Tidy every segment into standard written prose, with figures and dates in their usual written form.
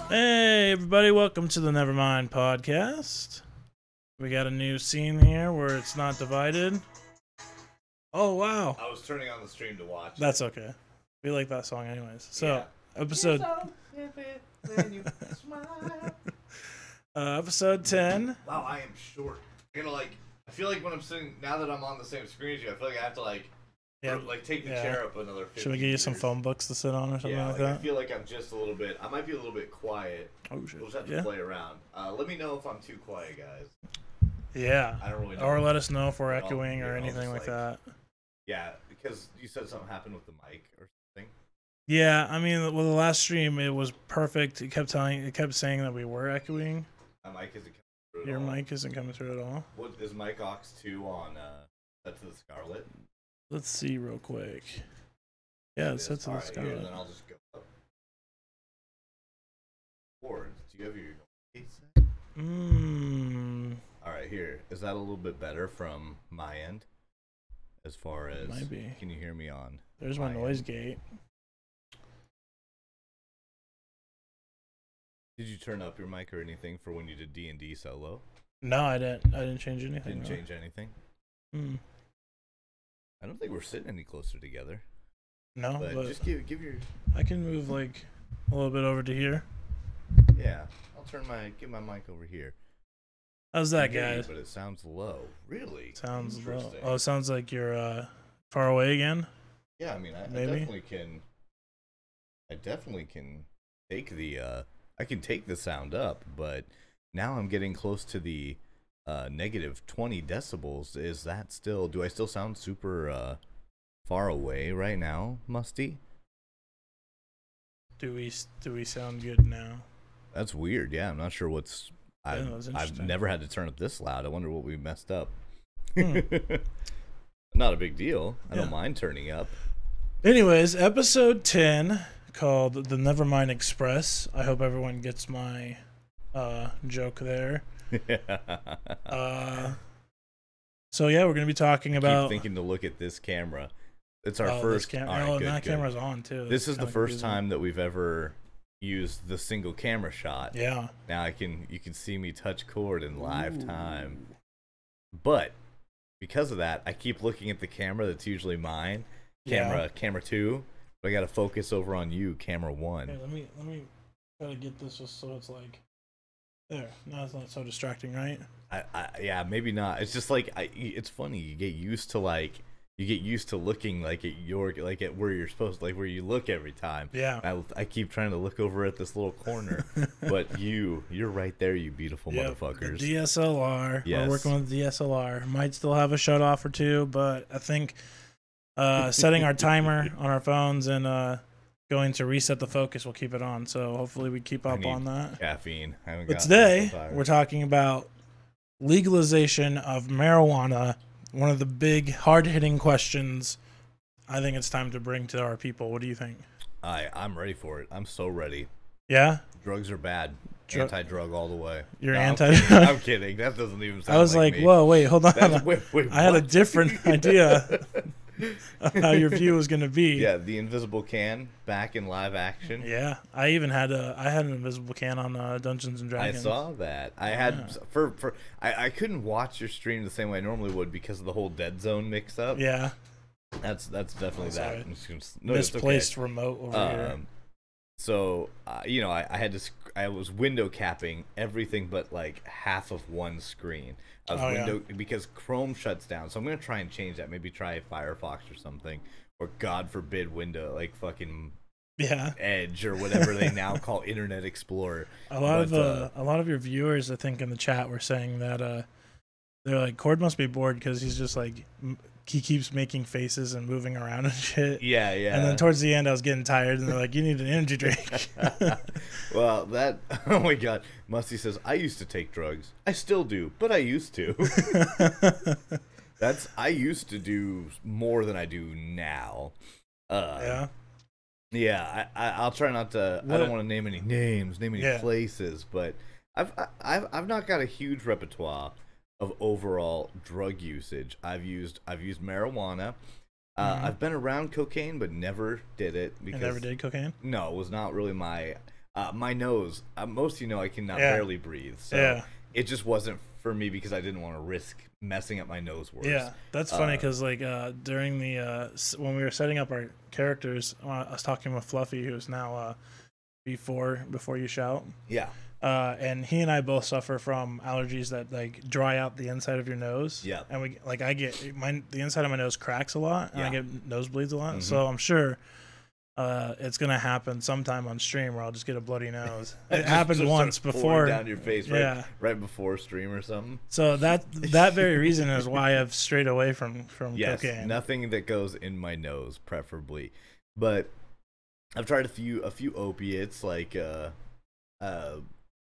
Hey everybody, welcome to the Nevermind podcast. We got a new scene here where it's not divided. Oh wow. I was turning on the stream to watch. That's okay. We like that song anyways. So, yeah. episode episode 10. Wow, I am short. I'm gonna I feel like when I'm sitting, now that I'm on the same screen as you, I feel like I have to take the chair up another 50 Should we get you some meters. phone books to sit on or something like that? I feel like I'm just a little bit, I might be a little bit quiet. Oh shit. We'll just have to play around. Let me know if I'm too quiet, guys. Yeah. I don't really know. Or let us know if we're echoing or anything like that. Yeah, because you said something happened with the mic or something. Yeah, I mean, with the last stream, it was perfect. It kept saying that we were echoing. My mic isn't coming through at Your all. mic isn't coming through at all. What is mic aux 2 on set to the Scarlet? Let's see real quick. Yeah, it's set to the Scarlet. Here, then I'll just go up. Or do you have your Alright, here. Is that a little bit better from my end? As far as might be. Can you hear me on? There's my noise gate. Did you turn up your mic or anything for when you did D&D solo? No, I didn't change anything. Didn't change anything? I don't think we're sitting any closer together. No, but just give your... I can move like a little bit over to here. Yeah, I'll get my mic over here. How's that, guys? But it sounds low. Really? Sounds low. Oh, it sounds like you're far away again. Yeah, I mean, I definitely can take the I can take the sound up, but now I'm getting close to the negative 20 decibels. Is that still? Do I still sound super far away right now, Musty? Do we sound good now? That's weird. Yeah, I'm not sure what's. I've never had to turn it this loud. I wonder what we messed up. Not a big deal. I don't mind turning up. Anyways, episode 10 called the NVM Express. I hope everyone gets my joke there. So yeah, we're gonna be talking about. Keep thinking to look at this camera. It's our first camera. Right, that camera's on too. This is the first time that we've ever used the single camera shot. Yeah. Now you can see me touch cord in live time. But because of that, I keep looking at the camera that's usually mine. Camera 2. But I gotta focus over on you, camera 1. Okay, let me try to get this just so it's like there. Now it's not so distracting, right? Yeah, maybe not. It's just like it's funny. You get used to looking like at where you're supposed to, like where you look every time. Yeah. I keep trying to look over at this little corner, but you're right there, you beautiful motherfuckers. The DSLR. Yes. We're working with the DSLR. Might still have a shut off or two, but I think setting our timer on our phones and going to reset the focus will keep it on. So hopefully we keep up on that. Caffeine. But today we're talking about legalization of marijuana. One of the big, hard-hitting questions I think it's time to bring to our people. What do you think? I'm ready for it. I'm so ready. Yeah? Drugs are bad. Anti-drug all the way. You're I'm kidding. That doesn't even sound I was like, whoa, wait, hold on. Wait, I had a different idea of how your view was going to be. Yeah, the invisible can back in live action. Yeah, I even had an invisible can on Dungeons and Dragons. I saw that. I had I couldn't watch your stream the same way I normally would because of the whole Dead Zone mix up. Yeah, that's definitely that. No, misplaced remote over here. So I was window capping everything but like half of one screen. I was because Chrome shuts down, so I'm gonna try and change that. Maybe try Firefox or something, or God forbid, window like fucking Edge or whatever they now call Internet Explorer. A lot of your viewers, I think, in the chat were saying that they're like, Cord must be bored because he's just like he keeps making faces and moving around and shit. Yeah. And then towards the end, I was getting tired, and they're like, "You need an energy drink." Well, oh my God, Musty says, "I used to take drugs. I still do, but I used to." I used to do more than I do now. Yeah, I'll try not to. I don't want to name any names, places, but I've not got a huge repertoire of overall drug usage. I've used marijuana. I've been around cocaine, but never did it. Because, never did cocaine? No, it was not really my. My nose, most of I cannot barely breathe, so it just wasn't for me because I didn't want to risk messing up my nose worse. Yeah, that's funny because like during the when we were setting up our characters, I was talking with Fluffy, who's now before you shout. Yeah. And he and I both suffer from allergies that like dry out the inside of your nose. Yeah. And I get the inside of my nose cracks a lot, and I get nosebleeds a lot. Mm-hmm. So I'm sure it's gonna happen sometime on stream where I'll just get a bloody nose. It happened once before down your face, right before stream or something. So that very reason is why I've strayed away from cocaine. Nothing that goes in my nose, preferably. But I've tried a few opiates like a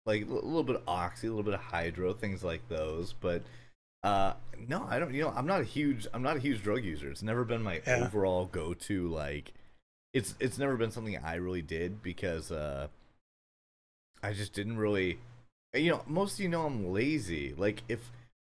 little bit of oxy, a little bit of hydro, things like those. But no, I don't. I'm not a huge drug user. It's never been my overall go-to. Like, it's never been something I really did because I just didn't really. Most of I'm lazy. Like,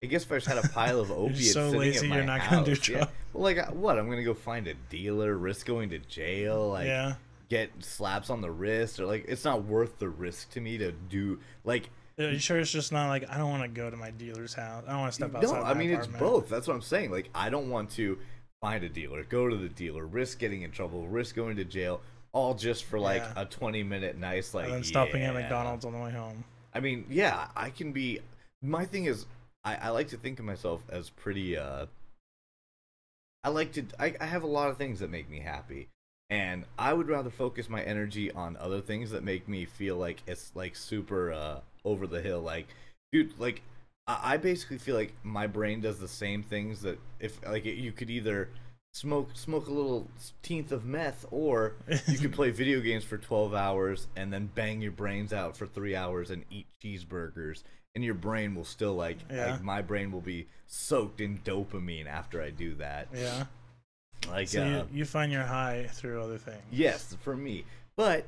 I guess if I just had a pile of opiates so sitting lazy, at my you're not house, gonna do drugs. Well, like what? I'm gonna go find a dealer, risk going to jail, like get slaps on the wrist, or like it's not worth the risk to me to do. Like, are you sure it's just not like I don't want to go to my dealer's house? I don't want to step outside. No, I mean it's both. That's what I'm saying. Like, I don't want to find a dealer, go to the dealer, risk getting in trouble, risk going to jail, all just for like a 20-minute nice like. And then stopping at McDonald's on the way home. I mean, yeah, I can be. My thing is, I like to think of myself as pretty. I have a lot of things that make me happy, and I would rather focus my energy on other things that make me feel like it's like super over the hill. Like, dude, like I basically feel like my brain does the same things that if like you could either smoke a little teenth of meth, or you could play video games for 12 hours and then bang your brains out for 3 hours and eat cheeseburgers, and your brain will still like my brain will be soaked in dopamine after I do that. Yeah. Like, so you find your high through other things. Yes, for me. But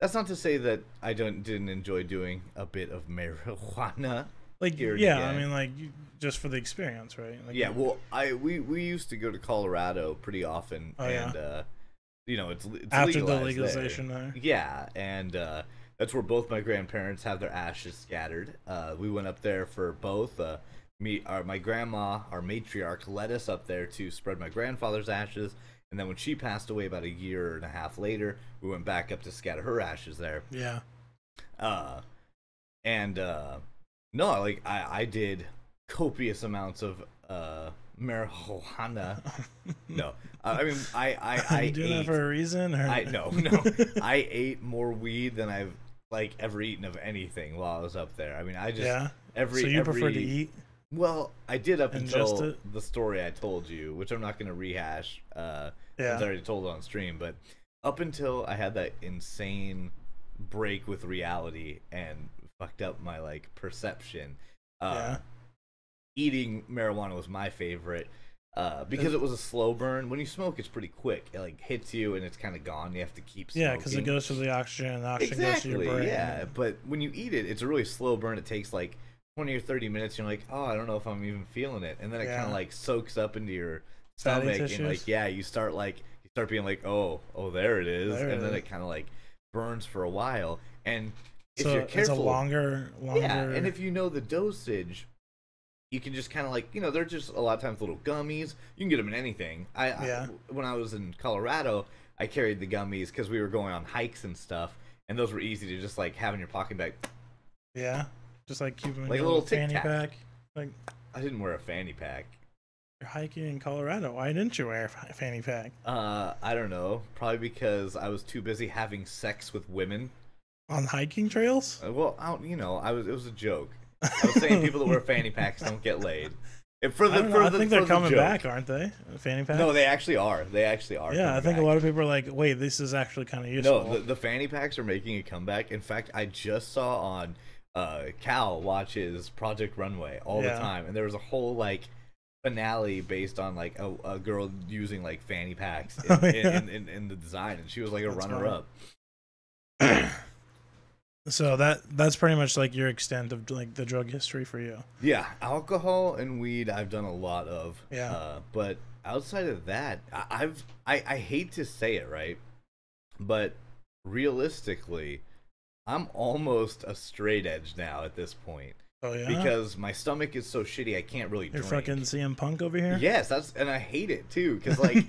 that's not to say that I didn't enjoy doing a bit of marijuana. Like, I mean, like, just for the experience, right? Like, well, we used to go to Colorado pretty often, and it's after the legalization there. Yeah, and that's where both my grandparents have their ashes scattered. We went up there for both. My grandma, our matriarch, led us up there to spread my grandfather's ashes, and then when she passed away about a year and a half later, we went back up to scatter her ashes there. Yeah. No, like I did copious amounts of marijuana. No, I mean I you doing that for a reason? Or? No, I ate more weed than I've like ever eaten of anything while I was up there. I mean, I just So you prefer to eat? Well, I did up until the story I told you, which I'm not going to rehash. I already told it on stream, but up until I had that insane break with reality and fucked up my like perception, eating marijuana was my favorite because it was a slow burn. When you smoke, it's pretty quick. It like hits you and it's kind of gone. You have to keep smoking. Yeah, because it goes to the oxygen, and the oxygen goes to your brain. Yeah, but when you eat it, it's a really slow burn. It takes like 20 or 30 minutes. You're like, oh, I don't know if I'm even feeling it, and then it kind of like soaks up into your stomach, and like you start being like, oh, there it is, and then it kind of like burns for a while. And if you're careful, it's a longer. Yeah, and if you know the dosage, you can just kind of like, they're just a lot of times little gummies. You can get them in anything. When I was in Colorado, I carried the gummies because we were going on hikes and stuff, and those were easy to just like have in your pocket bag. Yeah, just like keep them in like your a little fanny pack. Like, I didn't wear a fanny pack. You're hiking in Colorado. Why didn't you wear a fanny pack? I don't know. Probably because I was too busy having sex with women. On hiking trails? Well, it was a joke. I was saying people that wear fanny packs don't get laid. I think they're coming back, aren't they? Fanny packs? No, they actually are. Yeah, I think a lot of people are like, wait, this is actually kind of useful. No, the fanny packs are making a comeback. In fact, I just saw on Cal watches Project Runway all the time, and there was a whole like finale based on like a girl using like fanny packs in the design, and she was like a runner-up. So that's pretty much like your extent of like the drug history for you. Yeah, alcohol and weed I've done a lot of. Yeah. But outside of that, I hate to say it, right? But realistically, I'm almost a straight edge now at this point. Oh yeah. Because my stomach is so shitty, I can't really You're drink. fucking CM Punk over here. Yes, and I hate it too, because like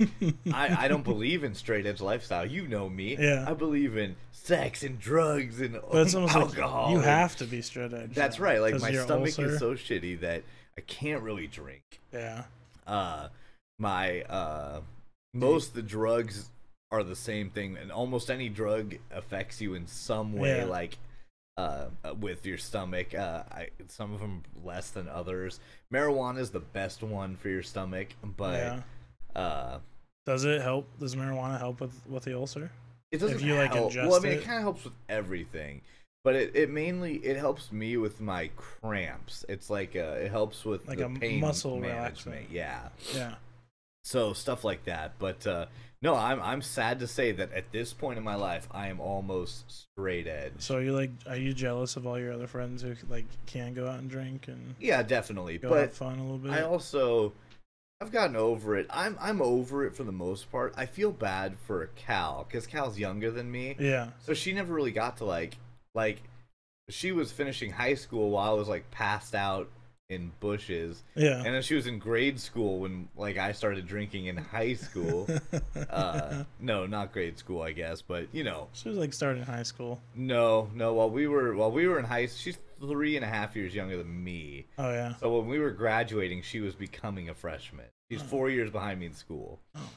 I don't believe in straight edge lifestyle. You know me. Yeah. I believe in sex and drugs and but it's almost alcohol. Like you have to be straight edge. That's right. Like my stomach ulcer. is so shitty that I can't really drink. Yeah. Most of the drugs are the same thing, and almost any drug affects you in some way. Yeah. Like with your stomach, some of them less than others. Marijuana is the best one for your stomach, but does it help? Does marijuana help with the ulcer? It doesn't if you help. Like ingest well, I mean, it kind of helps with everything, but it mainly helps me with my cramps. It's like it helps with like the a pain muscle management. relaxant. Yeah. So stuff like that, but no, I'm sad to say that at this point in my life, I am almost straight edge. So are you jealous of all your other friends who like can go out and drink and yeah, definitely, go but have fun a little bit? I've gotten over it. I'm over it for the most part. I feel bad for Cal because Cal's younger than me. Yeah. So she never really got to like she was finishing high school while I was like passed out in bushes. Yeah. And then she was in grade school when like I started drinking in high school. No, not grade school, I guess, but you know. She was like starting high school. No. While we were in high school, she's 3.5 years younger than me. Oh yeah. So when we were graduating, she was becoming a freshman. She's 4 years behind me in school. Oh.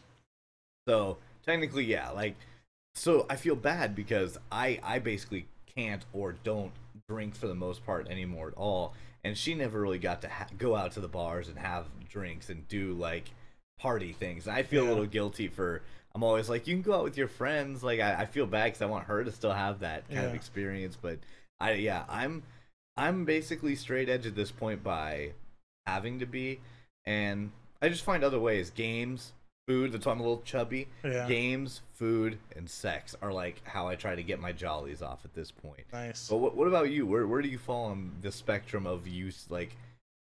So technically, yeah, like, so I feel bad because I basically can't or don't drink for the most part anymore at all. And she never really got to go out to the bars and have drinks and do like party things. And I feel a little guilty for. I'm always like, you can go out with your friends. Like I feel bad because I want her to still have that kind of experience. But I'm basically straight edge at this point by having to be, and I just find other ways. Games, food. That's why I'm a little chubby. Yeah. Games, food, and sex are like how I try to get my jollies off at this point. Nice. But what about you? Where do you fall on the spectrum of use? Like,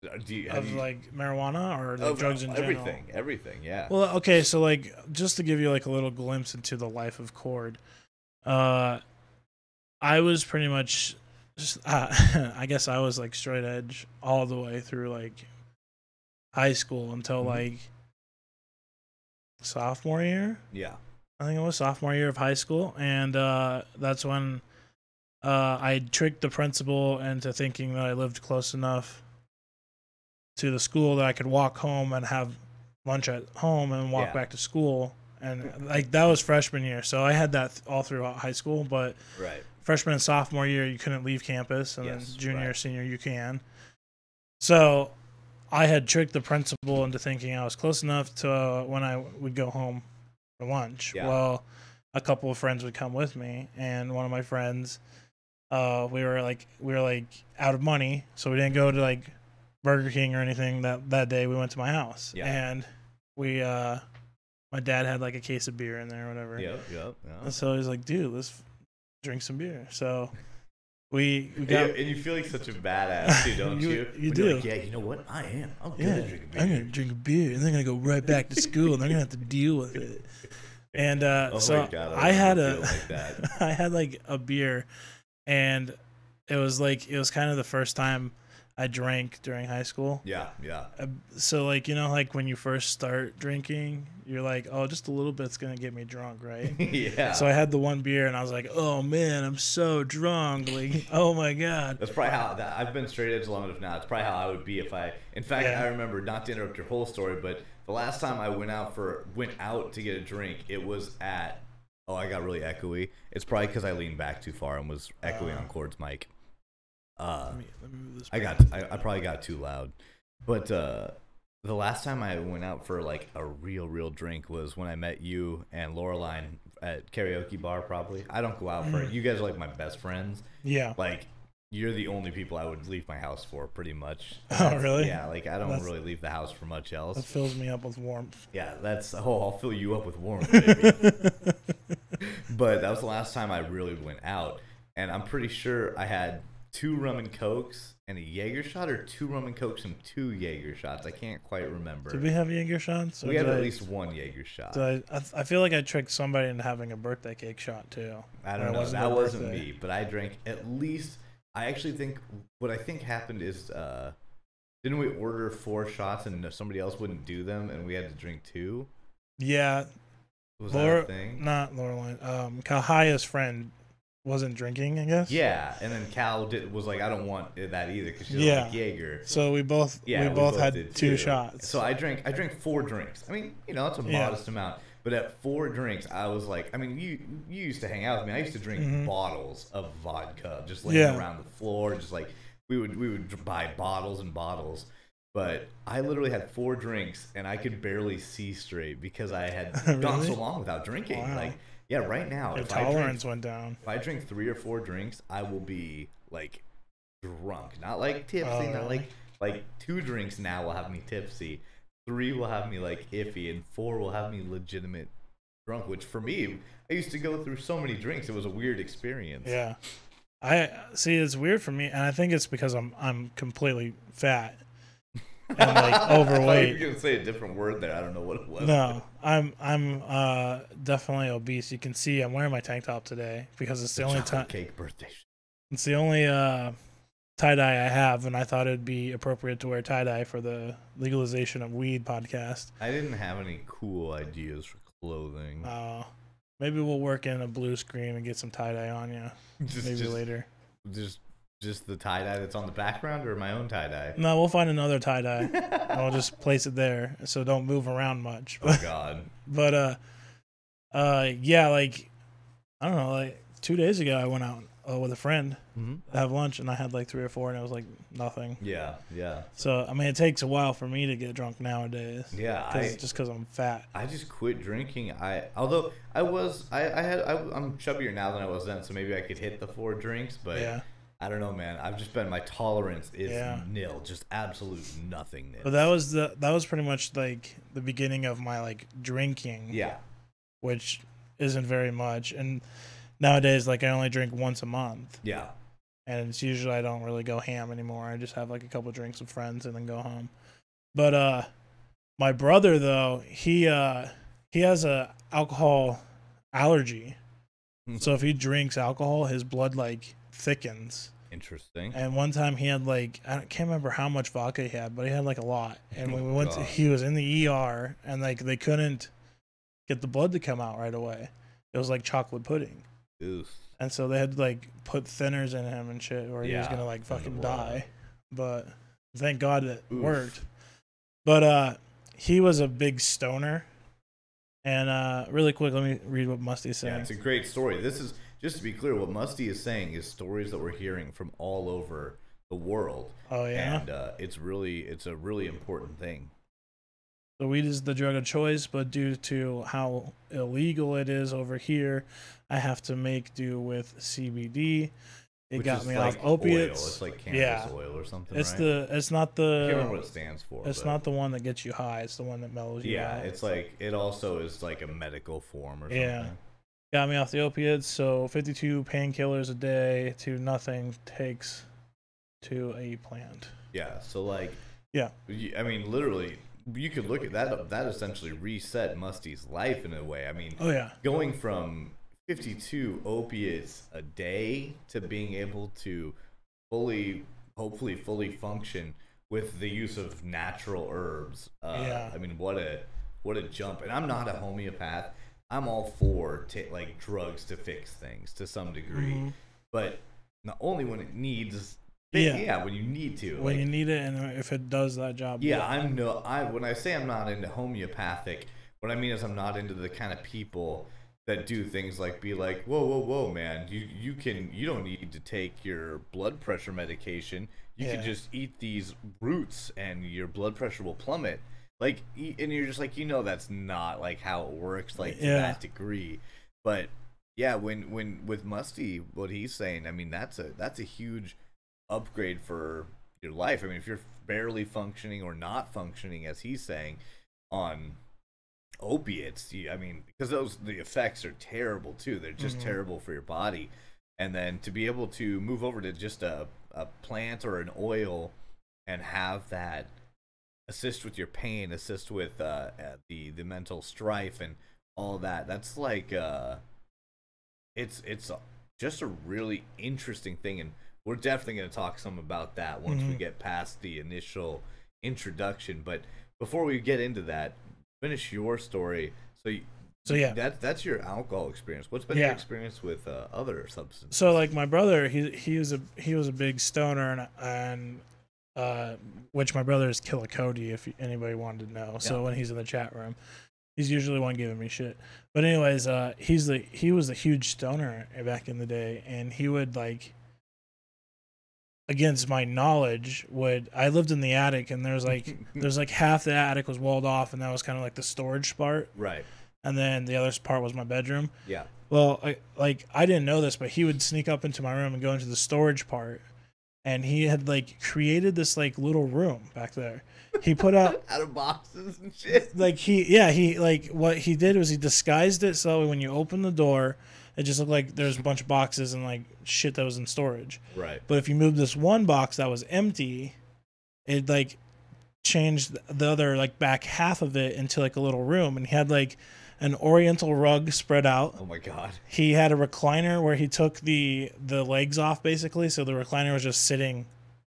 like marijuana or like drugs in general? Everything. Yeah. Well, okay, so like just to give you like a little glimpse into the life of Cord, I was pretty much just I guess I was like straight edge all the way through like high school until like sophomore year. Yeah. I think it was sophomore year of high school, and that's when I tricked the principal into thinking that I lived close enough to the school that I could walk home and have lunch at home and walk back to school. And like that was freshman year, so I had that all throughout high school. But freshman and sophomore year, you couldn't leave campus, and then junior, senior, you can. So I had tricked the principal into thinking I was close enough to when I would go home for lunch. Yeah. Well, a couple of friends would come with me, and one of my friends, we were like out of money, so we didn't go to like Burger King or anything that day. We went to my house, and we my dad had like a case of beer in there or whatever. Yep. And so he's like, dude, let's drink some beer. So we got, and you feel like such a badass too, don't you? You do. Like, yeah, you know what? I am. I'm gonna drink a beer. I'm gonna drink a beer, and they're gonna go right back to school, and they're gonna have to deal with it. And so God, I had like that. I had like a beer, and it was kind of the first time I drank during high school. Yeah. So like, you know, like when you first start drinking, you're like, oh, just a little bit's gonna get me drunk, right? Yeah. So I had the one beer, and I was like, oh man, I'm so drunk, like, oh my god. That's probably how I've been straight edge long enough now. It's probably how I would be if I. In fact, I remember, not to interrupt your whole story, but the last time I went out to get a drink, it was at. Oh, I got really echoey. It's probably because I leaned back too far and was echoing on Cord's mic. Let me move this. I probably got too loud, but the last time I went out for like a real drink was when I met you and Laureline at karaoke bar. Probably I don't go out for it. You guys are like my best friends. Yeah. Like you're the only people I would leave my house for, pretty much. Oh really? Yeah. Like I don't really leave the house for much else. That fills me up with warmth. Yeah. I'll fill you up with warmth, baby. But that was the last time I really went out, and I'm pretty sure I had 2 rum and cokes and a Jaeger shot, or 2 rum and cokes and 2 Jaeger shots. I can't quite remember. Did we have Jaeger shots? We had at least 1 Jaeger shot. I feel like I tricked somebody into having a birthday cake shot too. I don't know. That wasn't me, but I drank at least. I actually think what I think happened is, didn't we order 4 shots and somebody else wouldn't do them, and we had to drink 2? Yeah. Was that a thing? Not Laureline. Kahaya's friend wasn't drinking, I guess. Yeah, and then Cal was like, I don't want that either because she doesn't like Jaeger. So we both had 2 shots. So I drank 4 drinks. I mean, it's a modest amount. But at 4 drinks, I was like, I mean, you used to hang out with me. I used to drink bottles of vodka, just laying around the floor. Just like we would buy bottles and bottles. But I literally had 4 drinks, and I could barely see straight because I had gone so long without drinking. Wow. Like, yeah, right now, your tolerance went down. If I drink 3 or 4 drinks, I will be like drunk, not like tipsy, not like 2 drinks now will have me tipsy. 3 will have me like iffy, and 4 will have me legitimate drunk. Which for me, I used to go through so many drinks. It was a weird experience. Yeah, I see. It's weird for me, and I think it's because I'm completely fat and like overweight. You were gonna say a different word there. I don't know what it was. No, I'm definitely obese. You can see I'm wearing my tank top today because it's the only time. Cake birthday. It's the only tie-dye I have, and I thought it'd be appropriate to wear tie-dye for the legalization of weed podcast. I didn't have any cool ideas for clothing. Maybe we'll work in a blue screen and get some tie-dye on you. Maybe later. Just the tie-dye that's on the background, or my own tie-dye? No, we'll find another tie-dye. And we'll just place it there, so don't move around much. Oh, God. But, yeah, like, I don't know, like, 2 days ago I went out with a friend to have lunch, and I had like 3 or 4, and it was like nothing. Yeah. So, I mean, it takes a while for me to get drunk nowadays. Yeah. Just because I'm fat. I just quit drinking. Although I'm chubbier now than I was then, so maybe I could hit the 4 drinks, but yeah. I don't know, man. I've just been, my tolerance is nil, just absolute nothingness. But that was pretty much like the beginning of my like drinking. Yeah. Which isn't very much, and nowadays like I only drink once a month. Yeah. And it's usually I don't really go ham anymore. I just have like a couple drinks with friends and then go home. But my brother though, he has a alcohol allergy. So if he drinks alcohol, his blood like thickens. Interesting. And one time he had like, I can't remember how much vodka he had, but he had like a lot. And when we went he was in the ER, and like they couldn't get the blood to come out right away. It was like chocolate pudding. Oof. And so they had to like put thinners in him and shit, or he was gonna like fucking die. But thank God it worked. But he was a big stoner. And really quick, let me read what Musty's saying. Yeah, it's a great story. This is, just to be clear, what Musty is saying is stories that we're hearing from all over the world. Oh yeah. And it's a really important thing. So weed is the drug of choice, but due to how illegal it is over here, I have to make do with CBD. It got me off opiates. Oil. It's like cannabis oil or something. It's right? It's not the. I can't remember what it stands for. It's not the one that gets you high. It's the one that mellows you out. Yeah, it's like, it also is like a medical form or something. Yeah. Got me off the opiates, so 52 painkillers a day to nothing takes to a plant. Yeah, so like, yeah, I mean, literally, you could look at that. That essentially reset Musty's life in a way. I mean, oh yeah, going from 52 opiates a day to being able to hopefully fully function with the use of natural herbs. I mean, what a jump. And I'm not a homeopath. I'm all for like drugs to fix things to some degree, but not only when it needs. When you need to. When you need it, and if it does that job. Yeah, when I say I'm not into homeopathic, what I mean is I'm not into the kind of people that do things like be like, whoa, man, you don't need to take your blood pressure medication. You can just eat these roots and your blood pressure will plummet. Like, and you're just like, that's not like how it works, like to that degree. But yeah, when with Musty, what he's saying, I mean, that's a huge upgrade for your life. I mean, if you're barely functioning or not functioning, as he's saying, on opiates, I mean, because the effects are terrible too. They're just terrible for your body. and then to be able to move over to just a plant or an oil and have that assist with your pain, assist with the mental strife and all that. That's like it's just a really interesting thing, and we're definitely going to talk some about that once we get past the initial introduction. But before we get into that, finish your story. So yeah, that's your alcohol experience. What's been your experience with other substances? So like my brother, he was a big stoner, and which my brother is Killer Cody, if anybody wanted to know. So when he's in the chat room, he's usually one giving me shit. But anyways, he was a huge stoner back in the day, and he would like, against my knowledge, I lived in the attic, and there's like half the attic was walled off, and that was kind of like the storage part, right? And then the other part was my bedroom. Yeah. Well, I didn't know this, but he would sneak up into my room and go into the storage part, and he had like created this like little room back there. He put out out of boxes and shit. Like what he did was he disguised it so when you open the door, it just looked like there's a bunch of boxes and like shit that was in storage. Right. But if you moved this one box that was empty, it like changed the other like back half of it into like a little room, and he had like an oriental rug spread out. Oh my god. He had a recliner where he took the legs off basically, so the recliner was just sitting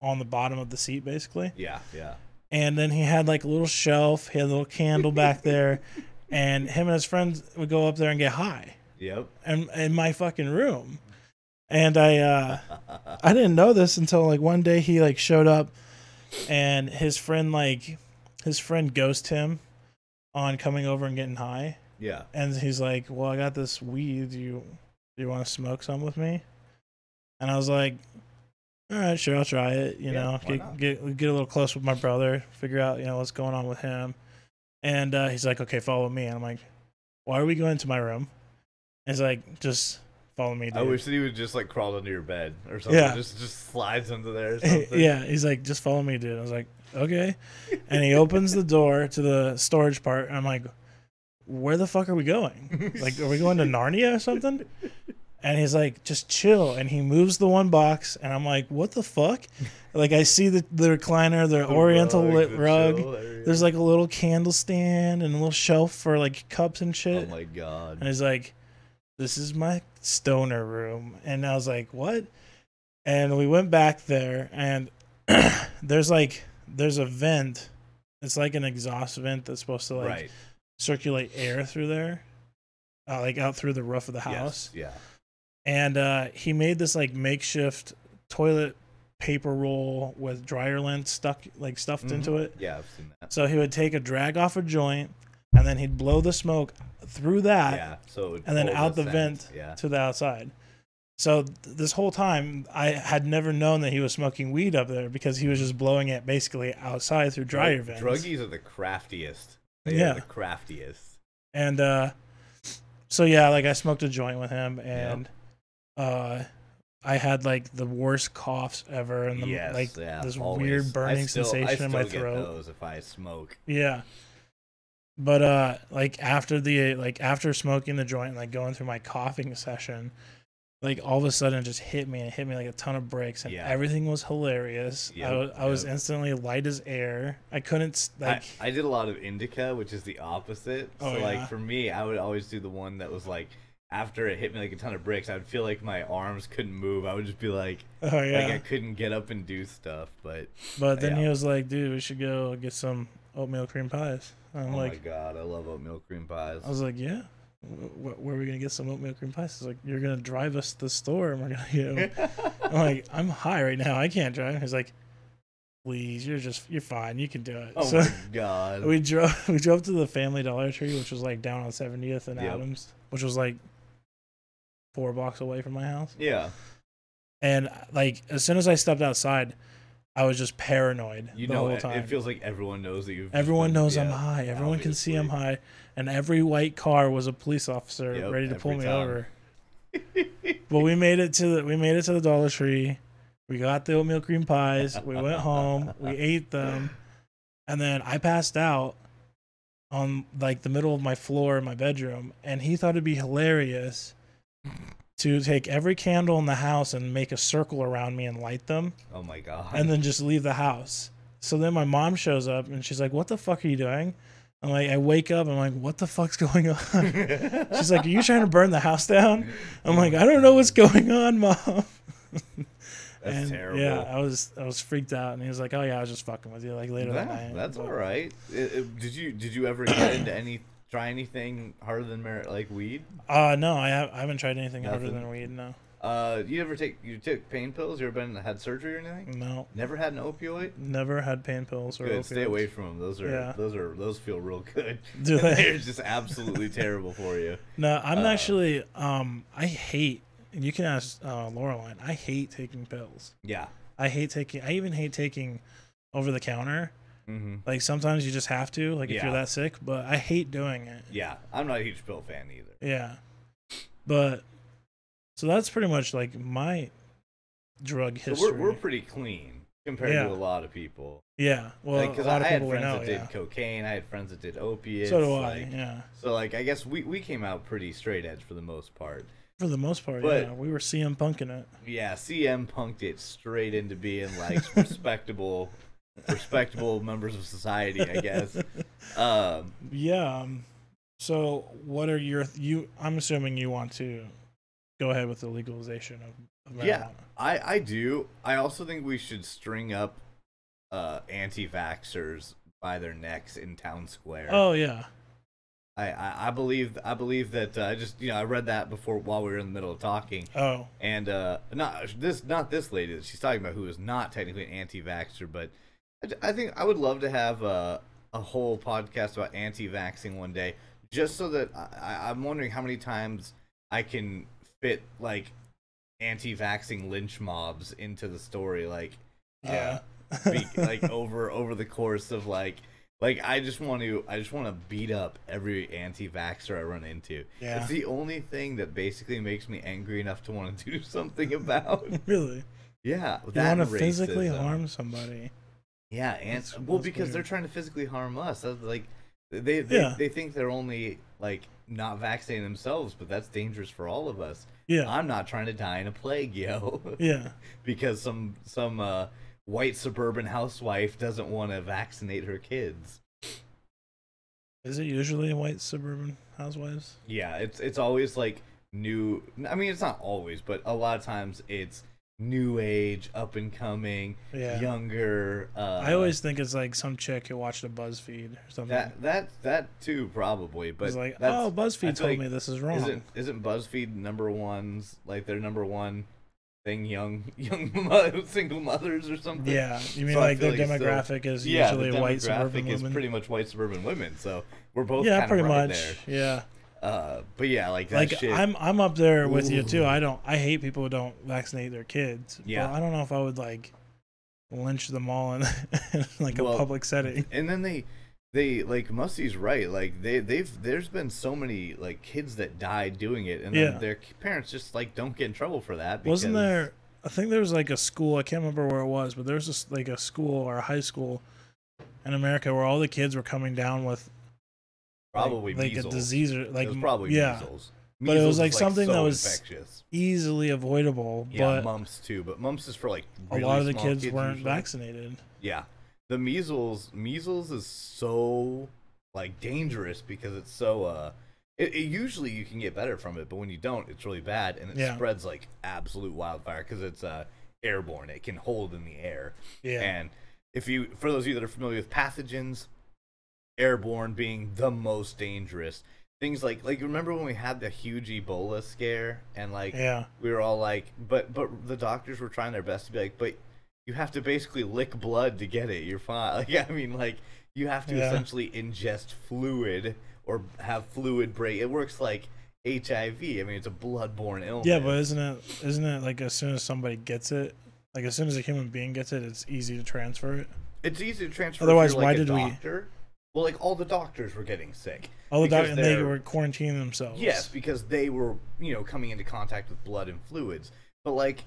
on the bottom of the seat basically. Yeah, yeah. And then he had like a little shelf, he had a little candle back there, and him and his friends would go up there and get high. Yep. And in my fucking room. And I didn't know this until like one day he like showed up, and his friend ghosted him on coming over and getting high. Yeah. And he's like, "Well, I got this weed. Do you want to smoke some with me?" And I was like, "All right, sure, I'll try it. You know, get a little close with my brother, figure out what's going on with him." And he's like, "Okay, follow me." And I'm like, "Why are we going to my room?" And he's like, "Just follow me, dude." I wish that he would just like crawl under your bed or something. Yeah. Just slides under there or something. Yeah. He's like, "Just follow me, dude." I was like, "Okay." And he opens the door to the storage part, and I'm like, "Where the fuck are we going? Like, are we going to Narnia or something?" And he's like, "Just chill." And he moves the one box, and I'm like, "What the fuck?" Like, I see the recliner, the oriental lit rug. There's like a little candle stand and a little shelf for like cups and shit. Oh my god. And he's like, "This is my stoner room." And I was like, "What?" And we went back there, and there's a vent. It's like an exhaust vent that's supposed to like circulate air through there, like out through the roof of the house. Yes, yeah. And he made this like makeshift toilet paper roll with dryer lint stuffed into it. Yeah, I've seen that. So he would take a drag off a joint, and then he'd blow the smoke through that. Yeah. So and then out the vent to the outside. So this whole time, I had never known that he was smoking weed up there because he was just blowing it basically outside through dryer vents. Druggies are the craftiest. They are the craftiest. And so yeah, like I smoked a joint with him, and I had like the worst coughs ever, and this weird burning sensation in my throat. I get those if I smoke. Yeah. But like after smoking the joint and like going through my coughing session, like all of a sudden it just hit me like a ton of bricks, and everything was hilarious. I was instantly light as air. I couldn't like I did a lot of indica, which is the opposite. So like for me, I would always do the one that was like after it hit me like a ton of bricks, I would feel like my arms couldn't move. I would just be like, like I couldn't get up and do stuff. But then he was like, "Dude, we should go get some oatmeal cream pies." I'm like, "Oh my god, I love oatmeal cream pies." I was like, "Yeah, where are we gonna get some oatmeal cream pies?" He's like, "You're gonna drive us to the store, and we're gonna get them." I'm like, "I'm high right now. I can't drive." He's like, "Please, you're fine. You can do it." Oh my god. We drove to the Family Dollar Tree, which was like down on 70th and Adams, which was like 4 blocks away from my house. Yeah. And like as soon as I stepped outside, I was just paranoid the whole time. It feels like everyone knows that you've. Everyone knows I'm high. Everyone can see I'm high, and every white car was a police officer ready to pull me over. But we made it to the Dollar Tree. We got the oatmeal cream pies. We went home. We ate them, and then I passed out on like the middle of my floor in my bedroom. And he thought it'd be hilarious to take every candle in the house and make a circle around me and light them. Oh my god. And then just leave the house. So then my mom shows up and she's like, "What the fuck are you doing?" I'm like, I wake up and I'm like, "What the fuck's going on?" She's like, "Are you trying to burn the house down?" I'm like, "I don't know what's going on, Mom." That's terrible. Yeah, I was freaked out, and he was like, "Oh yeah, I was just fucking with you." Like later that night. That's all right. Did you ever get into try anything harder than like weed? No, I haven't tried anything harder than weed. No. You took pain pills? You ever had surgery or anything? No. Never had an opioid? Never had pain pills or opioids. Stay away from them. Those feel real good. Do they? They're just absolutely terrible for you. No, I'm actually I hate. You can ask Laureline. I hate taking pills. Yeah. I even hate taking over the counter. Mm-hmm. Like sometimes you just have to, like if you're that sick. But I hate doing it. Yeah, I'm not a huge pill fan either. Yeah, but so that's pretty much like my drug history. So we're pretty clean compared to a lot of people. Yeah, well, because a lot I of had people friends know, that did cocaine. I had friends that did opiates. So do I. Yeah. So like I guess we came out pretty straight edge for the most part. For the most part, yeah, we were CM punking it. Yeah, CM punked it straight into being like respectable members of society, I guess. Yeah. So, what are I'm assuming you want to go ahead with the legalization of marijuana. Yeah, I do. I also think we should string up anti-vaxxers by their necks in town square. Oh yeah. I believe that I read that before while we were in the middle of talking. Oh. And not this lady that she's talking about, who is not technically an anti-vaxxer, but I think I would love to have a whole podcast about anti-vaxxing one day, just so that I'm wondering how many times I can fit like anti-vaxxing lynch mobs into the story, like like over the course of like I just want to beat up every anti-vaxxer I run into. Yeah. It's the only thing that basically makes me angry enough to want to do something about. Really? Yeah. You want to physically harm somebody. Yeah, and because they're trying to physically harm us. That's like they think they're only like not vaccinating themselves, but that's dangerous for all of us. Yeah. I'm not trying to die in a plague, yo. Yeah. Because some white suburban housewife doesn't want to vaccinate her kids. Is it usually white suburban housewives? Yeah, it's always like new. I mean, it's not always, but a lot of times it's new age, up and coming, younger. I always think it's like some chick who watched a BuzzFeed or something. That too, probably. But it's like, oh, BuzzFeed told me this is wrong. Isn't BuzzFeed number one's like their number one thing, young single mothers or something? Yeah, you mean like their demographic is usually white suburban women? Is pretty much white suburban women. So we're both pretty right much there. Yeah. But yeah, like that shit. I'm up there with you too. I hate people who don't vaccinate their kids. Yeah. But I don't know if I would like lynch them all in like a public setting. And then they like Musty's right. Like there's been so many like kids that died doing it, and then their parents just like don't get in trouble for that. Because... Wasn't there? I think there was like a school. I can't remember where it was, but there was just like a school or a high school in America where all the kids were coming down with. Probably like measles. A disease or like it was probably measles. But it was like something so that was infectious. Easily avoidable. Yeah, but mumps too. But mumps is for like really a lot of the small kids weren't usually. Vaccinated. Yeah, the measles is so like dangerous because it's so it usually you can get better from it, but when you don't, it's really bad and it spreads like absolute wildfire because it's airborne. It can hold in the air. Yeah. And for those of you that are familiar with pathogens, airborne being the most dangerous. Things like remember when we had the huge Ebola scare and like we were all like but the doctors were trying their best to be like, but you have to basically lick blood to get it. You're fine. Like I mean like you have to essentially ingest fluid or have fluid break. It works like HIV. I mean it's a bloodborne illness. Yeah, but isn't it like as soon as somebody gets it, like as soon as a human being gets it, it's easy to transfer it? It's easy to transfer. Otherwise, why did we? Well, like all the doctors were getting sick. All the doctors, and they were quarantining themselves. Yes, because they were, coming into contact with blood and fluids. But like,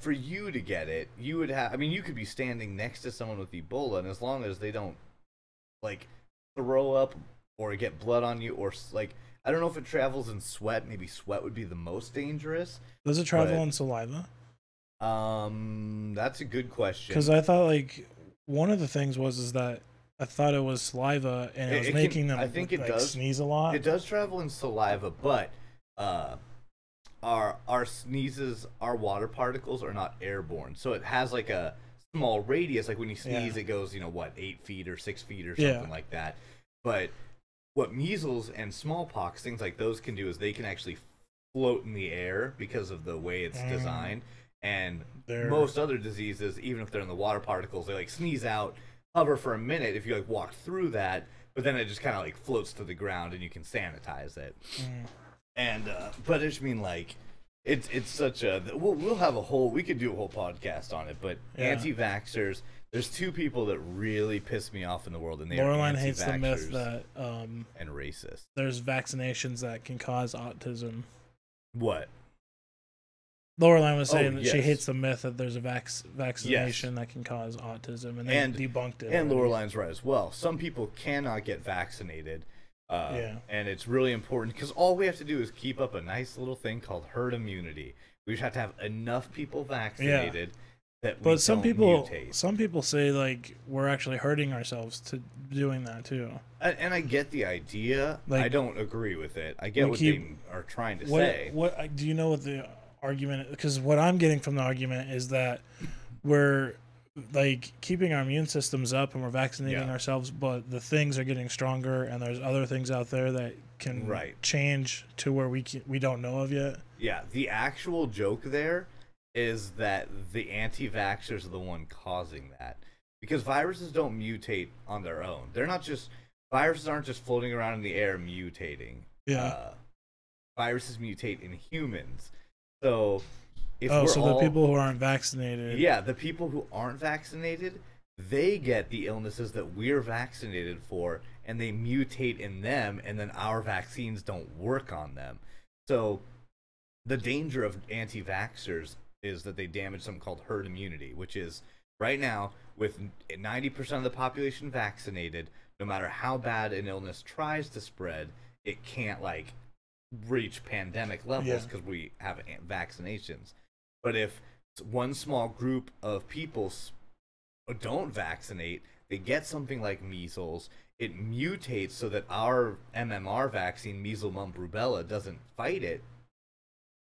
for you to get it, you would have. I mean, you could be standing next to someone with Ebola, and as long as they don't, like, throw up or get blood on you, or like, I don't know if it travels in sweat. Maybe sweat would be the most dangerous. Does it travel in saliva? That's a good question. Because I thought like one of the things is that I thought it was saliva and it was making them. I think it does sneeze a lot. It does travel in saliva, but our sneezes, our water particles are not airborne, so it has like a small radius. Like when you sneeze, it goes 8 feet or 6 feet or something like that. But what measles and smallpox, things like those can do is they can actually float in the air because of the way it's designed. And most other diseases, even if they're in the water particles, they like sneeze out, hover for a minute if you like walk through that, but then it just kind of like floats to the ground and you can sanitize it. And but I just mean like it's such a we'll have we could do a whole podcast on it. But anti-vaxxers, there's two people that really piss me off in the world, and they Laureline hates the myth that and racist. There's vaccinations that can cause autism. What? Laureline was saying that she hates the myth that there's a vaccination that can cause autism, and they debunked it. And Laureline's right as well. Some people cannot get vaccinated, and it's really important because all we have to do is keep up a nice little thing called herd immunity. We just have to have enough people vaccinated that we don't mutate. Some people say like we're actually hurting ourselves to doing that too. And I get the idea. Like, I don't agree with it. I get what they are trying to say. What do you know what the argument, because what I'm getting from the argument is that we're like keeping our immune systems up and we're vaccinating ourselves, but the things are getting stronger and there's other things out there that can change to where we don't know of yet. Yeah, the actual joke there is that the anti-vaxxers are the one causing that, because viruses don't mutate on their own. Viruses aren't just floating around in the air mutating. Viruses mutate in humans. So the people who aren't vaccinated. Yeah, the people who aren't vaccinated, they get the illnesses that we're vaccinated for, and they mutate in them, and then our vaccines don't work on them. So the danger of anti-vaxxers is that they damage something called herd immunity, which is right now with 90% of the population vaccinated, no matter how bad an illness tries to spread, it can't like reach pandemic levels because we have vaccinations. But if one small group of people don't vaccinate, they get something like measles, it mutates so that our MMR vaccine, measles, mumps, rubella, doesn't fight it.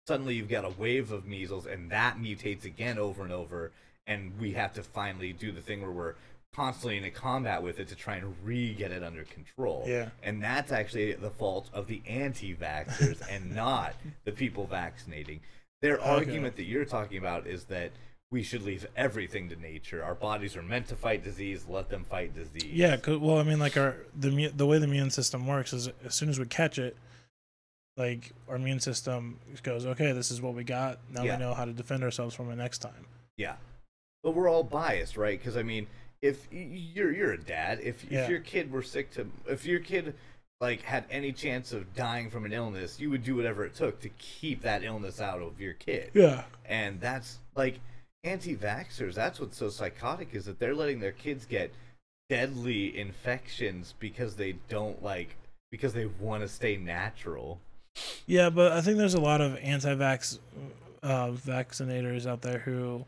Suddenly you've got a wave of measles, and that mutates again over and over, and we have to finally do the thing where we're constantly in a combat with it to try and get it under control. And that's actually the fault of the anti-vaxxers and not the people vaccinating. Their argument that you're talking about is that we should leave everything to nature. Our bodies are meant to fight disease. Let them fight disease. Yeah, well, I mean, like the way the immune system works is as soon as we catch it, like our immune system goes, okay, this is what we got. Now we know how to defend ourselves from it next time. Yeah, but we're all biased, right? Because I mean, if you're a dad, if your kid were sick if your kid like had any chance of dying from an illness, you would do whatever it took to keep that illness out of your kid. Yeah, and that's like anti-vaxxers. That's what's so psychotic, is that they're letting their kids get deadly infections because they want to stay natural. Yeah, but I think there's a lot of anti-vax vaccinators out there who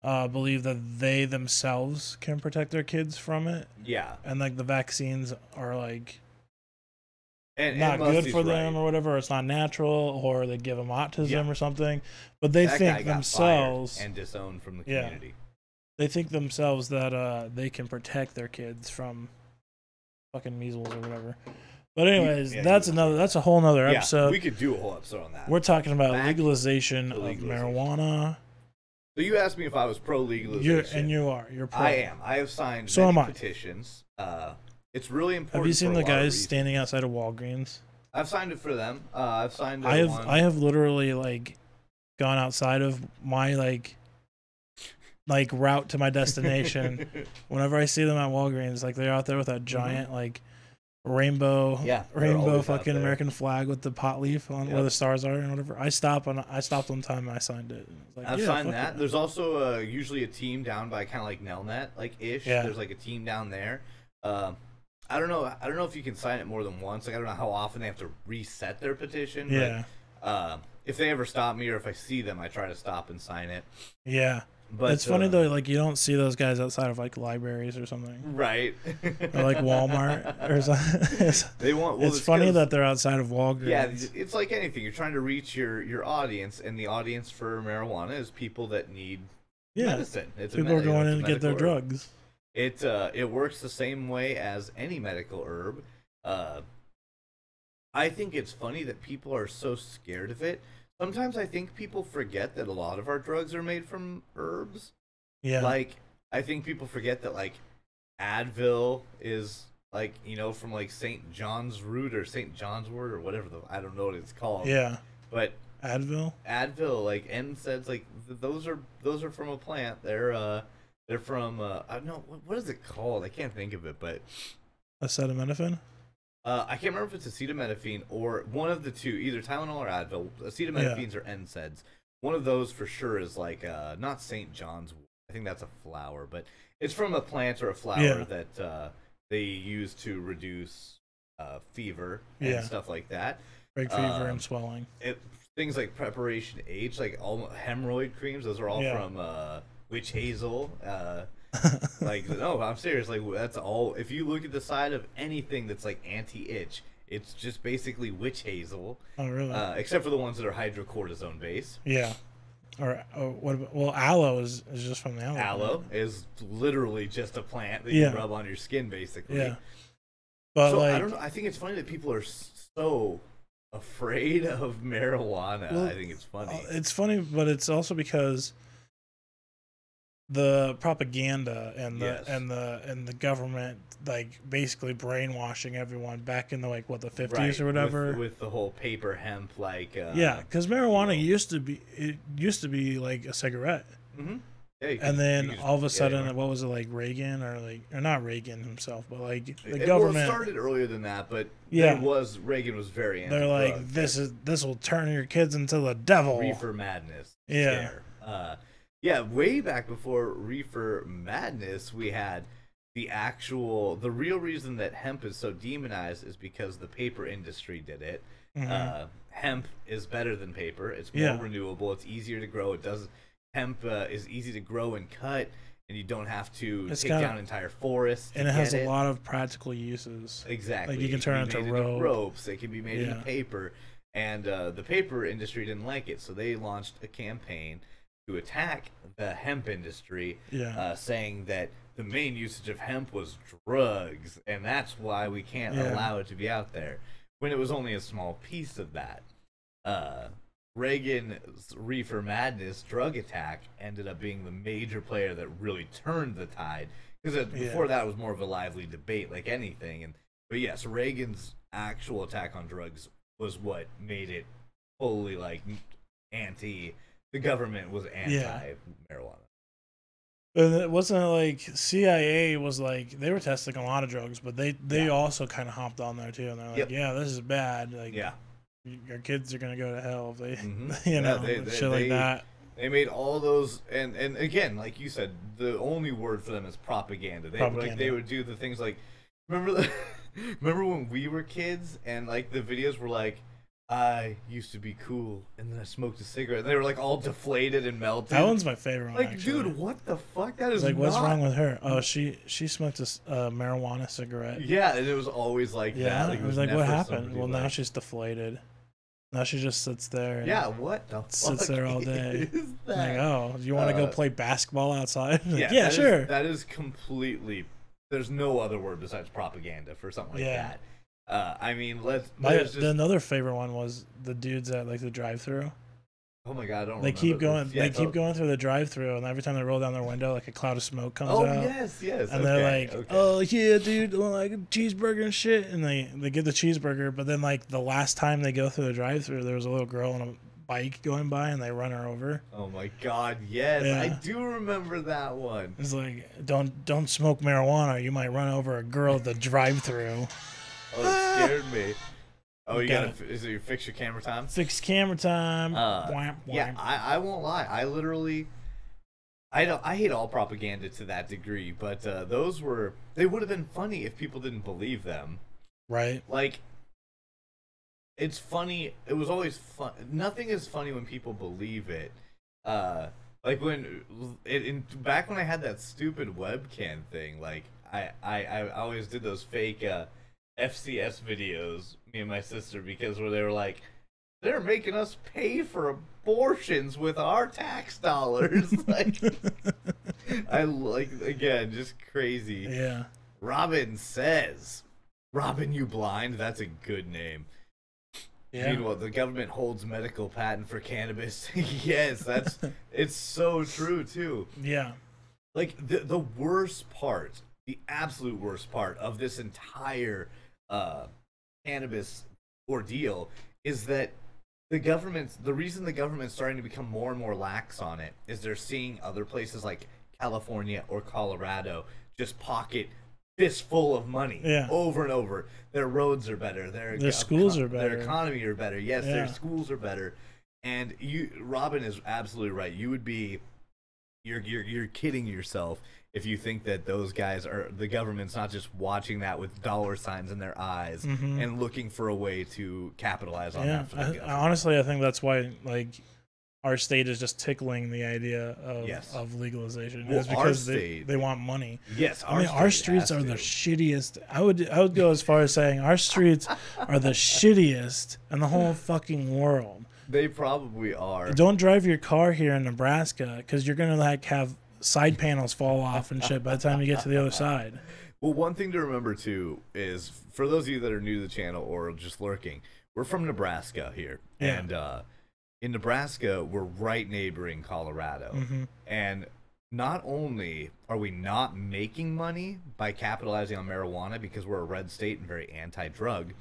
believe that they themselves can protect their kids from it. Yeah, and like the vaccines are like not good for them or whatever. Or it's not natural, or they give them autism or something. But they think themselves and disowned from the community. They think themselves that they can protect their kids from fucking measles or whatever. But anyways, that's a whole nother episode. We could do a whole episode on that. We're talking about legalization of marijuana. So you asked me if I was pro legalization. You're pro. I am. I have signed many petitions. It's really important. Have you seen the guys standing outside of Walgreens? I've signed it for them. I've signed it. I have literally like gone outside of my like route to my destination. Whenever I see them at Walgreens, like they're out there with that giant like rainbow fucking American flag with the pot leaf on where the stars are and whatever. I stopped one time and I signed it. Like, I've signed that. There's also usually a team down by kind of like Nelnet like ish. There's like a team down there. I don't know. I don't know if you can sign it more than once. Like, I don't know how often they have to reset their petition. Yeah. But, if they ever stop me or if I see them, I try to stop and sign it. Yeah. But it's funny though, like you don't see those guys outside of like libraries or something, right? Or like Walmart or something. They want. Well, it's funny that they're outside of Walgreens. Yeah, it's like anything. You're trying to reach your audience, and the audience for marijuana is people that need medicine. It's people are going in to get their drugs. It works the same way as any medical herb. I think it's funny that people are so scared of it. Sometimes I think people forget that a lot of our drugs are made from herbs. Yeah. Like, I think people forget that, like, Advil is, like, you know, from, like, St. John's root or St. John's wort or whatever. I don't know what it's called. Yeah. But Advil, like, NSAIDs, like, those are from a plant. They're from, I don't know, what is it called? I can't think of it, but... Acetaminophen? I can't remember if it's acetaminophen or one of the two, either Tylenol or Advil. Acetaminophen's or NSAIDs. One of those for sure is like not St. John's. I think that's a flower, but it's from a plant or a flower that they use to reduce fever and stuff like that. Break fever and swelling. Things like Preparation H, like all hemorrhoid creams. Those are all from witch hazel. Like, no, I'm serious. Like, that's all. If you look at the side of anything that's like anti-itch, it's just basically witch hazel. Oh, really? Except for the ones that are hydrocortisone based. Yeah. Or what about, well, aloe is just from the aloe. Aloe is literally just a plant that you rub on your skin, basically. Yeah. But so, like, I don't know. I think it's funny that people are so afraid of marijuana. Well, I think it's funny. It's funny, but it's also because the propaganda and the government, like, basically brainwashing everyone back in the, like, what, the 50s or whatever, with the whole paper hemp, like because marijuana used to be like a cigarette. Mm-hmm. And then all of a sudden, what was it, like Reagan or not Reagan himself, but like the government. Well, it started earlier than that, but Reagan was very anti-drug. They're like, this will turn your kids into the devil. Reefer madness. Yeah. Yeah, way back before Reefer Madness, we had the real reason that hemp is so demonized is because the paper industry did it. Mm-hmm. Hemp is better than paper. It's more renewable. It's easier to grow. Hemp is easy to grow and cut, and you don't have to take down entire forests. And it has a lot of practical uses. Exactly. Like, you can turn it into ropes. It can be made into paper. And the paper industry didn't like it, so they launched a campaign to attack the hemp industry, saying that the main usage of hemp was drugs, and that's why we can't allow it to be out there, when it was only a small piece of that. Reagan's Reefer Madness drug attack ended up being the major player that really turned the tide, because before that it was more of a lively debate like anything. But yes, Reagan's actual attack on drugs was what made it fully like the government was anti-marijuana. And it wasn't like CIA was like, they were testing a lot of drugs, but they also kind of hopped on there too, and they're like, this is bad. Like, your kids are gonna go to hell if they, shit like that. They made all those, and again, like you said, the only word for them is propaganda. They would do the things like, remember when we were kids and like the videos were like, I used to be cool, and then I smoked a cigarette. And they were like all deflated and melted. That one's my favorite one. Like, actually. Dude, what the fuck? That is like, what's wrong with her? Oh, she smoked a marijuana cigarette. Yeah, and it was always like that. Like, it was like, what happened? Well, now she's deflated. Now she just sits there. And what the fuck? Sits there all day. Is that? Like, oh, you want to go play basketball outside? Like, yeah, sure. That is completely. There's no other word besides propaganda for something like that. I mean, another favorite one was the dudes at like the drive-through. Oh my god, I don't. They keep going. They keep going through the drive-through, and every time they roll down their window, like a cloud of smoke comes out. Oh yes. And they're like, "Oh yeah, dude, like a cheeseburger and shit." And they get the cheeseburger, but then like the last time they go through the drive-through, there was a little girl on a bike going by, and they run her over. Oh my god, yes, I do remember that one. It's like, don't smoke marijuana. You might run over a girl at the drive-through. Oh, it scared me. Oh, is it your fix your camera time? Fix camera time. Yeah, I won't lie. I hate all propaganda to that degree, but they would have been funny if people didn't believe them. Right. Like, it's funny. It was always fun. Nothing is funny when people believe it. Like back when I had that stupid webcam thing, like I always did those fake FCS videos, me and my sister, because where they were like, they're making us pay for abortions with our tax dollars. Like, I like, again, just crazy. Yeah. Robin says, Robin, you blind? That's a good name. Yeah. Meanwhile, the government holds medical patent for cannabis. Yes, it's so true too. Yeah. Like the worst part, the absolute worst part of this entire cannabis ordeal is that the reason the government's starting to become more and more lax on it is they're seeing other places like California or Colorado just pocket fistful of money over and over. Their roads are better. Their schools are better. Their economy are better. Yes, their schools are better. And Robin is absolutely right. You would be, you're kidding yourself if you think that those guys are, the government's not just watching that with dollar signs in their eyes and looking for a way to capitalize on that. For honestly, I think that's why, like, our state is just tickling the idea of legalization. Well, it's because they want money. Yes, our streets are the shittiest. I would go as far as saying our streets are the shittiest in the whole fucking world. They probably are. Don't drive your car here in Nebraska because you're gonna like have side panels fall off and shit by the time you get to the other side. Well, one thing to remember too is, for those of you that are new to the channel or just lurking, we're from Nebraska here, and in Nebraska, we're right neighboring Colorado. And not only are we not making money by capitalizing on marijuana because we're a red state and very anti-drug,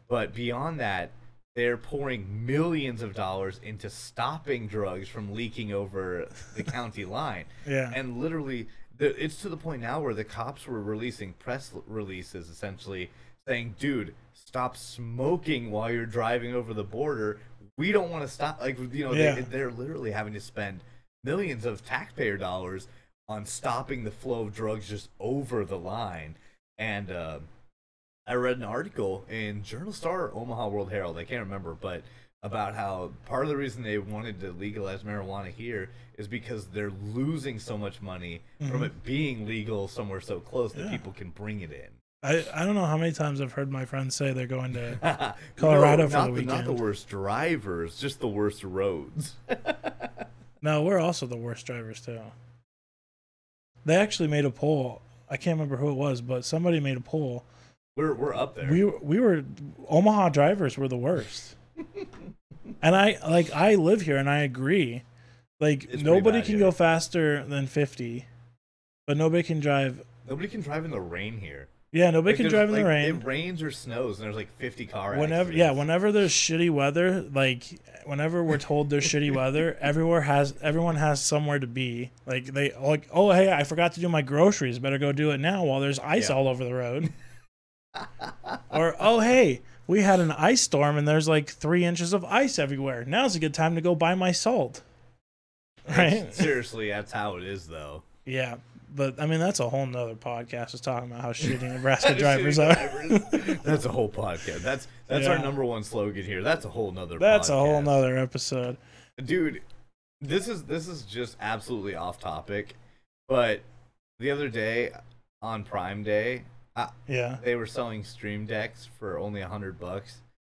but beyond that, they're pouring millions of dollars into stopping drugs from leaking over the county line. And literally, it's to the point now where the cops were releasing press releases essentially saying, dude, stop smoking while you're driving over the border. We don't want to stop. Like, you know, they're literally having to spend millions of taxpayer dollars on stopping the flow of drugs just over the line. And I read an article in Journal Star or Omaha World Herald, I can't remember, but about how part of the reason they wanted to legalize marijuana here is because they're losing so much money from it being legal somewhere so close that people can bring it in. I don't know how many times I've heard my friends say they're going to Colorado for the weekend. Not the worst drivers, just the worst roads. No, we're also the worst drivers too. They actually made a poll. I can't remember who it was, but somebody made a poll. We're up there. We were Omaha drivers were the worst. And I live here and I agree. Like, it's nobody can go faster than 50, but nobody can drive. Nobody can drive in the rain here. Yeah, nobody can drive in the rain. It rains or snows, and there's like 50 car accidents. Whenever there's shitty weather, like whenever we're told there's shitty weather, everyone has somewhere to be. Like they like, oh hey, I forgot to do my groceries. Better go do it now while there's ice all over the road. Or oh hey, we had an ice storm and there's like 3 inches of ice everywhere. Now's a good time to go buy my salt. Right? Seriously, that's how it is though. Yeah. But I mean, that's a whole nother podcast. Is talking about how shitty Nebraska drivers are. That's a whole podcast. That's our #1 slogan here. That's a whole nother. That's a whole nother episode, dude. This is just absolutely off topic. But the other day on Prime Day, they were selling Stream Decks for only $100.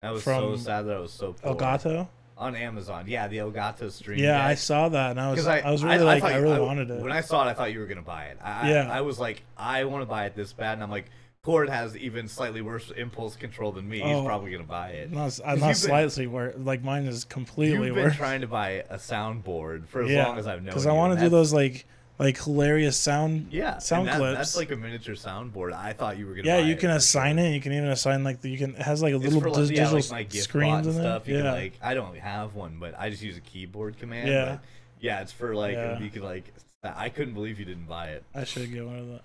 I was so sad that I was so poor. Elgato? On Amazon, the Elgato Stream Deck. I saw that, and I was really I really wanted it. When I saw it, I thought you were gonna buy it. I was like, I want to buy it this bad, and I'm like, Cord has even slightly worse impulse control than me. He's probably gonna buy it. Not slightly worse. Like mine is completely worse. You've been trying to buy a soundboard for as long as I've known you. Because I want to do those like hilarious sound clips. That's like a miniature soundboard. I thought you were gonna buy you can assign it. You can even assign like it has like a little digital screens in stuff. it. You can, like, I don't have one, but I just use a keyboard command. But it's for like you can like. I couldn't believe you didn't buy it. I should get one of that.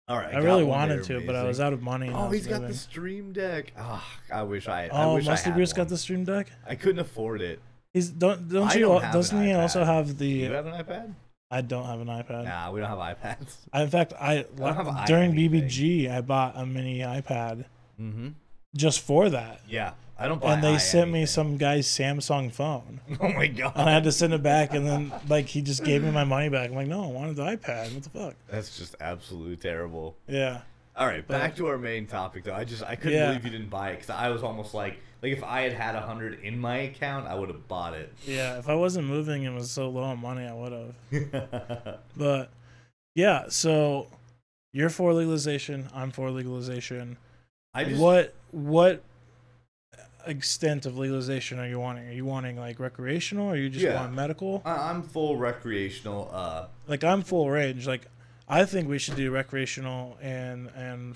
All right, I really wanted to, but I was out of money. Oh, he's got the Stream Deck. Oh, I wish I. Musty Bruce got the Stream Deck. I couldn't afford it. Doesn't he also have the? You have an iPad? I don't have an iPad. Nah, we don't have iPads. In fact, during BBG, I bought a mini iPad just for that. Yeah, I don't buy. And they sent me some guy's Samsung phone. Oh my god! And I had to send it back, and then like he just gave me my money back. I'm like, no, I wanted the iPad. What the fuck? That's just absolutely terrible. Yeah. All right, back to our main topic though. I couldn't believe you didn't buy it because I was almost like if I had 100 in my account, I would have bought it. Yeah, if I wasn't moving and was so low on money, I would have. But yeah, so you're for legalization. I'm for legalization. What extent of legalization are you wanting? Are you wanting like recreational, or you just want medical? I'm full recreational. Like I'm full range. Like I think we should do recreational and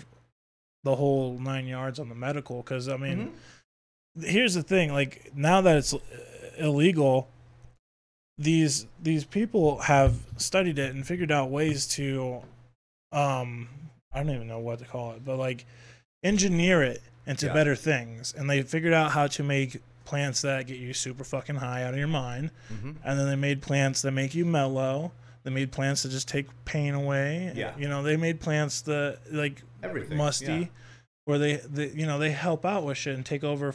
the whole 9 yards on the medical, because I mean, here's the thing. Like now that it's illegal, these people have studied it and figured out ways to, I don't even know what to call it, but like engineer it into better things. And they figured out how to make plants that get you super fucking high out of your mind, and then they made plants that make you mellow. They made plants that just take pain away. Yeah. You know, they made plants that like everything musty, where they help out with shit and take over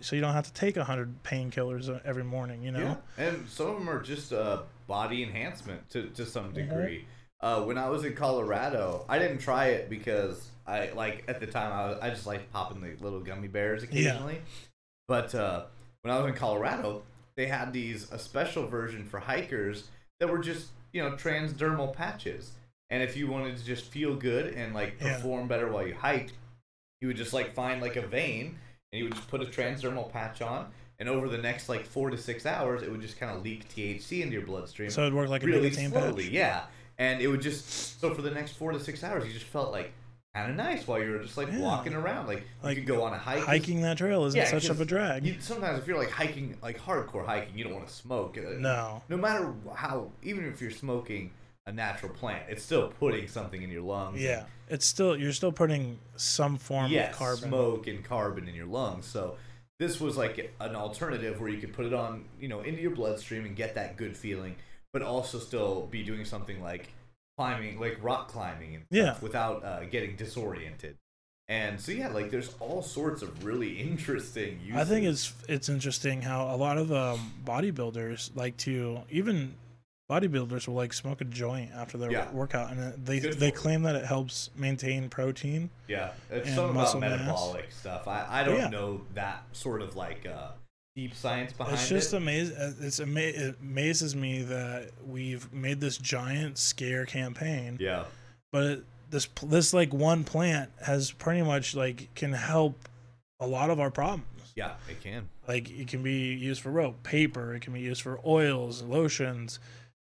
so you don't have to take 100 painkillers every morning. You know. Yeah. And some of them are just body enhancement to some degree. When I was in Colorado, I didn't try it because I at the time I just like popping the little gummy bears occasionally. Yeah. But when I was in Colorado, they had a special version for hikers that were just transdermal patches, and if you wanted to just feel good and like perform better while you hiked, you would just like find like a vein and you would just put a transdermal patch on, and over the next like 4 to 6 hours it would just kind of leak THC into your bloodstream, so it would work like really a nicotine slowly patch. And it would just for the next 4 to 6 hours you just felt like kind of nice while you were just like walking around, like you could go on a hike. Hiking that trail isn't such of a drag. Sometimes if you're like hiking, like hardcore hiking, you don't want to smoke. No matter how, even if you're smoking a natural plant, it's still putting something in your lungs. Yeah, you're still putting some form of carbon, smoke and carbon in your lungs. So this was like an alternative where you could put it on, into your bloodstream and get that good feeling, but also still be doing something like climbing, like rock climbing and stuff, without getting disoriented. And so like there's all sorts of really interesting uses. I think it's interesting how a lot of bodybuilders like to, even bodybuilders will like smoke a joint after their workout, and they claim that it helps maintain protein. Yeah, it's something about metabolic stuff. I don't know that sort of like deep science behind it. It's just amazing. It amazes me that we've made this giant scare campaign. Yeah. But this like one plant has pretty much like can help a lot of our problems. Yeah, it can. Like it can be used for rope, paper. It can be used for oils, lotions.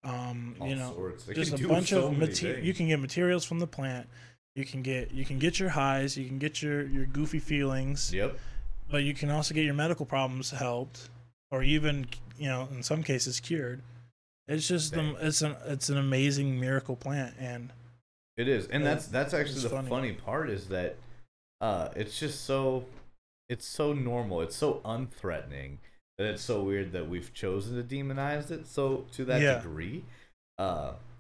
Just a bunch of material. You can get materials from the plant. You can get your highs. You can get your goofy feelings. Yep. But you can also get your medical problems helped, or even in some cases cured. It's just it's an amazing miracle plant, and it is, and that's actually the funny part is that it's just so normal, it's so unthreatening that it's so weird that we've chosen to demonize it so to that degree.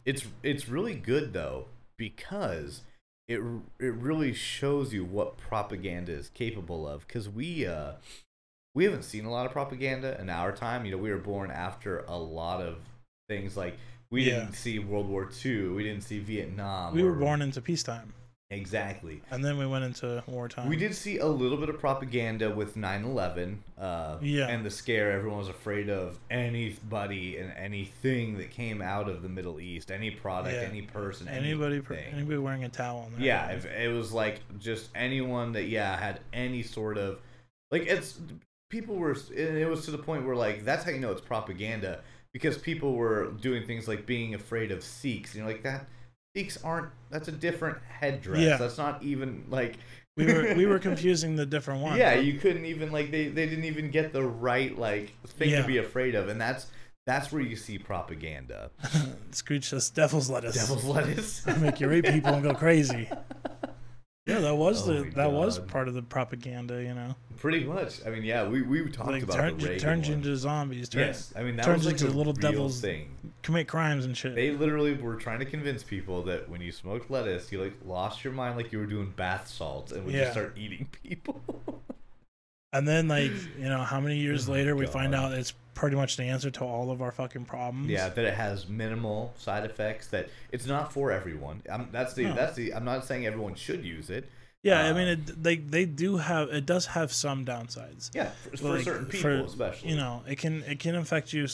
It's really good though, because it really shows you what propaganda is capable of, because we haven't seen a lot of propaganda in our time. We were born after a lot of things, like we didn't see World War II, we didn't see Vietnam. We were born into peacetime. Exactly. And then we went into wartime. We did see a little bit of propaganda with 9/11, and the scare. Everyone was afraid of anybody and anything that came out of the Middle East, any product, any person, anybody wearing a towel on their head. If it was like just anyone that had any sort of like, people were, and it was to the point where like that's how you know it's propaganda, because people were doing things like being afraid of Sikhs, like that. Sikhs aren't. That's a different headdress. Yeah. That's not even like we were confusing the different ones. Yeah, you couldn't even like they didn't even get the right like thing to be afraid of, and that's where you see propaganda. Screech says devil's lettuce. Devil's lettuce. Make you rape people and go crazy. Yeah, that was that was part of the propaganda, you know. Pretty much. I mean, yeah, we talked like, about the Reagan turns you one. into zombies. Yes, I mean that turns was like into a little real devils thing. Commit crimes and shit. They literally were trying to convince people that when you smoked lettuce, you like lost your mind, like you were doing bath salts, and would just start eating people. And then, like, you know, how many years later we find out it's pretty much the answer to all of our fucking problems. Yeah, that it has minimal side effects. That it's not for everyone. That's the. I'm not saying everyone should use it. Yeah, I mean, it does have some downsides. Yeah, for like, certain people, especially. You know, it can affect you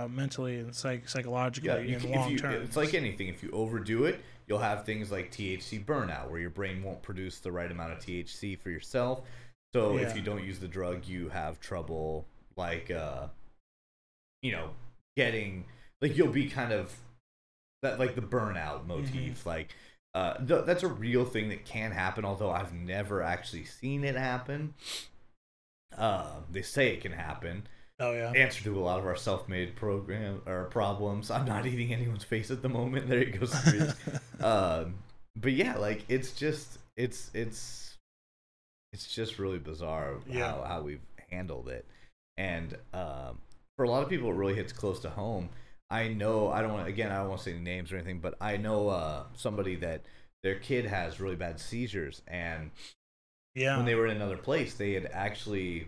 mentally and psychologically in long term. It's like anything. If you overdo it, you'll have things like THC burnout, where your brain won't produce the right amount of THC for yourself. So if you don't use the drug, you have trouble, like, you know, getting, like, you'll be kind of, that like the burnout motif, like, that's a real thing that can happen, although I've never actually seen it happen. They say it can happen. Oh, yeah. Answer to a lot of our self-made problems. I'm not eating anyone's face at the moment. There you go. But yeah, like, it's just really bizarre how we've handled it. And for a lot of people, it really hits close to home. I know, I don't want to say any names or anything, but I know somebody that their kid has really bad seizures. And when they were in another place, they had actually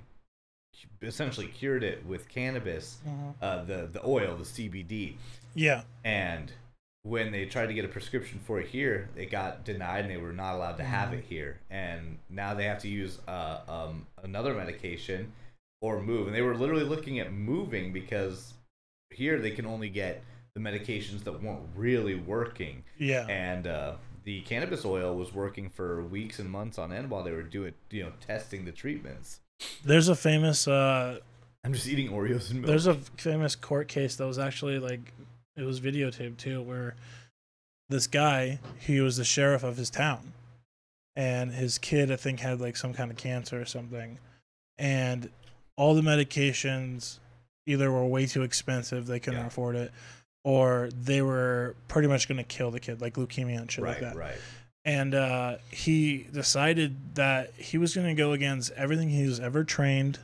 essentially cured it with cannabis, the oil, the CBD. Yeah. And when they tried to get a prescription for it here, it got denied, and they were not allowed to have it here. And now they have to use another medication or move. And they were literally looking at moving because here they can only get the medications that weren't really working. Yeah. And the cannabis oil was working for weeks and months on end while they were testing the treatments. There's a famous I'm just eating Oreos and milk. There's a famous court case that was actually, like, it was videotaped too, where this guy, he was the sheriff of his town, and his kid, I think, had like some kind of cancer or something, and all the medications either were way too expensive, they couldn't afford it, or they were pretty much going to kill the kid, like leukemia and shit like that. Right. And he decided that he was going to go against everything he was ever trained.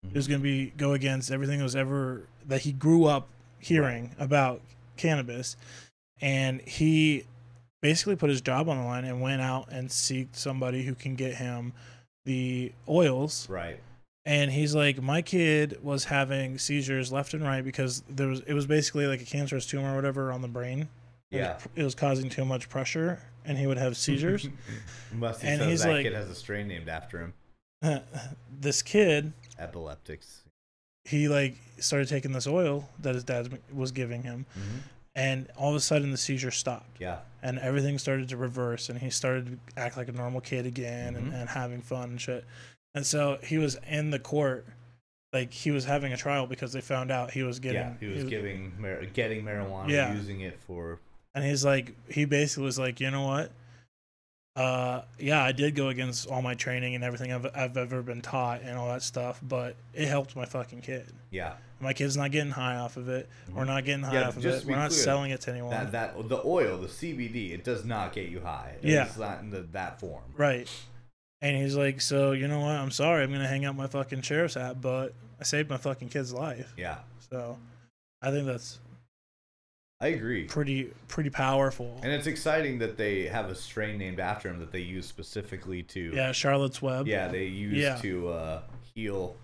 He was going to go against everything that he grew up hearing about cannabis, and he basically put his job on the line and went out and sought somebody who can get him the oils. Right. And he's like, my kid was having seizures left and right because it was basically like a cancerous tumor or whatever on the brain. Yeah. It was causing too much pressure, and he would have seizures. Must have said that kid has a strain named after him. This kid, epileptics. He like started taking this oil that his dad was giving him, and all of a sudden the seizure stopped. Yeah. And everything started to reverse, and he started to act like a normal kid again, and having fun and shit. And so he was in the court, like he was having a trial because they found out he was getting getting marijuana, using it for. And he basically was like, you know what? I did go against all my training and everything I've ever been taught and all that stuff, but it helped my fucking kid. Yeah. My kid's not getting high off of it. We're not getting high off of it. We're not selling it to anyone. The oil, the CBD, it does not get you high. It's not in that form. Right. And he's like, so, you know what? I'm sorry. I'm going to hang out my fucking sheriff's hat, but I saved my fucking kid's life. Yeah. So I think that's... I agree. Pretty powerful. And it's exciting that they have a strain named after him that they use specifically to... Yeah, Charlotte's Web. Yeah, they use to heal,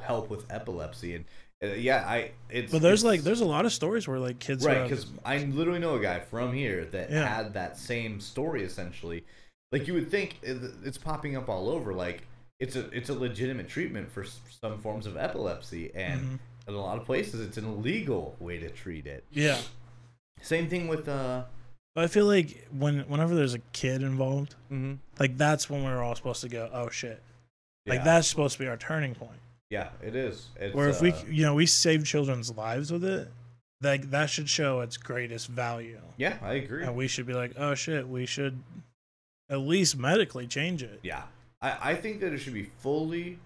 help with epilepsy. And But there's a lot of stories where like kids... Right, because I literally know a guy from here that had that same story essentially. Like you would think it's popping up all over. Like it's a legitimate treatment for some forms of epilepsy. And in a lot of places it's an illegal way to treat it. Yeah. Same thing with I feel like whenever there's a kid involved, like that's when we're all supposed to go, oh shit, like that's supposed to be our turning point. Yeah, it is. Where if we save children's lives with it, that should show its greatest value. Yeah, I agree. And we should be like, oh shit, we should at least medically change it. Yeah, I think that it should be fully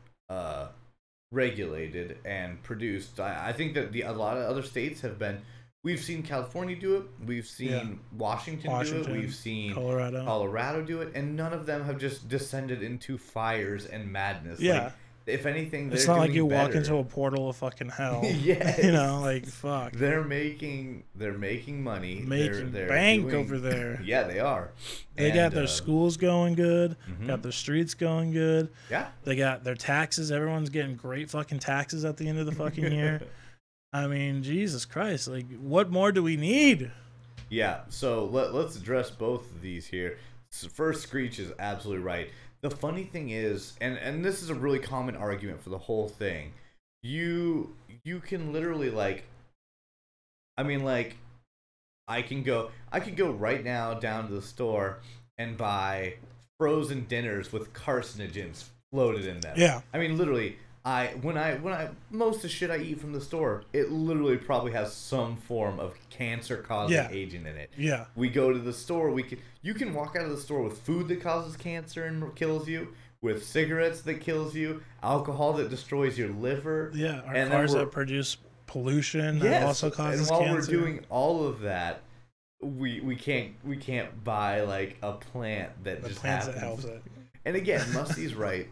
regulated and produced. I think that a lot of other states have been we've seen California do it, we've seen Washington do it, we've seen Colorado do it, and none of them have just descended into fires and madness. Yeah. Like, if anything, it's not like you walk into a portal of fucking hell. Yes. You know, like, fuck. They're making money. They're bank over there. Yeah, they are. They got their schools going good. Got their streets going good. Yeah. They got their taxes. Everyone's getting great fucking taxes at the end of the fucking year. I mean, Jesus Christ. Like, what more do we need? Yeah, so let's address both of these here. So first, Screech is absolutely right. The funny thing is, and this is a really common argument for the whole thing, you can literally, like, I mean, like, I could go right now down to the store and buy frozen dinners with carcinogens floated in them. Yeah. I mean, literally, when I most of the shit I eat from the store, it literally probably has some form of cancer-causing agent in it. Yeah. We go to the store, you can walk out of the store with food that causes cancer and kills you, with cigarettes that kills you, alcohol that destroys your liver. Yeah, cars that produce pollution that also causes cancer. And while we're doing all of that, we can't buy like a plant that just happens. That helps it. And again, Musty's right.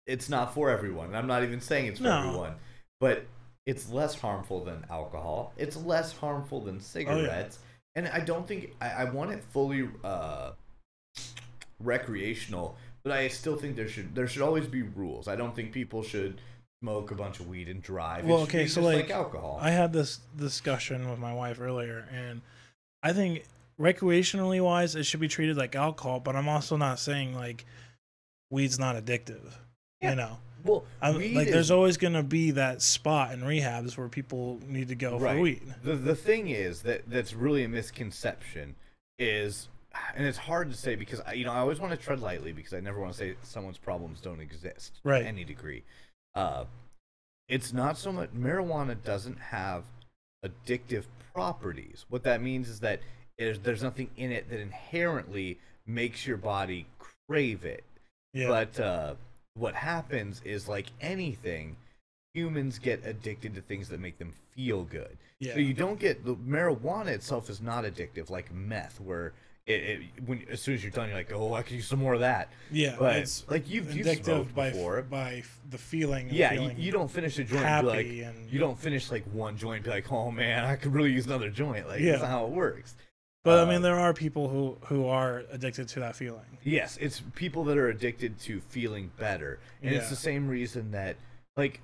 It's not for everyone. And I'm not even saying it's for everyone, but it's less harmful than alcohol. It's less harmful than cigarettes. And I don't think I want it fully recreational, but I still think there should always be rules. I don't think people should smoke a bunch of weed and drive. Well, okay, so like alcohol. I had this discussion with my wife earlier, and I think recreationally wise, it should be treated like alcohol. But I'm also not saying like weed's not addictive. Yeah. You know, well, there's always going to be that spot in rehabs where people need to go for weed. The thing is that's really a misconception is, and it's hard to say because I always want to tread lightly because I never want to say someone's problems don't exist to any degree. It's not so much marijuana doesn't have addictive properties. What that means is that there's nothing in it that inherently makes your body crave it. Yeah. But what happens is, like anything, humans get addicted to things that make them feel good. Yeah. So you don't get the marijuana itself is not addictive like meth, where as soon as you're done, you're like, oh, I could use some more of that. Yeah, but it's like you've smoked before by the feeling. Yeah, you don't finish a joint. And be like, you don't finish like one joint. And be like, oh man, I could really use another joint. Like that's not how it works. But I mean, there are people who are addicted to that feeling. Yes, it's people that are addicted to feeling better, and it's the same reason that, like,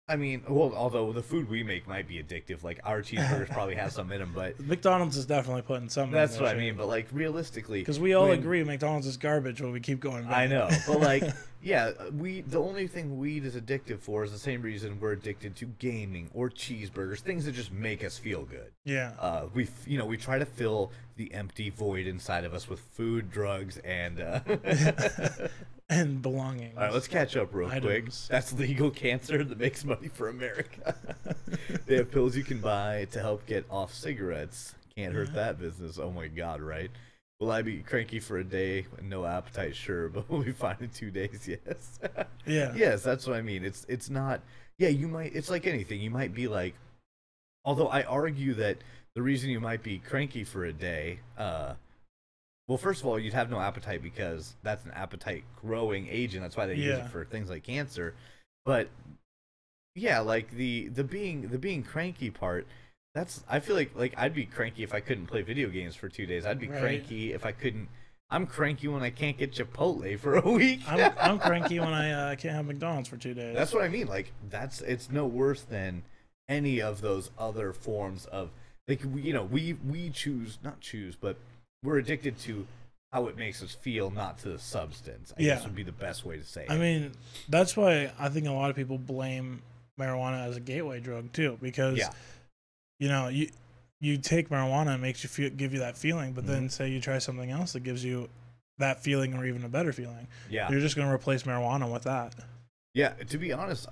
I mean, well, although the food we make might be addictive, like our cheeseburgers probably have some in them, but McDonald's is definitely putting something. That's what I mean, but like realistically, because we all agree McDonald's is garbage, but we keep going back. I know, but like, yeah, the only thing weed is addictive for is the same reason we're addicted to gaming or cheeseburgers, things that just make us feel good. Yeah. We try to fill the empty void inside of us with food, drugs, and and belongings. All right, let's catch up real quick. That's legal cancer that makes money for America. They have pills you can buy to help get off cigarettes. Can't hurt that business. Oh my God, right? Will I be cranky for a day? No appetite, sure, but we'll be fine in 2 days. Yes. Yeah. Yes, that's what I mean. It's not. Yeah, you might. It's like anything. You might be like. Although I argue that the reason you might be cranky for a day, well, first of all, you'd have no appetite because that's an appetite growing agent. That's why they use it for things like cancer. But yeah, like the being cranky part. I feel like I'd be cranky if I couldn't play video games for 2 days. I'd be cranky if I couldn't. I'm cranky when I can't get Chipotle for a week. I'm cranky when I can't have McDonald's for 2 days. That's what I mean. Like it's no worse than any of those other forms of like we choose not choose, but we're addicted to how it makes us feel, not to the substance. I guess would be the best way to say it. I mean, that's why I think a lot of people blame marijuana as a gateway drug too, because you take marijuana, it makes you give you that feeling, but then say you try something else that gives you that feeling or even a better feeling. Yeah, you're just going to replace marijuana with that. Yeah, to be honest,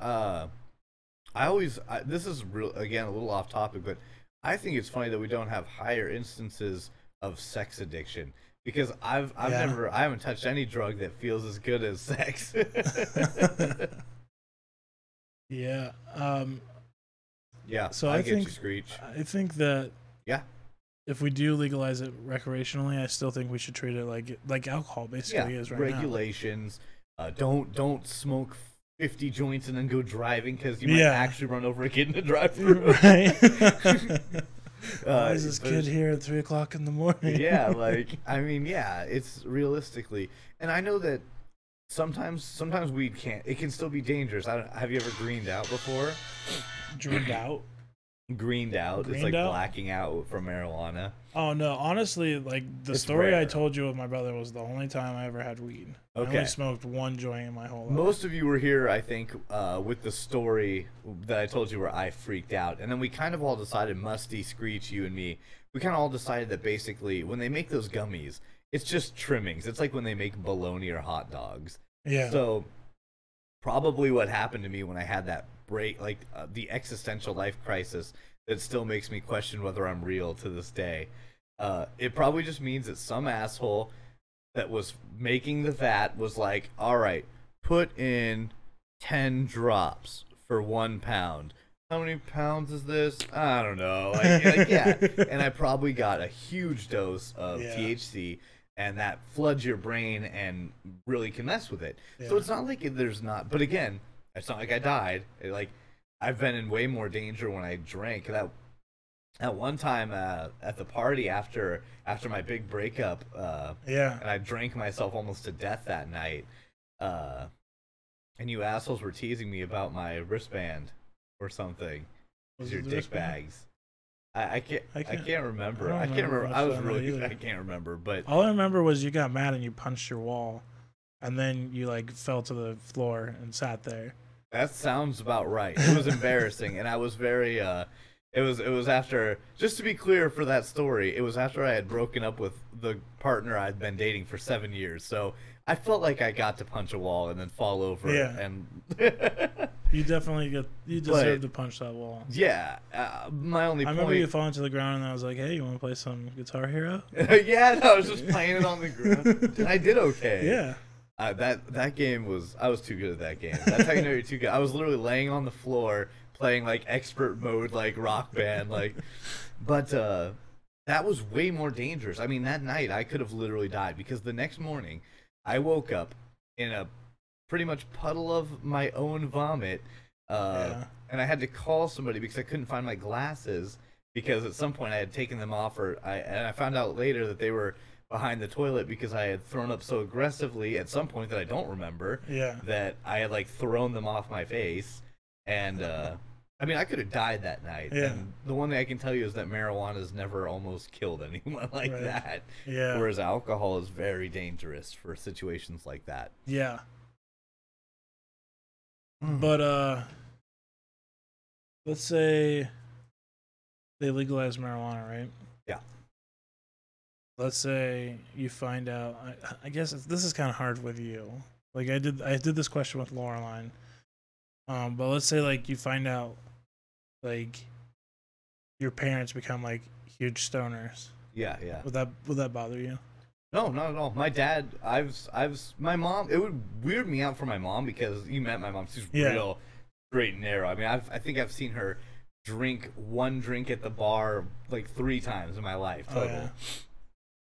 this is real again a little off topic, but I think it's funny that we don't have higher instances of sex addiction, because I haven't touched any drug that feels as good as sex. Yeah. So I think get you, Screech. I think that Yeah. if we do legalize it recreationally, I still think we should treat it like alcohol basically is right regulations. Don't smoke 50 joints and then go driving because you might Yeah. actually run over a kid in the drive-thru. Right. Why is this kid here at 3 o'clock in the morning? Yeah, like I mean, yeah, it's realistically, and I know that sometimes weed can't. It can still be dangerous. Have you ever greened out before? Dreamed out. Greened out. It's like blacking out from marijuana. Oh no, honestly, like the story I told you with my brother was the only time I ever had weed. Okay. I only smoked one joint in my whole life. Most of you were here, I think, with the story that I told you where I freaked out, and then we kind of all decided, Musty, Screech, you and me, we kind of all decided that basically when they make those gummies, it's just trimmings. It's like when they make bologna or hot dogs. Yeah. So probably what happened to me when I had that break, like the existential life crisis that still makes me question whether I'm real to this day. It probably just means that some asshole that was making the vat was like, all right, put in 10 drops for 1 pound. How many pounds is this? I don't know. Yeah. And I probably got a huge dose of THC, and that floods your brain and really can mess with it. Yeah. So it's not like there's not, but again, it's not like I died. Like, I've been in way more danger when I drank. That one time at the party after my big breakup, and I drank myself almost to death that night, and you assholes were teasing me about my wristband or something. Was your dick bags? I can't remember. I can't remember. I can't remember. But all I remember was you got mad and you punched your wall, and then you like fell to the floor and sat there. That sounds about right. It was embarrassing, and I was very. It was after. Just to be clear for that story, it was after I had broken up with the partner I'd been dating for 7 years. So I felt like I got to punch a wall and then fall over. Yeah. And you definitely deserved to punch that wall. Yeah. My only. I point... remember you falling to the ground, and I was like, "Hey, you want to play some Guitar Hero?" Yeah, no, I was just playing it on the ground, and I did okay. Yeah. That game was. I was too good at that game. That's how you know you're too good. I was literally laying on the floor playing like expert mode, like Rock Band, like. But that was way more dangerous. I mean, that night I could have literally died because the next morning I woke up in a pretty much puddle of my own vomit, and I had to call somebody because I couldn't find my glasses because at some point I had taken them off, and I found out later that they were behind the toilet because I had thrown up so aggressively at some point that I don't remember. Yeah. That I had like thrown them off my face, and I mean I could have died that night. Yeah. And the one thing I can tell you is that marijuana has never almost killed anyone like that. Yeah. Whereas alcohol is very dangerous for situations like that. Yeah. But let's say they legalize marijuana, right? Yeah. Let's say you find out. I guess this is kind of hard with you. Like I did this question with Laureline. But let's say like you find out, like your parents become like huge stoners. Yeah, yeah. Would that bother you? No, not at all. My dad, my mom. It would weird me out for my mom because you met my mom. She's real straight and narrow. I mean, I think I've seen her drink one drink at the bar like 3 times in my life total. Oh, yeah.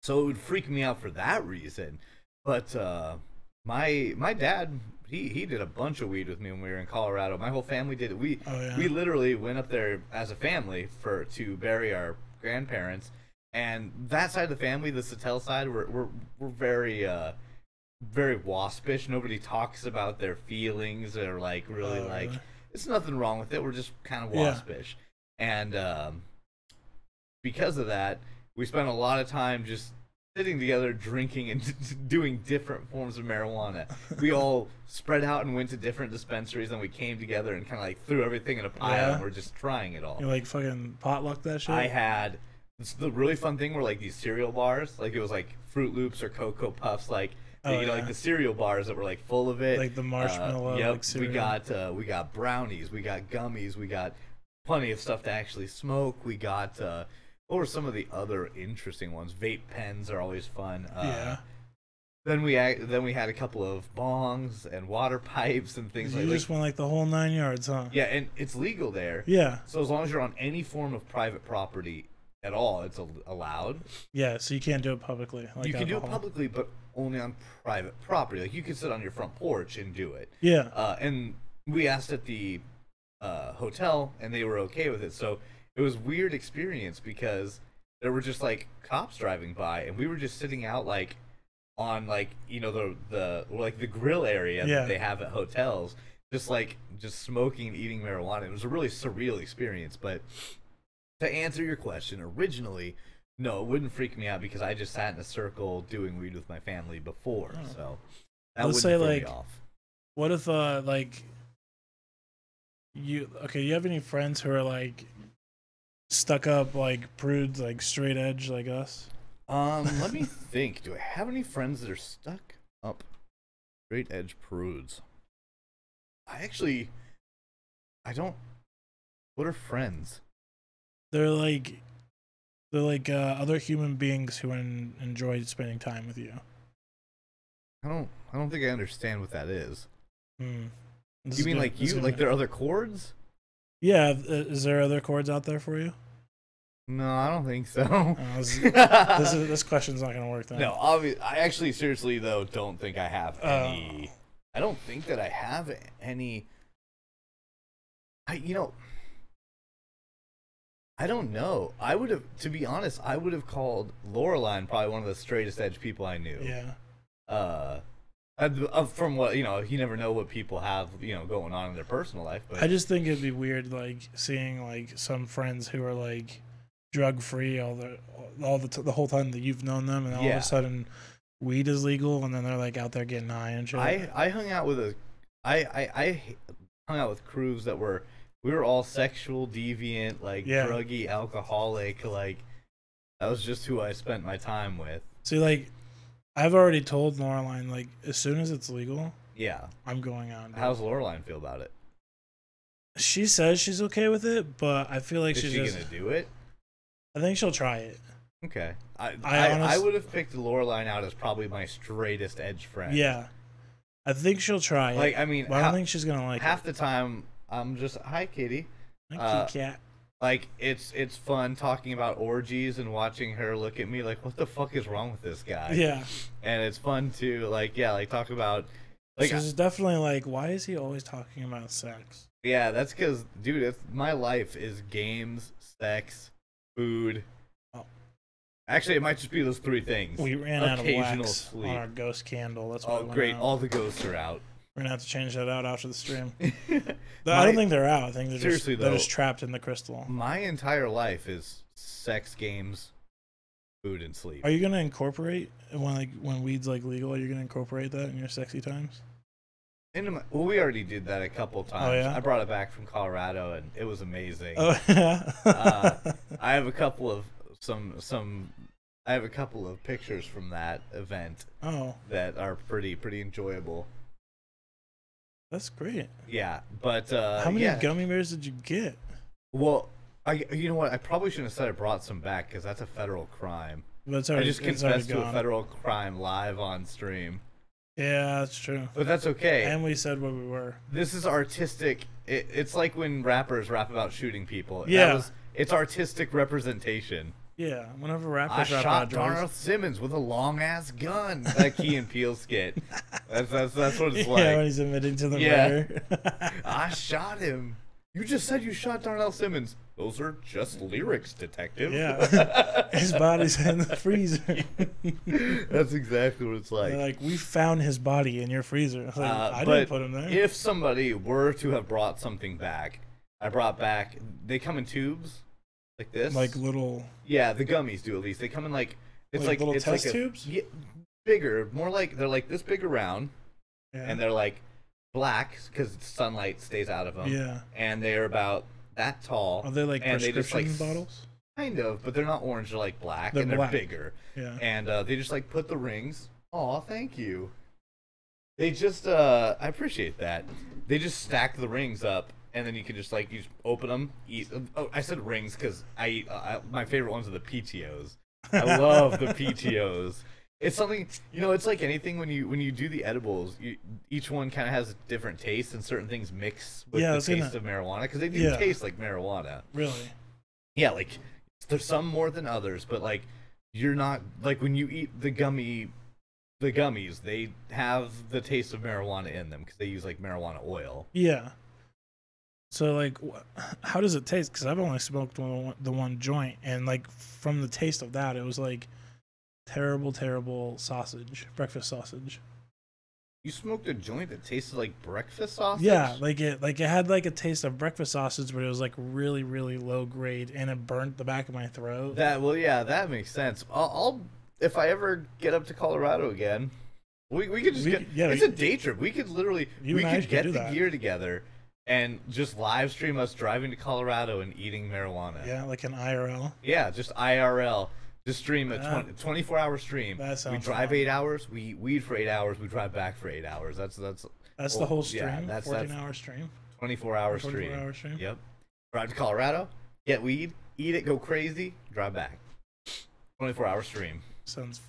So it would freak me out for that reason. But my dad, he did a bunch of weed with me when we were in Colorado. My whole family did it. We literally went up there as a family to bury our grandparents. And that side of the family, the Sattel side, we're very very waspish. Nobody talks about their feelings or like really like it's nothing wrong with it. We're just kind of waspish. And because of that, we spent a lot of time just sitting together, drinking and doing different forms of marijuana. We all spread out and went to different dispensaries, and we came together and kind of like threw everything in a pile, and we're just trying it all. You like fucking potluck that shit? I had. It's the really fun thing were like these cereal bars, like it was like Fruit Loops or Cocoa Puffs, like you know, like the cereal bars that were like full of it, like the marshmallow. Yep, like cereal. we got brownies, we got gummies, we got plenty of stuff to actually smoke. We got what were some of the other interesting ones? Vape pens are always fun. then we had a couple of bongs and water pipes and things you just went like the whole 9 yards, huh? Yeah, and it's legal there. Yeah. So as long as you're on any form of private property at all, it's allowed. Yeah, so you can't do it publicly. Like you can do it publicly, but only on private property. Like you can sit on your front porch and do it. Yeah. And we asked at the hotel, and they were okay with it. So it was a weird experience because there were just like cops driving by, and we were just sitting out like on like the grill area that they have at hotels, just smoking and eating marijuana. It was a really surreal experience. But to answer your question, originally, no, it wouldn't freak me out because I just sat in a circle doing weed with my family before. Oh. So that wouldn't throw me off. What if like you have any friends who are like stuck up like prudes, like straight edge like us? Let me think. Do I have any friends that are stuck up straight edge prudes? I don't. What are friends? They're like other human beings who enjoy spending time with you. I don't think I understand what that is. Hmm. You mean like there are other chords? Yeah, is there other chords out there for you? No, I don't think so. This question's not gonna work then. No, obviously, I actually seriously though don't think I have any. I don't think that I have any. I don't know. I would have, to be honest, I would have called Laureline probably one of the straightest edge people I knew. Yeah. From what you never know what people have going on in their personal life. But I just think it'd be weird like seeing like some friends who are like drug free the whole time that you've known them, and all of a sudden weed is legal, and then they're like out there getting high and shit. I hung out with I hung out with crews that we were all sexual deviant, like druggy, alcoholic, like that was just who I spent my time with. See, like I've already told Laureline, like as soon as it's legal, I'm going out. How's Laureline feel about it? She says she's okay with it, but I feel like she's gonna do it. I think she'll try it. Okay. I would have picked Laureline out as probably my straightest edge friend. Yeah. I think she'll try it. Like, I mean, but I don't think she's gonna like half the time I'm just, hi Kitty. Hi kitty cat. Like it's fun talking about orgies and watching her look at me like, what the fuck is wrong with this guy? Yeah. And it's fun to talk about she's definitely like, why is he always talking about sex? Yeah, that's because, dude, my life is games, sex, food. Oh. Actually, it might just be those three things. We ran out of wax sleep on our ghost candle. That's why. Oh, great! All the ghosts are out. We're gonna have to change that out after the stream. I don't think they're out. I think they're just trapped in the crystal. My entire life is sex, games, food, and sleep. Are you gonna incorporate when weed's like legal? Are you gonna incorporate that in your sexy times? Well, we already did that a couple times. Oh, yeah? I brought it back from Colorado, and it was amazing. Oh yeah. I have a couple of I have a couple of pictures from that event. Oh. That are pretty enjoyable. That's great. Yeah, but how many gummy bears did you get? Well, you know what? I probably shouldn't have said I brought some back because that's a federal crime. But I just confessed to a federal crime live on stream. Yeah, that's true. But that's okay. And we said what we were. This is artistic. It's like when rappers rap about shooting people. Yeah. It's artistic representation. Yeah, whenever rappers rap about drugs. I shot Darnell Simmons with a long-ass gun. That Key and Peele skit. That's what it's like. Yeah, when he's admitting to the murder. I shot him. You just said you shot Darnell Simmons. Those are just lyrics, detective. Yeah. His body's in the freezer. That's exactly what it's like. They're like, we found his body in your freezer. Like, I didn't put him there. If somebody were to have brought something back, they come in tubes like this. Like little. Yeah, the gummies do at least. They come in it's like little it's test like tubes? Bigger, more like they're like this big around. Yeah. And they're like black because sunlight stays out of them. Yeah. And they're about that tall. Are they like prescription bottles? Kind of, but they're not orange. They're like black, and they're bigger. Yeah. And they just like put the rings. Aw, thank you. They just I appreciate that. They just stack the rings up, and then you can just you just open them, eat. Oh, I said rings because I eat. My favorite ones are the PTOs. I love the PTOs. It's something, you know, it's like anything when you do the edibles, each one kind of has a different taste, and certain things mix with the taste of marijuana because they do taste like marijuana. Really? Yeah, like there's some more than others, but like you're not like when you eat the gummies, they have the taste of marijuana in them because they use like marijuana oil. Yeah. So like, how does it taste? Because I've only smoked the one joint, and like from the taste of that, it was like terrible sausage, breakfast sausage. You smoked a joint that tasted like breakfast sausage? Yeah, like it had like a taste of breakfast sausage, but it was like really low grade, and it burnt the back of my throat. That makes sense. I'll if I ever get up to Colorado again, we could just it's a day trip. We could literally get the gear together and just live stream us driving to Colorado and eating marijuana. Yeah, like an IRL. Yeah, just IRL. Just stream a 24-hour stream. We drive 8 hours. We eat weed for 8 hours. We drive back for 8 hours. That's the whole stream. Yeah, that's 14-hour stream. 24-hour stream. 24-hour stream. Yep. Drive to Colorado, get weed, eat it, go crazy, drive back. 24-hour stream.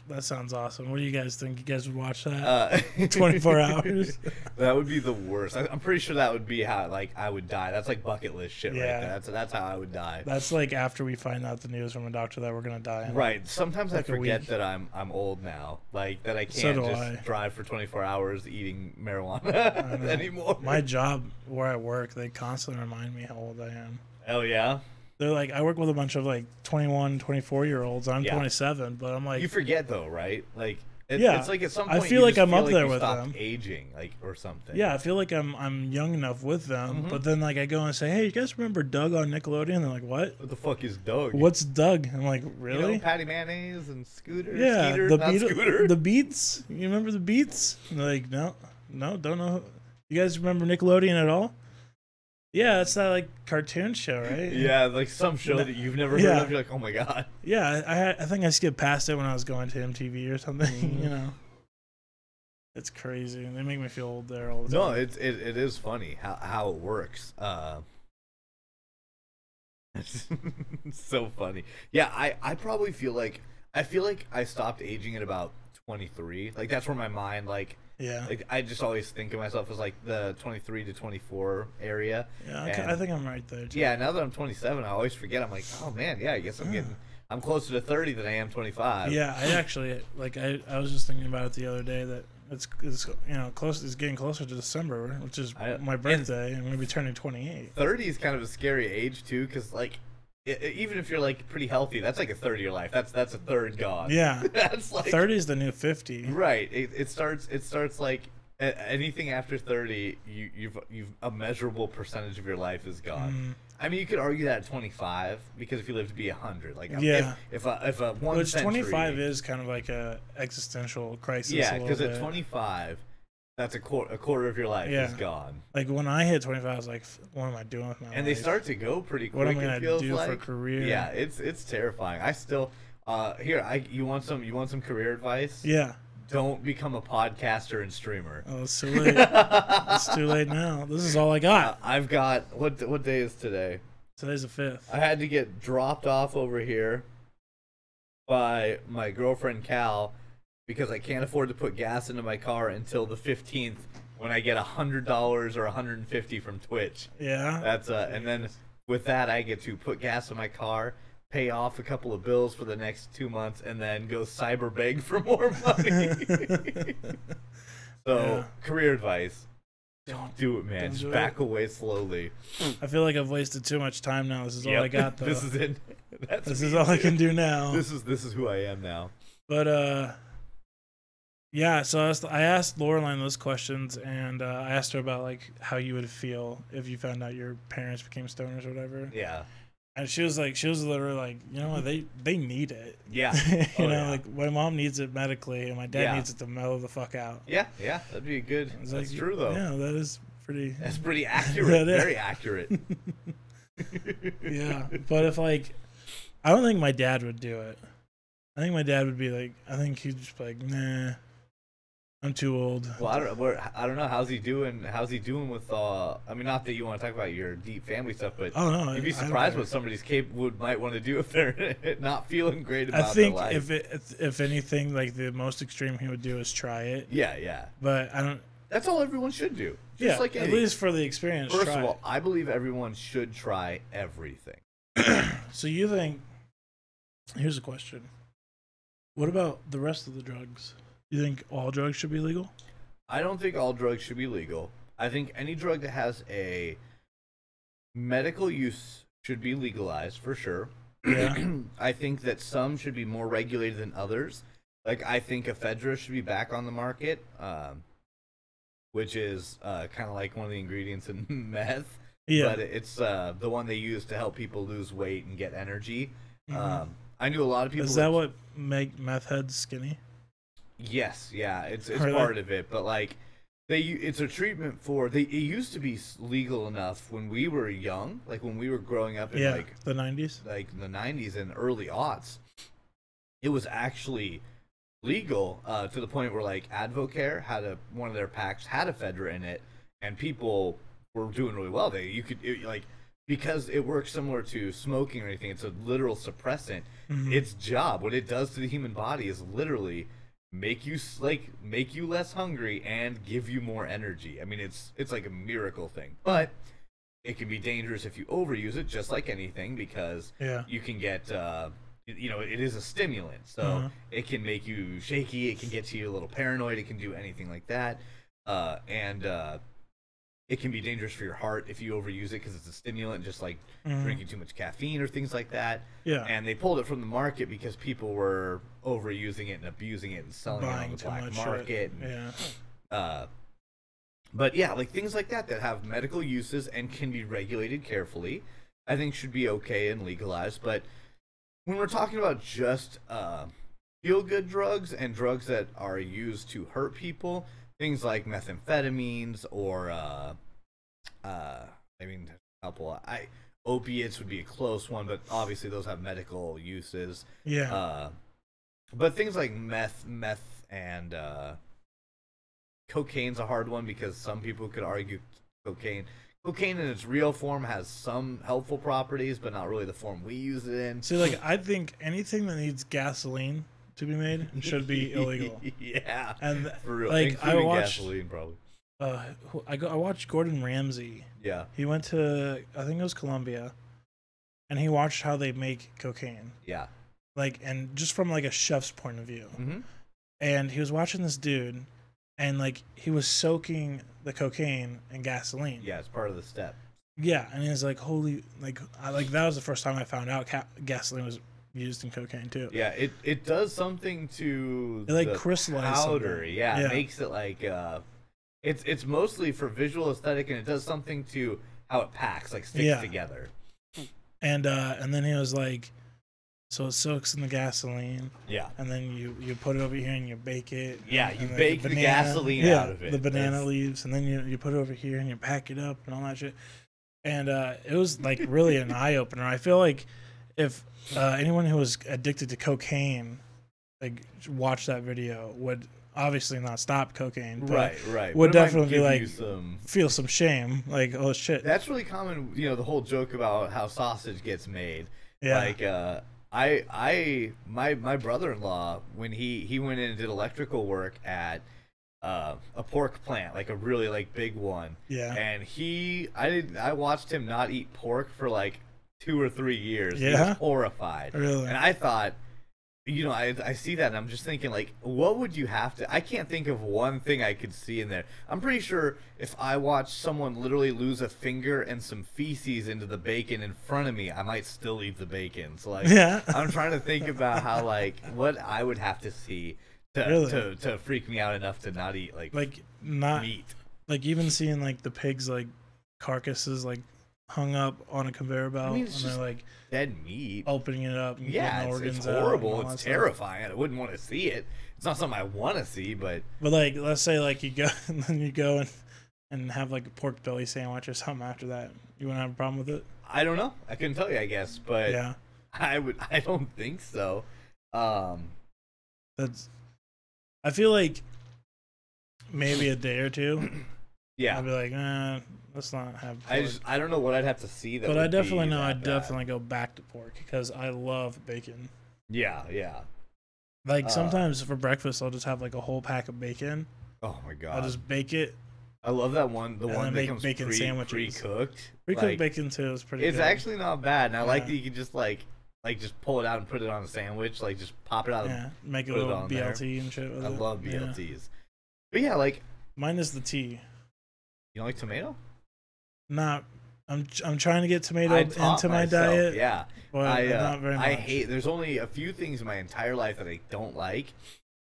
That sounds awesome. What do you guys think? You guys would watch that? 24 hours. That would be the worst. I'm pretty sure that would be how like I would die. That's like bucket list shit right there. That's how I would die. That's like after we find out the news from a doctor that we're gonna die. Right. Sometimes like I forget that I'm old now. Like that I can't drive for 24 hours eating marijuana anymore. My job where I work, they constantly remind me how old I am. Hell yeah. They're like, I work with a bunch of like 21, 24-year-olds. I'm 27, but I'm like, you forget though, right? Like, it's like at some point I feel like I'm up there with them. Aging, like or something. Yeah, I feel like I'm young enough with them. But then like I go and say, hey, you guys remember Doug on Nickelodeon? They're like, what? What the fuck is Doug? What's Doug? I'm like, really? You know, Patty Mayonnaise and Scooter. Yeah, Scooter. The Beats. You remember the Beats? And they're like, no, don't know. You guys remember Nickelodeon at all? Yeah, it's that like cartoon show, right? Yeah, like some show that you've never heard of. You're like, oh my god. Yeah, I think I skipped past it when I was going to MTV or something. You know, it's crazy, and they make me feel old there all the time. No, it is funny how it works. It's so funny. Yeah, I probably feel like I stopped aging at about 23. Like that's where my mind like. Yeah. Like I just always think of myself as like the 23 to 24 area. Yeah, I think I'm right there too. Yeah, now that I'm 27, I always forget. I'm like, oh man, yeah, I guess I'm closer to 30 than I am 25. Yeah, I actually like I was just thinking about it the other day that it's you know it's getting closer to December, which is my birthday, and I'm gonna be turning 28. 30 is kind of a scary age too, because like. Even if you're like pretty healthy, that's like a third of your life. That's a third gone. Yeah, that's like 30 is the new 50. Right. It starts like anything after 30, you've a measurable percentage of your life is gone. I mean, you could argue that at 25 because if you live to be 100, like if a 1 century, 25 is kind of like a existential crisis. Yeah, because at 25. That's a quarter of your life is gone. Like when I hit 25, I was like, "What am I doing with my life?" And they start to go pretty quick. What am I gonna do for career? Yeah, it's terrifying. I still you want some career advice? Yeah. Don't become a podcaster and streamer. Oh, it's too late. It's too late now. This is all I got. I've got what day is today? Today's the 5th. I had to get dropped off over here by my girlfriend Cal. Because I can't afford to put gas into my car until the 15th when I get $100 or $150 from Twitch. Yeah. That's and then with that I get to put gas in my car, pay off a couple of bills for the next 2 months, and then go cyber beg for more money. So career advice: don't do it, man. Just back away slowly. I feel like I've wasted too much time now. This is all I got, though. This is it. This is all I can do now. This is who I am now. But yeah, so I asked Laureline those questions, and I asked her about like how you would feel if you found out your parents became stoners or whatever. Yeah. And she was literally like, you know what, they need it. Yeah. you know, like my mom needs it medically, and my dad needs it to mellow the fuck out. Yeah, that'd be good. That's like, true though. Yeah, that is pretty. That's pretty accurate. Very accurate. Yeah, but if like, I don't think my dad would do it. I think my dad would be like, I think he'd just be like, nah. I'm too old. Well, I don't know. How's he doing? How's he doing with? I mean, not that you want to talk about your deep family stuff, but oh no, you'd be surprised what somebody's might want to do if they're not feeling great about their life. I think if anything, like the most extreme he would do is try it. Yeah, yeah. But I don't. That's all everyone should do. Just like at least for the experience. First of all, I believe everyone should try everything. So you think? Here's a question. What about the rest of the drugs? You think all drugs should be legal? I don't think all drugs should be legal. I think any drug that has a medical use should be legalized for sure. Yeah. I think that some should be more regulated than others. Like I think ephedra should be back on the market, which is kind of like one of the ingredients in meth. Yeah. But it's the one they use to help people lose weight and get energy. Mm-hmm. I knew a lot of people. Is that what make meth heads skinny? Yes, yeah, it's part of it, but like it's a treatment for it used to be legal enough when we were young, like when we were growing up in like the 90s, like the 90s and early aughts. It was actually legal to the point where like Advocare had one of their packs had ephedra in it, and people were doing really well. Because it works similar to smoking or anything. It's a literal suppressant. Mm-hmm. Its job, what it does to the human body, is literally make you less hungry and give you more energy. I mean, it's like a miracle thing, but it can be dangerous if you overuse it, just like anything, because you can get it is a stimulant, so it can make you shaky, it can get you a little paranoid, it can do anything like that, and it can be dangerous for your heart if you overuse it because it's a stimulant, just like drinking too much caffeine or things like that. Yeah. And they pulled it from the market because people were overusing it and abusing it and selling it on the black market. But yeah, like things like that have medical uses and can be regulated carefully, I think should be okay and legalized. But when we're talking about just feel-good drugs and drugs that are used to hurt people, things like methamphetamines or, opiates would be a close one, but obviously those have medical uses. Yeah. But things like meth, and cocaine's a hard one because some people could argue cocaine in its real form has some helpful properties, but not really the form we use it in. See, like I think anything that needs gasoline to be made should be illegal. Yeah, and for real. Like I watched gasoline probably. I watched Gordon Ramsay. Yeah, he went to I think it was Colombia, and he watched how they make cocaine. Yeah, like and just from like a chef's point of view. Mm-hmm. And he was watching this dude, and like he was soaking the cocaine in gasoline. Yeah, it's part of the step. Yeah, and he was like, "Holy!" Like that was the first time I found out gasoline was used in cocaine too. Yeah, it does something to it like crystallizes powder. Yeah, it makes it like it's mostly for visual aesthetic, and it does something to how it packs, like sticks together. And then he was like, so it soaks in the gasoline. Yeah. And then you put it over here and you bake it. Yeah, you bake the gasoline out of it. The banana leaves, and then you put it over here and you pack it up and all that shit. And it was like really an eye opener. I feel like if anyone who was addicted to cocaine, like watch that video, would obviously not stop cocaine, but right. would definitely be like feel some shame, like oh shit. That's really common, the whole joke about how sausage gets made. Yeah. Like my brother-in-law, when he went in and did electrical work at a pork plant, like a really like big one. Yeah. And I watched him not eat pork for like 2 or 3 years. Yeah. He was horrified. Really? And I thought, I see that and I'm just thinking, like, what would you have to... I can't think of one thing I could see in there. I'm pretty sure if I watched someone literally lose a finger and some feces into the bacon in front of me, I might still eat the bacon. So, like, I'm trying to think about how, like, what I would have to see to freak me out enough to not eat, like not meat. Like, even seeing, like, the pigs, like, carcasses, like, hung up on a conveyor belt, and they're like dead meat, opening it up. And it's horrible. It's terrifying. I wouldn't want to see it. It's not something I want to see, but like, let's say like you go and then you go and have like a pork belly sandwich or something after that. You wouldn't have a problem with it? I don't know. I couldn't tell you, I guess, but yeah, I don't think so. I feel like maybe a day or two. Yeah. I'd be like, let's not have pork. I don't know what I'd have to see. But I definitely know I'd definitely go back to pork because I love bacon. Yeah, yeah. Like sometimes for breakfast, I'll just have like a whole pack of bacon. Oh my god! I'll just bake it. I love that one. The one that comes bacon sandwiches. pre-cooked. Pre-cooked bacon too is pretty. It's good. actually not bad, and I like that you can just like just pull it out and put it on a sandwich. Like just pop it out. Yeah, make a little BLT and shit with I it. love BLTs. But yeah, like mine is the tea. You don't like tomato? Not. I'm trying to get tomato into my diet. Yeah, but not very much. I hate. There's only a few things in my entire life that I don't like.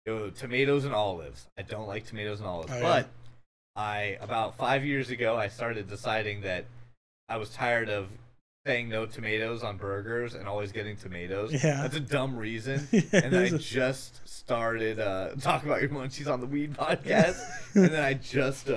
Tomatoes and olives. I don't like tomatoes and olives. But about 5 years ago, I started deciding that I was tired of saying no tomatoes on burgers and always getting tomatoes. Yeah, that's a dumb reason. And then I just started talking about your munchies on the weed podcast, and then I just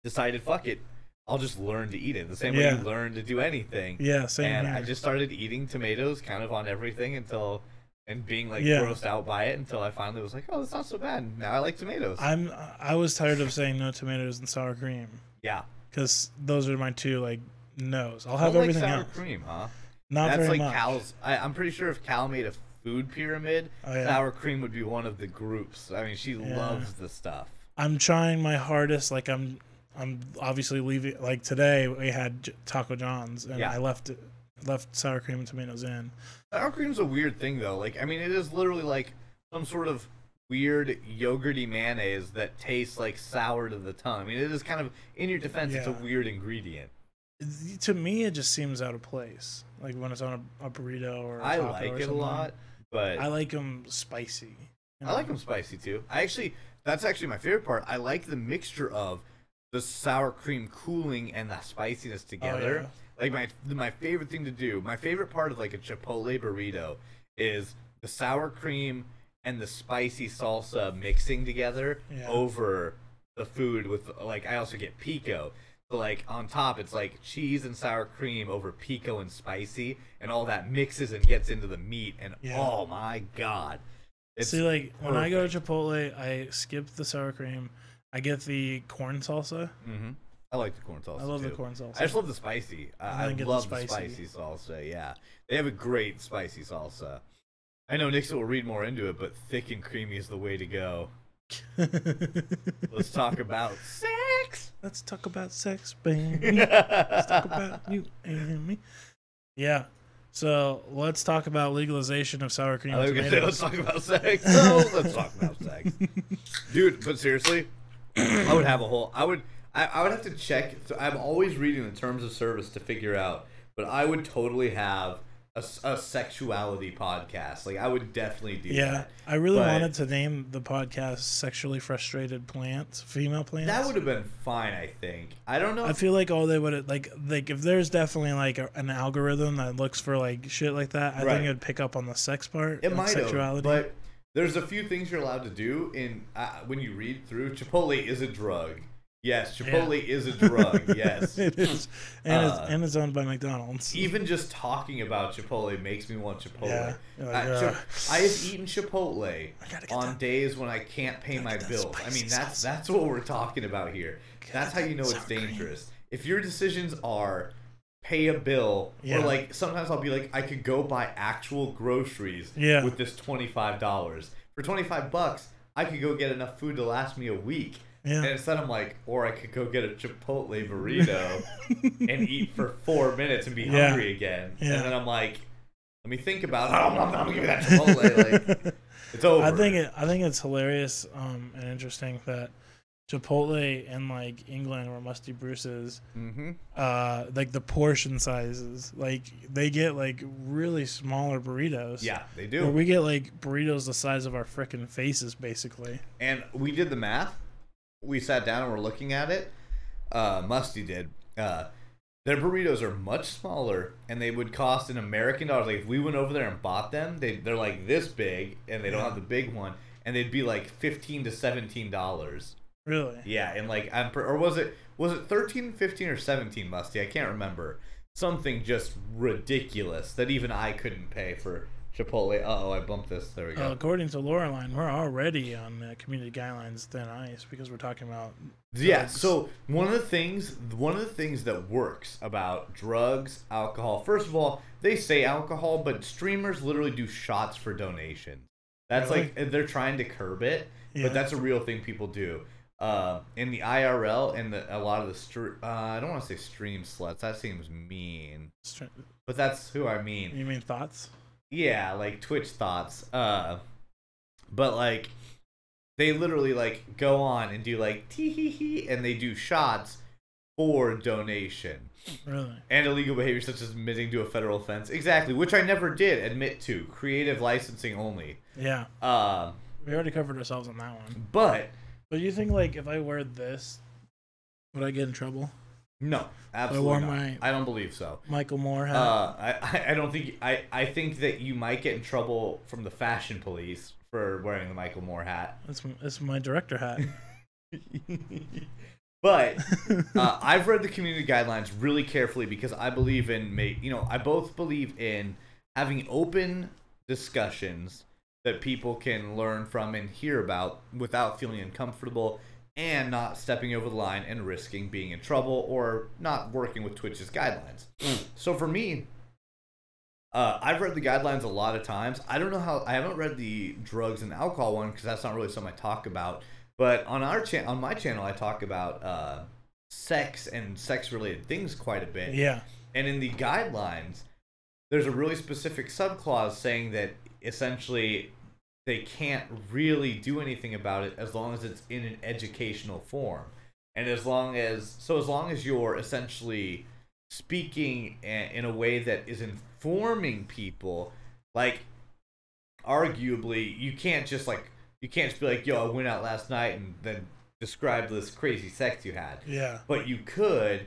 decided, fuck it. I'll just learn to eat it the same way you learn to do anything. Yeah, same And here. I just started eating tomatoes kind of on everything and being like grossed out by it until I finally was like, oh, that's not so bad. Now I like tomatoes. I was tired of saying no tomatoes and sour cream. Yeah. Because those are my two like no's. I'll have everything sour else. cream, huh? Not that's very like much. Cal's. I'm pretty sure if Cal made a food pyramid, sour cream would be one of the groups. I mean, she loves the stuff. I'm trying my hardest. Like I'm obviously leaving. Like today we had Taco John's and I left sour cream and tomatoes in. Sour cream's a weird thing though. Like I mean, it is literally like some sort of weird yogurty mayonnaise that tastes like sour to the tongue. I mean, it is kind of, in your defense, it's a weird ingredient. To me, it just seems out of place. Like when it's on a burrito or a taco. I like it a lot, but I like them spicy. You know? I like them spicy too. That's actually my favorite part. I like the mixture of the sour cream cooling and the spiciness together. Like my favorite thing to do, my favorite part of like a Chipotle burrito is the sour cream and the spicy salsa mixing together over the food with like I also get pico. So like on top it's like cheese and sour cream over pico and spicy, and all that mixes and gets into the meat, and oh my god. See, like when I go to Chipotle, I skip the sour cream. I get the corn salsa. Mm-hmm. I like the corn salsa. I love the corn salsa. I just love the spicy. I love the spicy salsa. Yeah, they have a great spicy salsa. I know NiXiT will read more into it, but thick and creamy is the way to go. Let's talk about sex. Let's talk about sex, baby. Let's talk about you and me. Yeah. So let's talk about legalization of sour cream and tomatoes. Let's talk about sex. No, let's talk about sex, dude. But seriously, I would have a whole. I would have to check. So I'm always reading the terms of service to figure out. But I would totally have a sexuality podcast. Like I would definitely do that. Yeah, I really wanted to name the podcast "Sexually Frustrated Plants," female plants. That would have been fine, I think. I don't know. I feel like all they would like if there's definitely like an algorithm that looks for like shit like that, I think it would pick up on the sex part. It might sexuality. But there's a few things you're allowed to do in when you read through. Chipotle is a drug. Yes, Chipotle is a drug. Yes, it is, and it's owned by McDonald's. Even just talking about Chipotle makes me want Chipotle. Yeah. I have eaten Chipotle on days when I can't pay my bills. I mean, that's what we're talking about here. That's how you know it's dangerous. If your decisions are pay a bill, or like sometimes I'll be like, I could go buy actual groceries with this $25. For $25, I could go get enough food to last me a week. Yeah. And instead I'm like, or I could go get a Chipotle burrito and eat for 4 minutes and be hungry again. Yeah. And then I'm like, let me think about it. I'm gonna give me that Chipotle. Like, it's over. I think it's hilarious and interesting that Chipotle in like England or Musty Bruce's, like the portion sizes, like they get like really smaller burritos. Yeah, they do. Where we get like burritos the size of our frickin' faces, basically. And we did the math. We sat down and we're looking at it. Musty did. Their burritos are much smaller, and they would cost in American dollars. Like if we went over there and bought them, they're like this big, and they don't have the big one, and they'd be like $15 to $17. Really? Yeah, and like or was it 13, 15, or 17, Musty? I can't remember. Something just ridiculous that even I couldn't pay for Chipotle. Uh oh, I bumped this. There we go. According to Loreline, we're already on community guidelines thin ice because we're talking about drugs. Yeah. So one of the things that works about drugs, alcohol. First of all, they say alcohol, but streamers literally do shots for donations. That's really? like they're trying to curb it, Yeah. but that's a real thing people do. In the IRL and a lot of the I don't want to say stream sluts. That seems mean. But that's who I mean. You mean thoughts? Yeah, like Twitch thoughts. But like they literally like go on and do like tee hee hee, and they do shots for donation. Really? And illegal behavior such as admitting to a federal offense. Exactly, which I never did admit to. Creative licensing only. Yeah. We already covered ourselves on that one. But you think like if I wear this, would I get in trouble? No, absolutely not. My I don't believe so. Michael Moore hat. I don't think I think that you might get in trouble from the fashion police for wearing the Michael Moore hat. That's my director hat. But I've read the community guidelines really carefully because I believe in I both believe in having open discussions that people can learn from and hear about without feeling uncomfortable and not stepping over the line and risking being in trouble or not working with Twitch's guidelines. So for me, I've read the guidelines a lot of times. I don't know how. I haven't read the drugs and alcohol one because that's not really something I talk about. But on my channel, I talk about sex and sex-related things quite a bit. Yeah. And in the guidelines, there's a really specific subclause saying that essentially they can't really do anything about it as long as it's in an educational form. And as long as you're essentially speaking in a way that is informing people, like arguably you can't just be like, yo, I went out last night and then describe this crazy sex you had. Yeah. But you could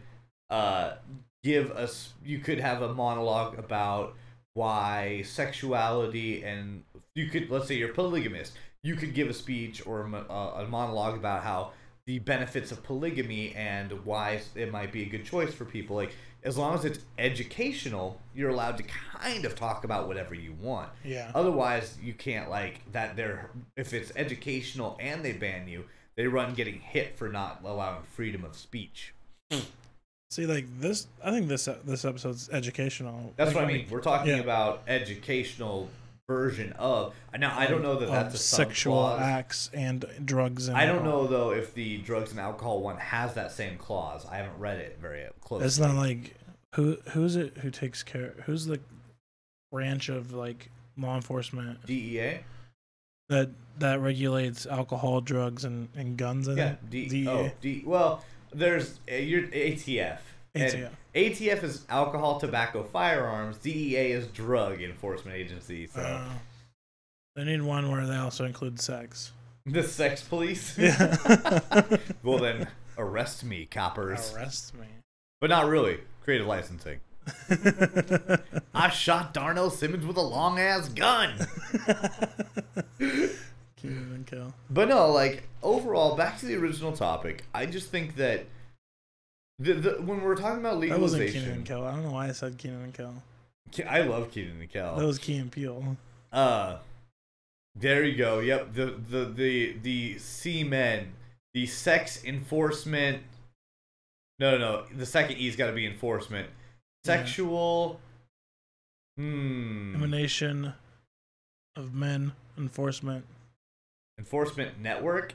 you could have a monologue about why sexuality, and you could, let's say you're polygamist, you could give a speech or a monologue about how the benefits of polygamy and why it might be a good choice for people. Like, as long as it's educational, you're allowed to kind of talk about whatever you want. Yeah. Otherwise, you can't, like, if it's educational and they ban you, they run getting hit for not allowing freedom of speech. See, like this, I think this episode's educational. That's what I mean. We're talking about educational version of. Now, I don't know that that's a sexual acts and drugs. And I don't know though if the drugs and alcohol one has that same clause. I haven't read it very closely. It's not like who's it who takes care? Who's the branch of like law enforcement? DEA. That regulates alcohol, drugs, and guns. I think. DEA. Well. There's your ATF. And ATF is alcohol, tobacco, firearms. DEA is drug enforcement agency. So they need one where they also include sex. The sex police. Yeah. Well then, arrest me, coppers. Arrest me. But not really. Creative licensing. I shot Darnell Simmons with a long ass gun. And kill. But no, like, overall, back to the original topic, I just think that when we're talking about legalization... That wasn't Keenan and Kel. I don't know why I said Keenan and Kel. I love Keenan and Kel. That was Key and Peele. There you go. Yep, the C-men, the sex enforcement... No, the second E's got to be enforcement. Sexual... Emanation of men, enforcement... Enforcement network?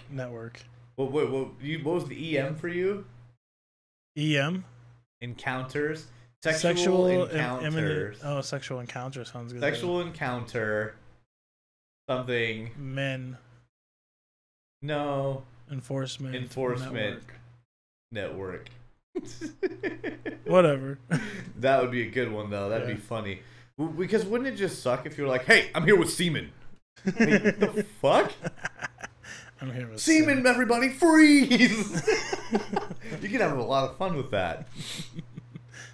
What was the EM for you? EM? Encounters. Sexual encounters. Sexual encounter sounds good. Sexual encounter. Something. Men. No. Enforcement network. Whatever. That would be a good one, though. That'd be funny. Because wouldn't it just suck if you were like, hey, I'm here with semen? Like, the fuck? I'm here with semen, everybody, freeze! You can have a lot of fun with that.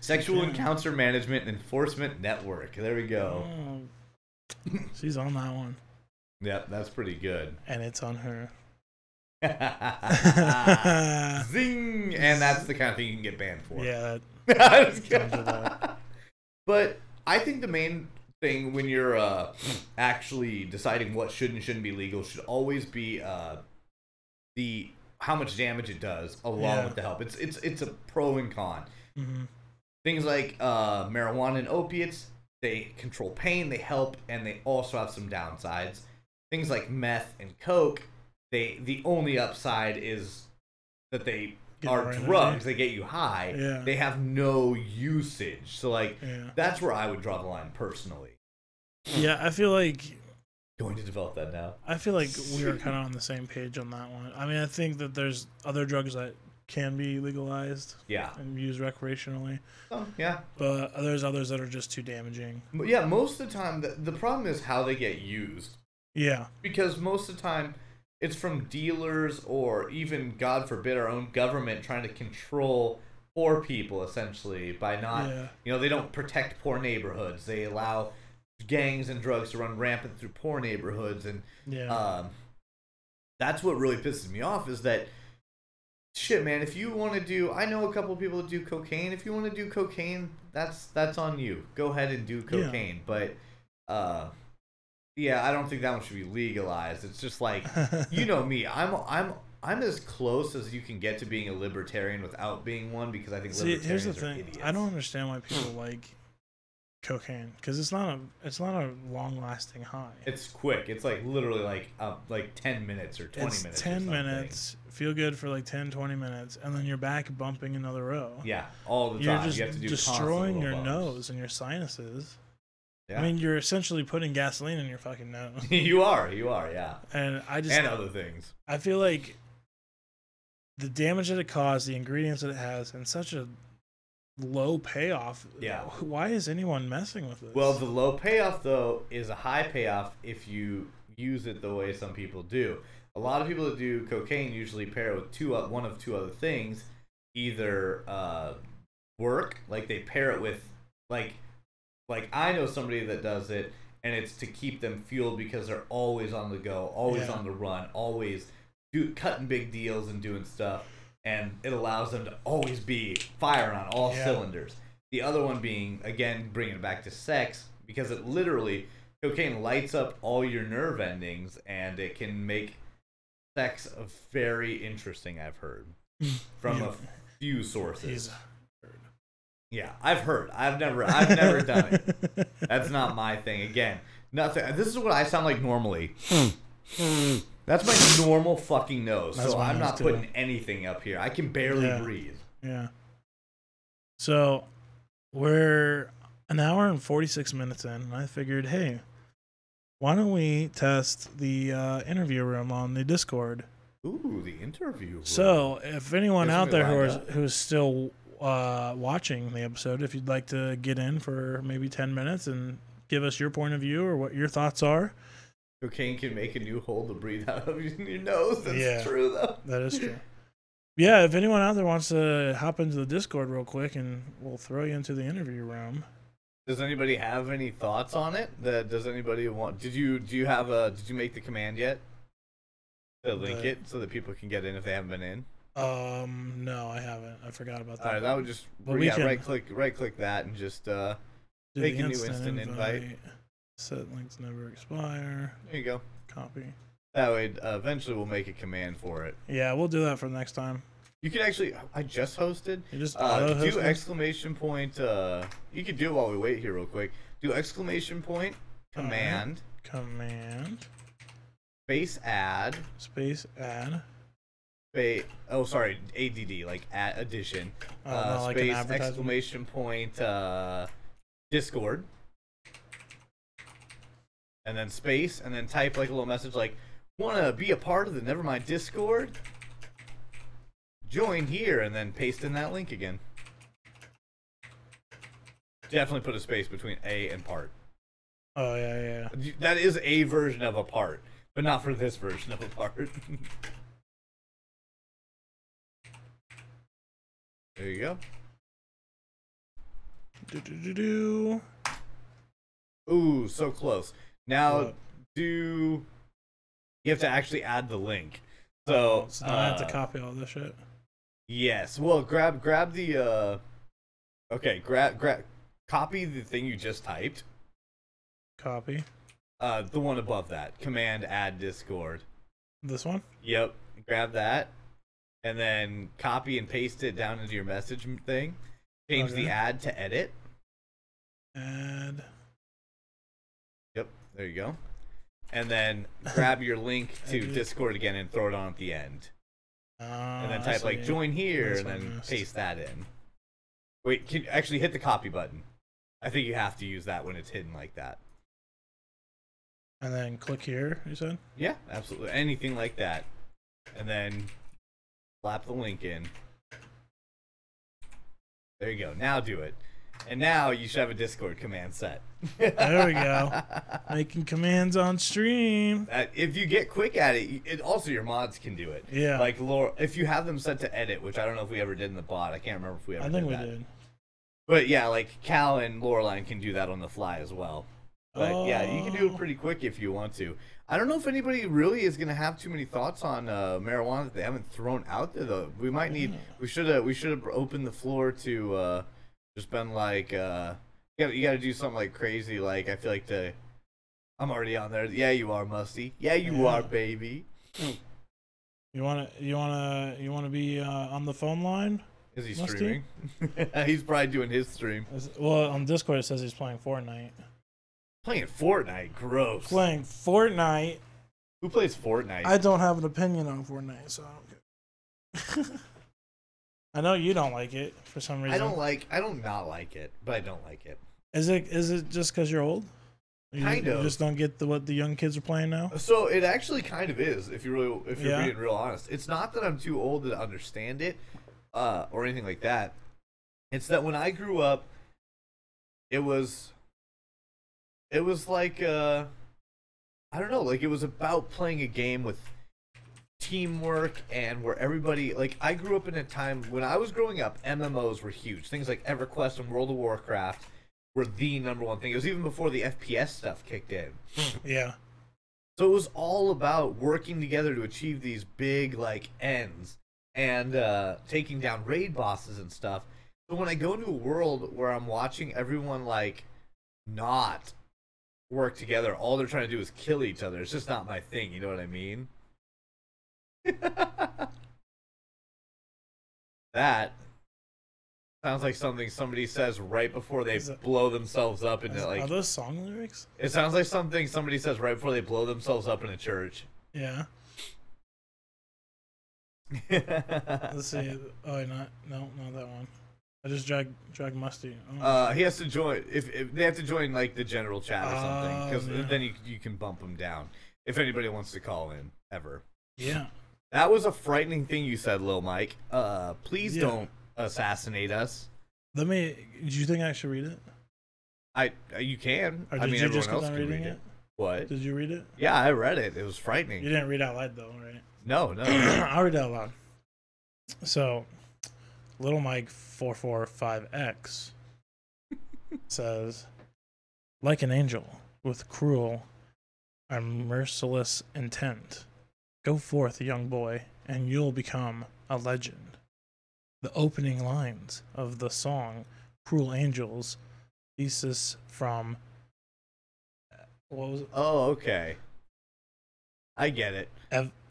Sexual encounter management and enforcement network. There we go. She's on that one. Yep, that's pretty good. And it's on her. Zing! And that's the kind of thing you can get banned for. Yeah. But I think the main thing when you're actually deciding what should and shouldn't be legal should always be the how much damage it does along with the help. It's a pro and con. Mm-hmm. Things like marijuana and opiates, they control pain, they help, and they also have some downsides. Things like meth and coke, the only upside is that they are drugs. They get you high. Yeah. They have no usage. So like that's where I would draw the line personally. Yeah, I feel like going to develop that now. I feel like we are kind of on the same page on that one. I mean, I think that there's other drugs that can be legalized, and used recreationally. Oh, yeah. But there's others that are just too damaging. Yeah, most of the time the problem is how they get used. Yeah. Because most of the time it's from dealers or even, God forbid, our own government trying to control poor people, essentially, by not, they don't protect poor neighborhoods. They allow gangs and drugs to run rampant through poor neighborhoods. And that's what really pisses me off is that, shit, man, if you want to do, I know a couple of people that do cocaine. If you want to do cocaine, that's on you. Go ahead and do cocaine. But, I don't think that one should be legalized. It's just like, you know me, I'm as close as you can get to being a libertarian without being one because I think libertarians here's the are thing. idiots. I don't understand why people like cocaine because it's not a long lasting high. It's quick. It's like literally like 10 minutes or 20 minutes. It's 10 minutes. Feel good for like 10, 20 minutes, and then you're back bumping another row. Yeah, all the time. You're just you have to do destroying your bumps. nose and your sinuses. Yeah. I mean, you're essentially putting gasoline in your fucking nose. you are, yeah. And and other things. I feel like the damage that it caused, the ingredients that it has, and such a low payoff. Yeah. Why is anyone messing with this? Well, the low payoff though is a high payoff if you use it the way some people do. A lot of people that do cocaine usually pair it with one of two other things. Either work, like they pair it with like I know somebody that does it, and it's to keep them fueled because they're always on the go, always on the run, always cutting big deals and doing stuff, and it allows them to always be firing on all cylinders. The other one being, again, bringing it back to sex, because it literally, cocaine lights up all your nerve endings, and it can make sex very interesting, I've heard, from a few sources. Yeah, I've heard. I've never done it. That's not my thing. Again, nothing. This is what I sound like normally. That's my normal fucking nose. That's so I'm not putting anything up here. I can barely breathe. Yeah. So we're an hour and 46 minutes in, and I figured, hey, why don't we test the interview room on the Discord? Ooh, the interview room. So if anyone out there who's still watching the episode, if you'd like to get in for maybe 10 minutes and give us your point of view or what your thoughts are. Cocaine can make a new hole to breathe out of your nose. That's true, though. That is true. Yeah, if anyone out there wants to hop into the Discord real quick, and we'll throw you into the interview room. Does anybody have any thoughts on it? Does anybody want? Did you make the command yet? To link it so that people can get in if they haven't been in. No, I haven't. I forgot about that. All right, that would just right click make a new instant invite. Set links never expire. There you go. Copy. That way, eventually we'll make a command for it. Yeah, we'll do that for next time. You can actually. I just hosted. You just do exclamation point. You could do it while we wait here, real quick. Do exclamation point command. Space add. Oh, sorry, ADD, like at addition. Like space exclamation point Discord. And then space, and then type like a little message like, wanna be a part of the Nevermind Discord? Join here, and then paste in that link again. Definitely put a space between A and part. Oh, yeah. That is a version of a part, but not for this version of a part. There you go. Ooh, so close. Now, you have to actually add the link. So now I have to copy all this shit. Yes. Well, grab the. Okay, grab copy the thing you just typed, Copy. The one above that. Command add Discord. This one? Yep. Grab that. And then copy and paste it down into your message thing. Change the add to edit. Add. Yep. There you go. And then grab your link to Discord again and throw it on at the end. And then type like join here and then paste that in. Wait, actually hit the copy button. I think you have to use that when it's hidden like that. And then click here, you said? Yeah, absolutely. Anything like that. And then slap the link in. There you go. Now do it. And now you should have a Discord command set. There we go. Making commands on stream. If you get quick at it, also your mods can do it. Yeah. Like if you have them set to edit, which I don't know if we ever did in the bot. I can't remember if we ever did that. I think we did. But yeah, like Cal and Loreline can do that on the fly as well. But yeah, you can do it pretty quick if you want to. I don't know if anybody really is gonna have too many thoughts on marijuana that they haven't thrown out there though. We might need. We should have opened the floor to just been like you gotta do something like crazy. Like I feel like I'm already on there. Yeah, you are, Musty. Yeah, you are, baby. You wanna be on the phone line? Is he streaming? He's probably doing his stream. Well, on Discord it says he's playing Fortnite. Playing Fortnite? Gross. Playing Fortnite. Who plays Fortnite? I don't have an opinion on Fortnite, so I don't care. I know you don't like it for some reason. I don't not like it, but I don't like it. Is it just because you're old? You just don't get what the young kids are playing now? So it actually kind of is, if you're being real honest. It's not that I'm too old to understand it, or anything like that. It's that when I grew up, it was like I don't know, like it was about playing a game with teamwork and where everybody, like I grew up in a time when I was growing up, MMOs were huge. Things like EverQuest and World of Warcraft were the #1 thing. It was even before the FPS stuff kicked in. Yeah. So it was all about working together to achieve these big like ends and taking down raid bosses and stuff. So when I go into a world where I'm watching everyone like not work together, all they're trying to do is kill each other. It's just not my thing, you know what I mean? That sounds like something somebody says right before they blow themselves up into like. Are those song lyrics? It sounds like something somebody says right before they blow themselves up in a church. Yeah. Let's see. Oh, not that one. I just drag Musty. Oh. He has to join. If they have to join like the general chat or something, because then you can bump him down if anybody wants to call in ever. Yeah. That was a frightening thing you said, Lil Mike. Please don't assassinate us. Do you think I should read it? You can. Or did you just else can read it. What? Did you read it? Yeah, I read it. It was frightening. You didn't read out loud though, right? No. I'll read it out loud. So, Little Mike 445X says, like an angel with cruel and merciless intent, go forth, young boy, and you'll become a legend. The opening lines of the song Cruel Angels, thesis from what was it? Oh, okay. I get it.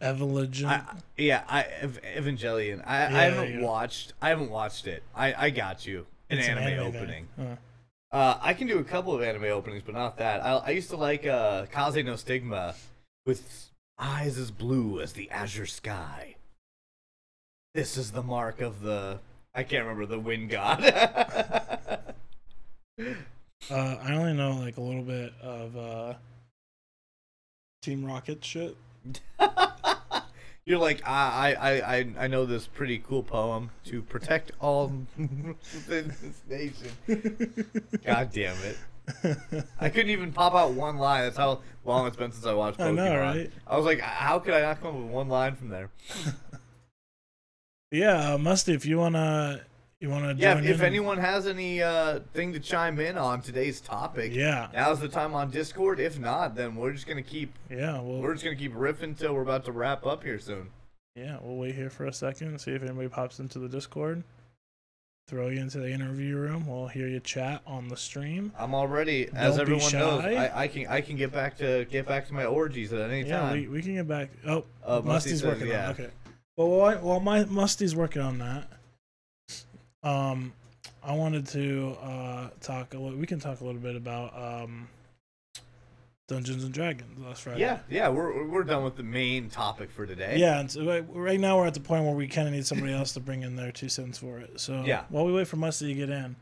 Evangelion. Evangelion. I haven't watched it. I got you. An anime opening. I can do a couple of anime openings, but not that. I used to like Kaze no Stigma with eyes as blue as the azure sky. This is the mark of the I can't remember the wind god. I only know like a little bit of Team Rocket shit. You're like I know this pretty cool poem to protect all within this nation. God damn it. I couldn't even pop out one line. That's how long it's been since I watched Pokemon. I know, right? I was like, how could I not come up with one line from there? Yeah, Musty, if you wanna join if anyone has any thing to chime in on today's topic, now's the time on Discord. If not, then we're just gonna keep riffing till we're about to wrap up here soon. Yeah, we'll wait here for a second and see if anybody pops into the Discord. throw you into the interview room. We'll hear you chat on the stream. I'm already, as everyone knows, I can get back to my orgies at any time. Yeah, we can get back. Oh, Musty's working on it. Okay. Well, while Musty's working on that, I wanted to talk a little. We can talk a little bit about Dungeons and Dragons last Friday. Yeah, we're done with the main topic for today. Yeah, and so right now we're at the point where we kind of need somebody else to bring in their 2 cents for it. So yeah, while we wait for Musty to get in,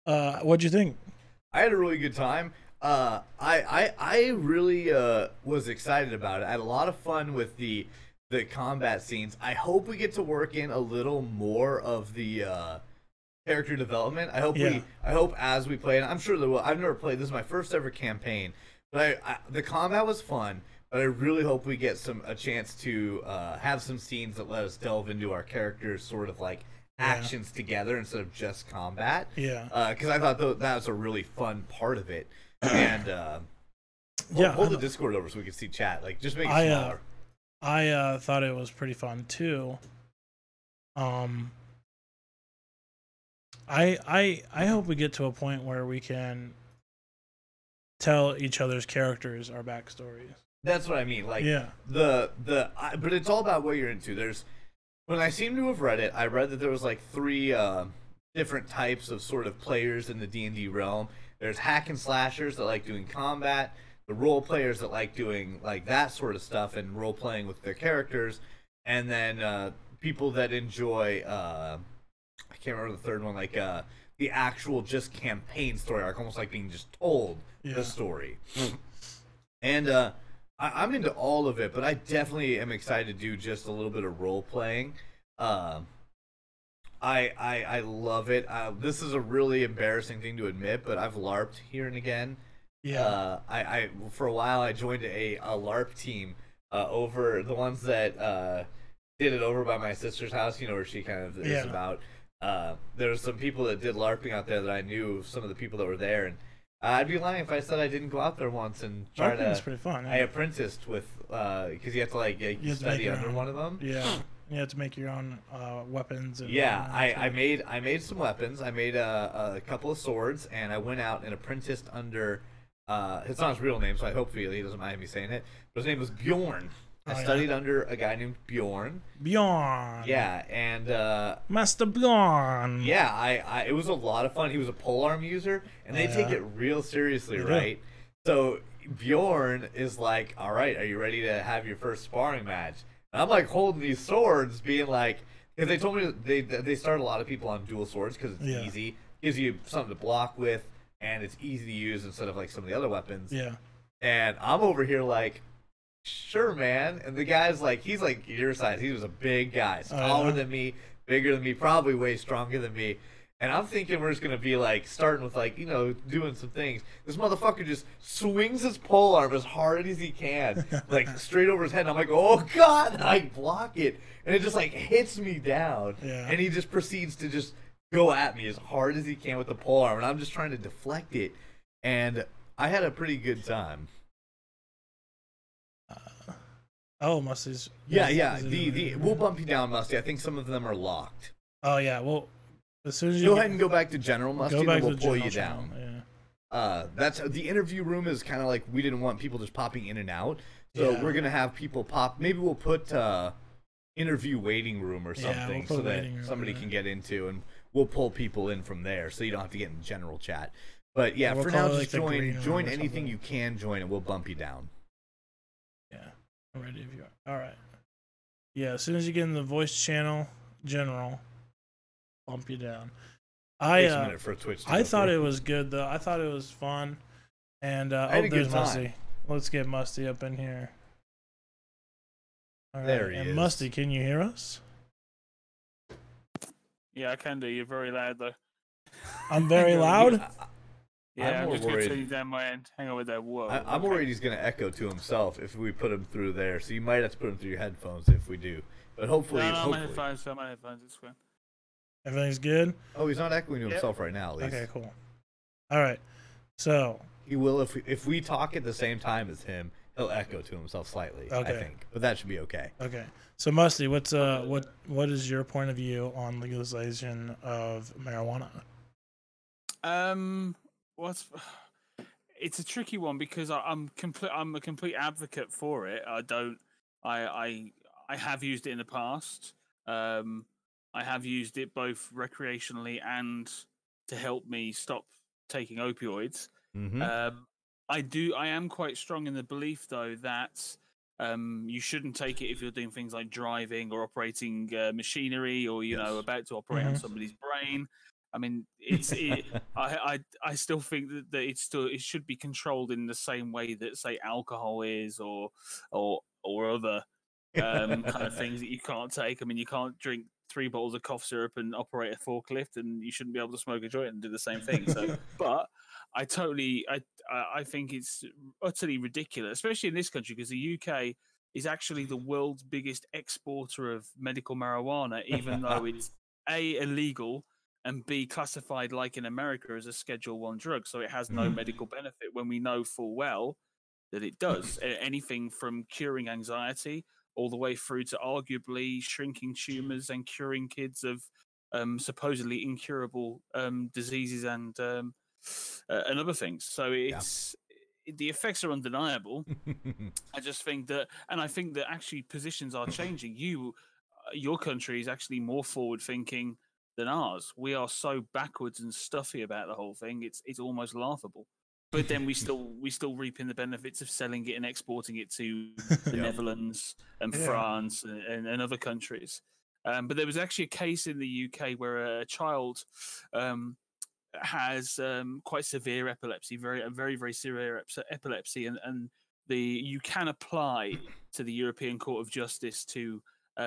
what'd you think? I had a really good time. I really was excited about it. I had a lot of fun with the combat scenes. I hope we get to work in a little more of the character development. I hope as we play, and I'm sure there will. I've never played. This is my first ever campaign, but the combat was fun. But I really hope we get a chance to have some scenes that let us delve into our characters' sort of like actions together instead of just combat. Yeah. Because I thought that was a really fun part of it. And hold the Discord over so we can see chat. Like just make it smaller. I thought it was pretty fun too. I hope we get to a point where we can tell each other's characters our backstories. That's what I mean. Like but it's all about what you're into. When I seem to have read it, I read that there was like 3 different types of sort of players in the D&D realm. There's hack and slashers that like doing combat, the role players that like doing like that sort of stuff and role playing with their characters, and then people that enjoy I can't remember the third one, like the actual just campaign story arc, almost like being just told the story. And I'm into all of it, but I definitely am excited to do just a little bit of role playing. I love it. This is a really embarrassing thing to admit, but I've LARPed here and again. Yeah. I for a while I joined a LARP team over the ones that did it over by my sister's house. You know where she kind of is about. There were some people that did LARPing out there that I knew, some of the people that were there, and I'd be lying if I said I didn't go out there once and try to. That's pretty fun. Yeah. I apprenticed with because you have to like you study under one of them. Yeah, you have to make your own weapons. And I made some weapons. I made a couple of swords, and I went out and apprenticed under. It's not his real name, so I hope he doesn't mind me saying it. But his name was Bjorn. I studied under a guy named Bjorn. Bjorn. Yeah, and Master Bjorn. Yeah, it was a lot of fun. He was a polearm user, and they take it real seriously, right? So Bjorn is like, "All right, are you ready to have your first sparring match?" And I'm like holding these swords, being like, because they told me they start a lot of people on dual swords because it's easy, gives you something to block with, and it's easy to use instead of like some of the other weapons. Yeah. And I'm over here like, sure, man. And the guy's like, he's like your size. He was a big guy, taller than me, bigger than me, probably way stronger than me. And I'm thinking we're just gonna be like starting with like, you know, doing some things. This motherfucker just swings his polearm as hard as he can, like straight over his head. And I'm like, oh god! And I block it, and it just like hits me down. Yeah. And he just proceeds to just go at me as hard as he can with the polearm, and I'm just trying to deflect it. And I had a pretty good time. Musty's. Yeah. We'll bump you down, Musty. I think some of them are locked. Oh yeah. Well, as soon as you go ahead and go back to general, Musty, and we'll pull you down. Yeah. That's the interview room is kind of like we didn't want people just popping in and out, so we're gonna have people pop. Maybe we'll put interview waiting room or something so that somebody can get into, and we'll pull people in from there, so you don't have to get in general chat. But yeah, for now, just join anything you can join, and we'll bump you down. Yeah. I'm ready if you are. All right. Yeah, as soon as you get in the voice channel, general, bump you down. Takes a minute for Twitch I thought it was good though. I thought it was fun, and there's Musty. Let's get Musty up in here. All right. There he is. Musty, can you hear us? Yeah, I can do. You're very loud though. I'm very loud. Yeah, I'm just going to turn you down my end. Hang on with that. Whoa. I'm worried he's going to echo to himself if we put him through there. So you might have to put him through your headphones if we do. But hopefully, my headphones. My headphones. It's fine. Everything's good. Oh, he's not echoing to himself right now. At least. Okay, cool. All right. So he will if we talk at the same time as him. He'll echo to himself slightly, Okay. I think, but that should be okay. Okay. So Musty, what is your point of view on legalization of marijuana? What's it's a tricky one because I'm a complete advocate for it. I have used it in the past. I have used it both recreationally and to help me stop taking opioids. I am quite strong in the belief though that you shouldn't take it if you're doing things like driving or operating machinery, or you know, about to operate on somebody's brain. I mean, I still think that it should be controlled in the same way that, say, alcohol is, or other kind of things that you can't take. I mean, you can't drink 3 bottles of cough syrup and operate a forklift, and you shouldn't be able to smoke a joint and do the same thing. So, but I think it's utterly ridiculous, especially in this country, because the UK is actually the world's biggest exporter of medical marijuana, even though it's A, illegal, and B, classified like in America as a Schedule 1 drug. So it has no medical benefit, when we know full well that it does. Anything from curing anxiety all the way through to arguably shrinking tumors and curing kids of supposedly incurable diseases and other things. So the effects are undeniable. I just think that, and I think that actually positions are changing. Your country is actually more forward thinking than ours. We are so backwards and stuffy about the whole thing. It's almost laughable. But then we still reaping the benefits of selling it and exporting it to the Netherlands and France and other countries. But there was actually a case in the UK where a child has quite severe epilepsy, very severe epilepsy, and you can apply to the European Court of Justice to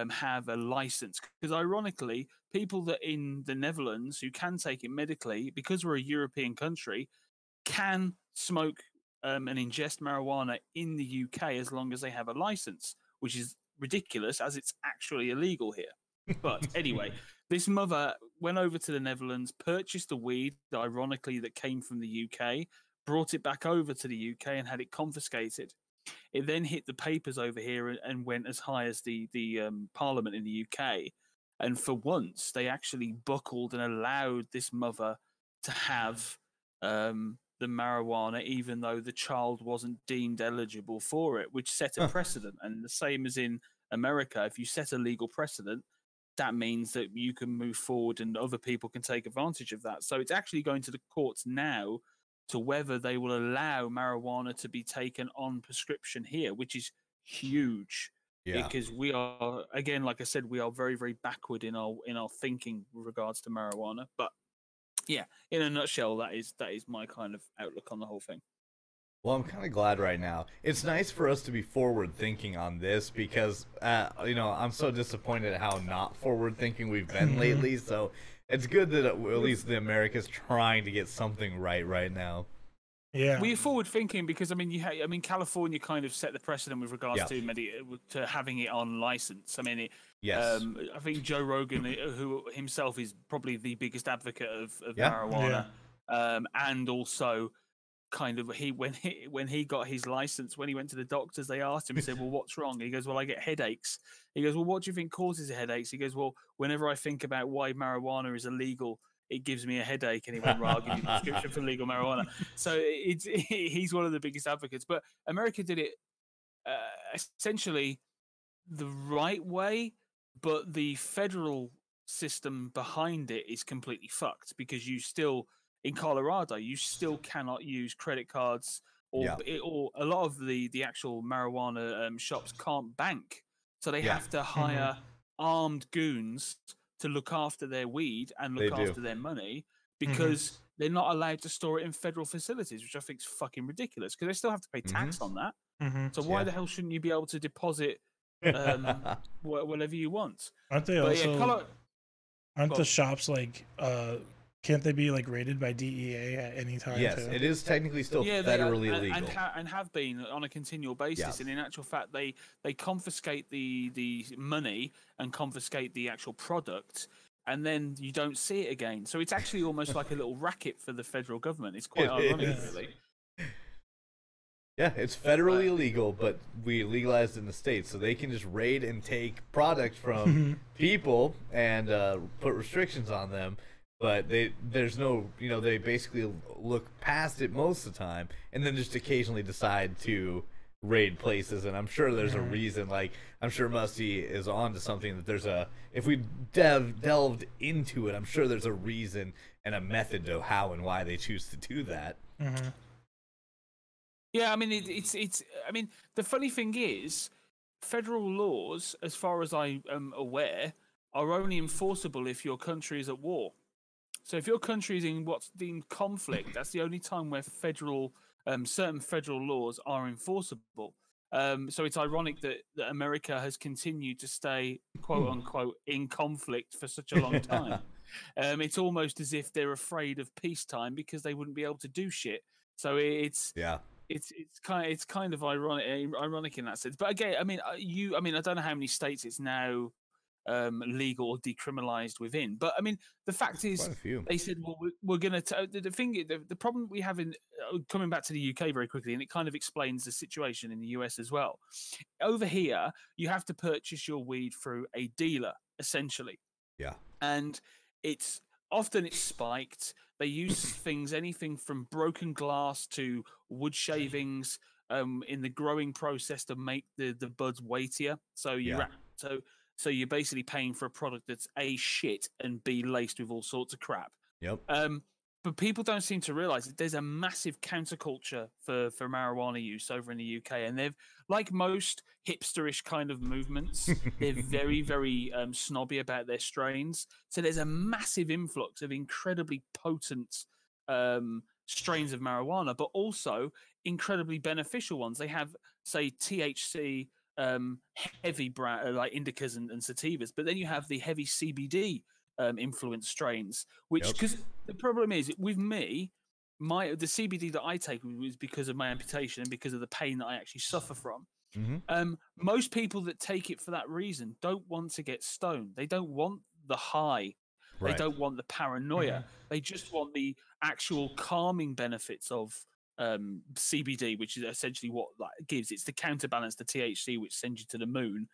have a license, because ironically, people that in the Netherlands who can take it medically, because we're a European country, can smoke and ingest marijuana in the UK as long as they have a license, which is ridiculous as it's actually illegal here. But anyway, this mother went over to the Netherlands, purchased the weed, ironically, that came from the UK, brought it back over to the UK and had it confiscated. It then hit the papers over here and went as high as the Parliament in the UK. And for once, they actually buckled and allowed this mother to have the marijuana, even though the child wasn't deemed eligible for it, which set a precedent. And the same as in America, if you set a legal precedent, that means that you can move forward and other people can take advantage of that. So it's actually going to the courts now to whether they will allow marijuana to be taken on prescription here, which is huge. Because we are, again, like I said, we are very, very backward in our thinking with regards to marijuana. But yeah, in a nutshell, that is my kind of outlook on the whole thing. Well, I'm kind of glad right now. It's nice for us to be forward thinking on this, because I'm so disappointed at how not forward thinking we've been lately. So it's good that at least the America's trying to get something right now. Yeah, we're forward thinking because California kind of set the precedent with regards to having it on license. I mean, I think Joe Rogan, who himself is probably the biggest advocate of marijuana, and also kind of when he got his license, when he went to the doctors, they asked him, he said, well, what's wrong? He goes, well, I get headaches. He goes, well, what do you think causes the headaches? He goes, well, whenever I think about why marijuana is illegal, it gives me a headache. And he went, right, I'll give you a prescription for legal marijuana. So he's one of the biggest advocates. But America did it essentially the right way, but the federal system behind it is completely fucked, because you still, in Colorado, you still cannot use credit cards, or a lot of the actual marijuana shops can't bank. So they have to hire armed goons to look after their weed and look after their money, because they're not allowed to store it in federal facilities, which I think is fucking ridiculous, because they still have to pay tax on that. So why the hell shouldn't you be able to deposit whatever you want? Aren't they aren't the shops like can't they be like rated by DEA at any time? Yes, it is technically still federally illegal, and have been on a continual basis. And in actual fact, they confiscate the money and confiscate the actual product, and then you don't see it again. So it's actually almost like a little racket for the federal government. It's quite ironic, really. Yeah, it's federally illegal, but we legalized in the states, so they can just raid and take products from people and put restrictions on them. But there's no, they basically look past it most of the time, and then just occasionally decide to raid places. And I'm sure there's a reason. Like, I'm sure Musty is on to something that if we delved into it, I'm sure there's a reason and a method to how and why they choose to do that. Mm-hmm. Yeah, I mean, I mean, the funny thing is, federal laws, as far as I am aware, are only enforceable if your country is at war. So if your country is in what's deemed conflict, that's the only time where certain federal laws are enforceable. So it's ironic that America has continued to stay, quote unquote, in conflict for such a long time. It's almost as if they're afraid of peacetime because they wouldn't be able to do shit. So it's kind of ironic in that sense. But again, I mean, I don't know how many states it's now legal or decriminalized within. But I mean, the fact is, they said, well, we're going to. The problem we have in coming back to the UK very quickly, and it kind of explains the situation in the US as well. Over here, you have to purchase your weed through a dealer, essentially. Yeah, and it's spiked. They use anything from broken glass to wood shavings in the growing process to make the buds weightier. So you're basically paying for a product that's A, shit, and B, laced with all sorts of crap. Yep. But people don't seem to realize that there's a massive counterculture for marijuana use over in the UK. And they've, like most hipsterish kind of movements, they're very, very snobby about their strains. So there's a massive influx of incredibly potent strains of marijuana, but also incredibly beneficial ones. They have, say, THC, heavy like indicas and sativas, but then you have the heavy CBD influence strains, which, because the problem is with me, the CBD that I take was because of my amputation and because of the pain that I actually suffer from. Most people that take it for that reason don't want to get stoned. They don't want the high. They don't want the paranoia. They just want the actual calming benefits of CBD, which is essentially what that gives. It's the counterbalance to THC, which sends you to the moon.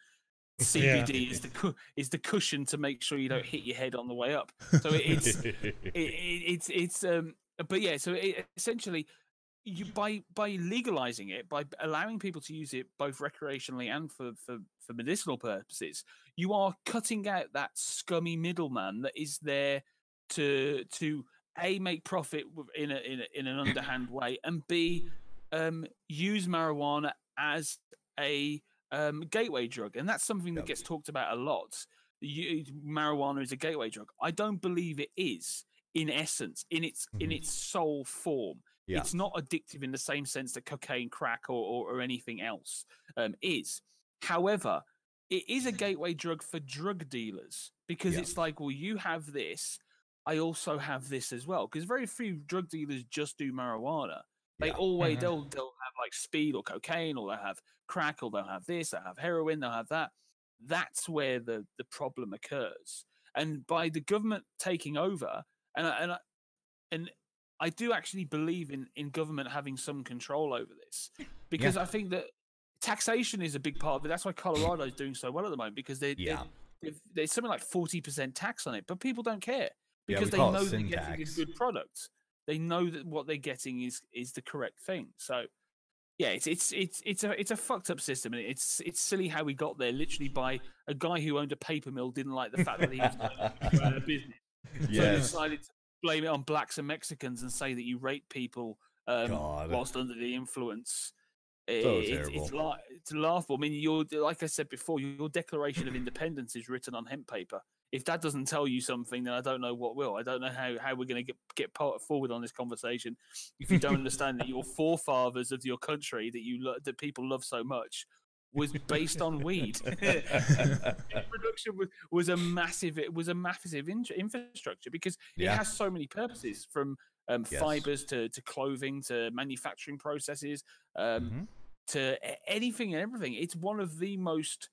CBD is the cushion to make sure you don't hit your head on the way up. So but yeah. So essentially, you by legalizing it, by allowing people to use it both recreationally and for medicinal purposes, you are cutting out that scummy middleman that is there to A, make profit in an underhand way, and B, use marijuana as a gateway drug. And that's something that gets talked about a lot. Marijuana is a gateway drug. I don't believe it is, in essence, in its sole form. It's not addictive in the same sense that cocaine, crack, or anything else is. However, it is a gateway drug for drug dealers, because it's like, well, you have this, I also have this as well. Because very few drug dealers just do marijuana. They always they'll have like speed or cocaine, or they'll have crack, or they'll have this, they'll have heroin, they'll have that. That's where the problem occurs. And by the government taking over, and I do actually believe in government having some control over this, because I think that taxation is a big part of it. That's why Colorado is doing so well at the moment, because there's something like 40% tax on it, but people don't care because they know they're getting a good product. They know that what they're getting is the correct thing. So yeah, it's a fucked up system, and it's silly how we got there. Literally by a guy who owned a paper mill didn't like the fact that he was running a business, so he decided to blame it on blacks and Mexicans and say that you rape people whilst under the influence. It's laughable. I mean, like I said before, your Declaration of Independence is written on hemp paper. If that doesn't tell you something, then I don't know what will. I don't know how we're going to get forward on this conversation if you don't understand that your forefathers of your country that people love so much was based on weed. Production was a massive infrastructure, because it has so many purposes, from fibers to clothing to manufacturing processes to anything and everything. It's one of the most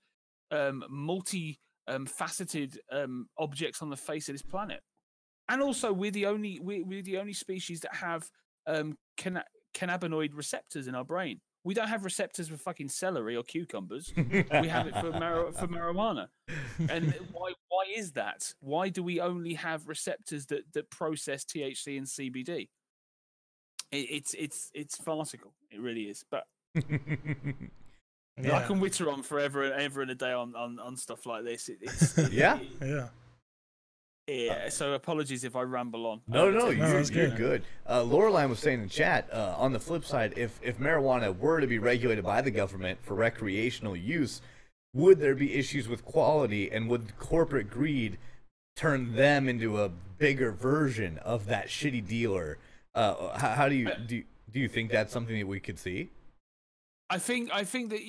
faceted objects on the face of this planet, and also we're the only species that have cannabinoid receptors in our brain. We don't have receptors for fucking celery or cucumbers. We have it for marijuana. And why is that? Why do we only have receptors that process THC and CBD? It's farcical. It really is. But I can witter on forever and ever and a day on stuff like this. Yeah. So apologies if I ramble on. No, you're good. Laureline was saying in chat, on the flip side, if marijuana were to be regulated by the government for recreational use, would there be issues with quality, and would corporate greed turn them into a bigger version of that shitty dealer? How do you think that's something that we could see? I think that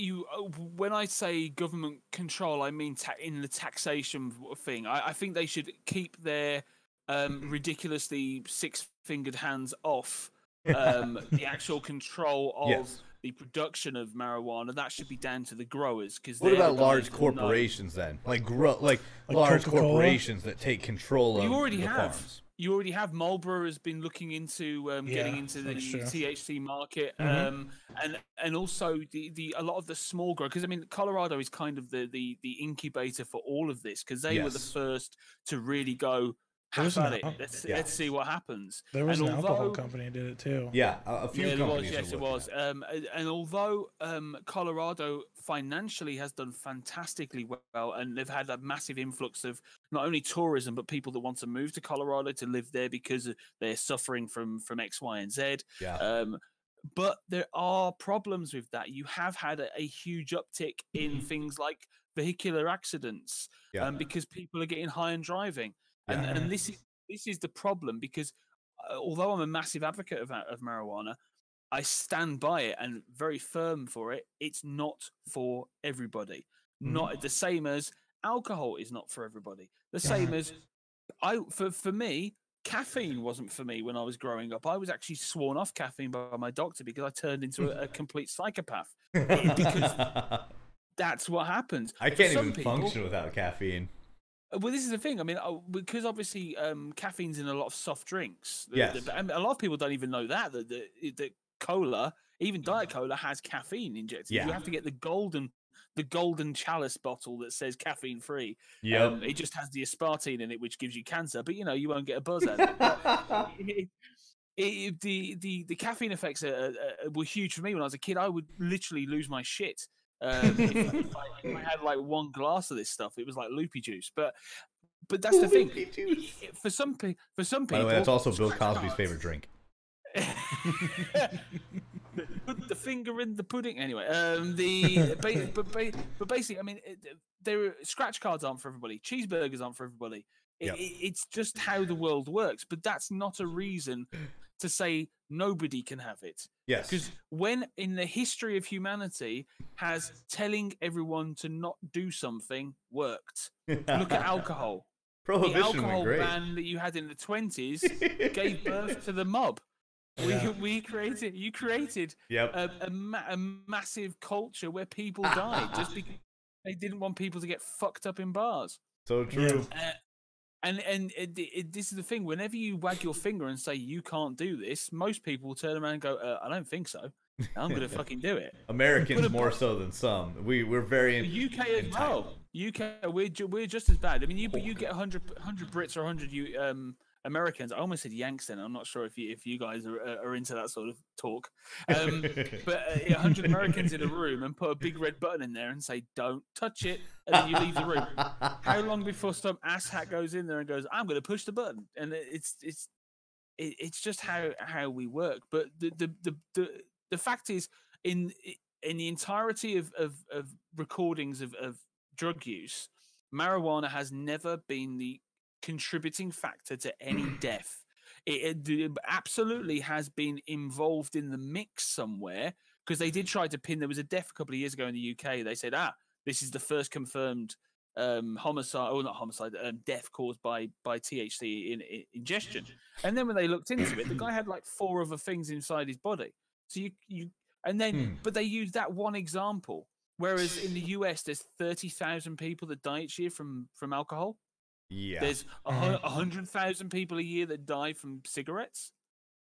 when I say government control, I mean in the taxation thing. I think they should keep their ridiculously six-fingered hands off the actual control of the production of marijuana. That should be down to the growers. What about large corporations then? Like large corporations that take control of the farms? You already have. Marlboro has been looking into getting into the THC market, and also a lot of the small grow, because I mean Colorado is kind of the incubator for all of this, because they were the first to really go. Have at it. Let's see what happens. There was an alcohol company that did it too. Yeah, a few companies. Yes, it was. And although Colorado financially has done fantastically well, and they've had a massive influx of not only tourism but people that want to move to Colorado to live there because they're suffering from X, Y, and Z. Yeah. But there are problems with that. You have had a huge uptick in things like vehicular accidents, because people are getting high and driving. And this is the problem, because although I'm a massive advocate of marijuana, I stand by it and very firm for it. It's not for everybody. Not the same as alcohol is not for everybody. The same as for me, caffeine wasn't for me when I was growing up. I was actually sworn off caffeine by my doctor because I turned into a complete psychopath. Because that's what happens. I can't even function without caffeine. Well, this is the thing. I mean, because obviously caffeine's in a lot of soft drinks. Yes. A lot of people don't even know that cola, even Diet Cola, has caffeine injected. Yeah. You have to get the golden chalice bottle that says caffeine free. Yep. It just has the aspartame in it, which gives you cancer, but you won't get a buzz out of it. The caffeine effects were huge for me when I was a kid. I would literally lose my shit. If I had like one glass of this stuff, it was like loopy juice. But that's the thing. For some people, by the way, that's also Bill Cosby's favorite drink. Put the finger in the pudding. Anyway, but basically, I mean, scratch cards aren't for everybody. Cheeseburgers aren't for everybody. It's just how the world works. But that's not a reason to say nobody can have it. Yes. Because when in the history of humanity has telling everyone to not do something worked. Look at alcohol. Prohibition, the alcohol ban that you had in the 20s gave birth to the mob. You created a massive culture where people died just because they didn't want people to get fucked up in bars. So true. And this is the thing. Whenever you wag your finger and say you can't do this, most people will turn around and go, "I don't think so. I'm going to fucking do it." Americans more so than some. We're very UK as well. UK, we're just as bad. I mean, you get 100 Brits or 100 Americans. I almost said Yanks then. I'm not sure if you guys are into that sort of talk. But 100 Americans in a room and put a big red button in there and say, "Don't touch it," and then you leave the room. How long before some asshat goes in there and goes, "I'm going to push the button"? And it's just how we work. But the fact is, in the entirety of recordings of drug use, marijuana has never been the contributing factor to any death. It absolutely has been involved in the mix somewhere, because they did try to pin. There was a death a couple of years ago in the UK. They said, this is the first confirmed death caused by THC in ingestion. And then when they looked into it, the guy had like 4 other things inside his body. So but they used that one example. Whereas in the US, there's 30,000 people that die each year from alcohol. Yeah. There's 100,000 people a year that die from cigarettes.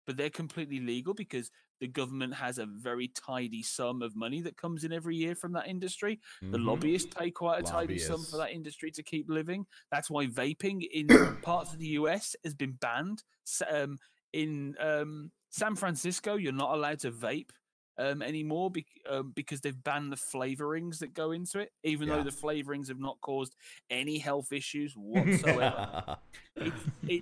but they're completely legal because the government has a very tidy sum of money that comes in every year from that industry. The lobbyists pay quite a tidy sum for that industry to keep living. That's why vaping in parts of the US has been banned. In San Francisco, you're not allowed to vape anymore because they've banned the flavorings that go into it, even though the flavorings have not caused any health issues whatsoever.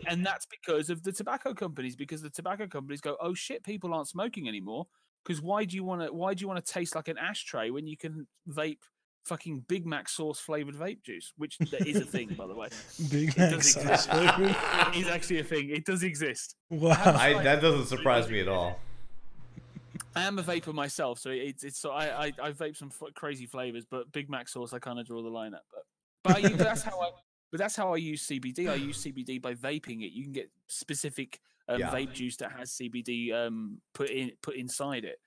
And that's because of the tobacco companies, because the tobacco companies go, oh shit, people aren't smoking anymore. Because why do you want to taste like an ashtray when you can vape fucking Big Mac sauce flavored vape juice, which is a thing, by the way. Big Mac sauce flavored. It is actually a thing. It does exist. Wow, that doesn't surprise me at all. I am a vapor myself, so it's so I vape some crazy flavors, but Big Mac sauce I kind of draw the line at. But that's how I use CBD. I use CBD by vaping it. You can get specific vape juice that has CBD put inside it,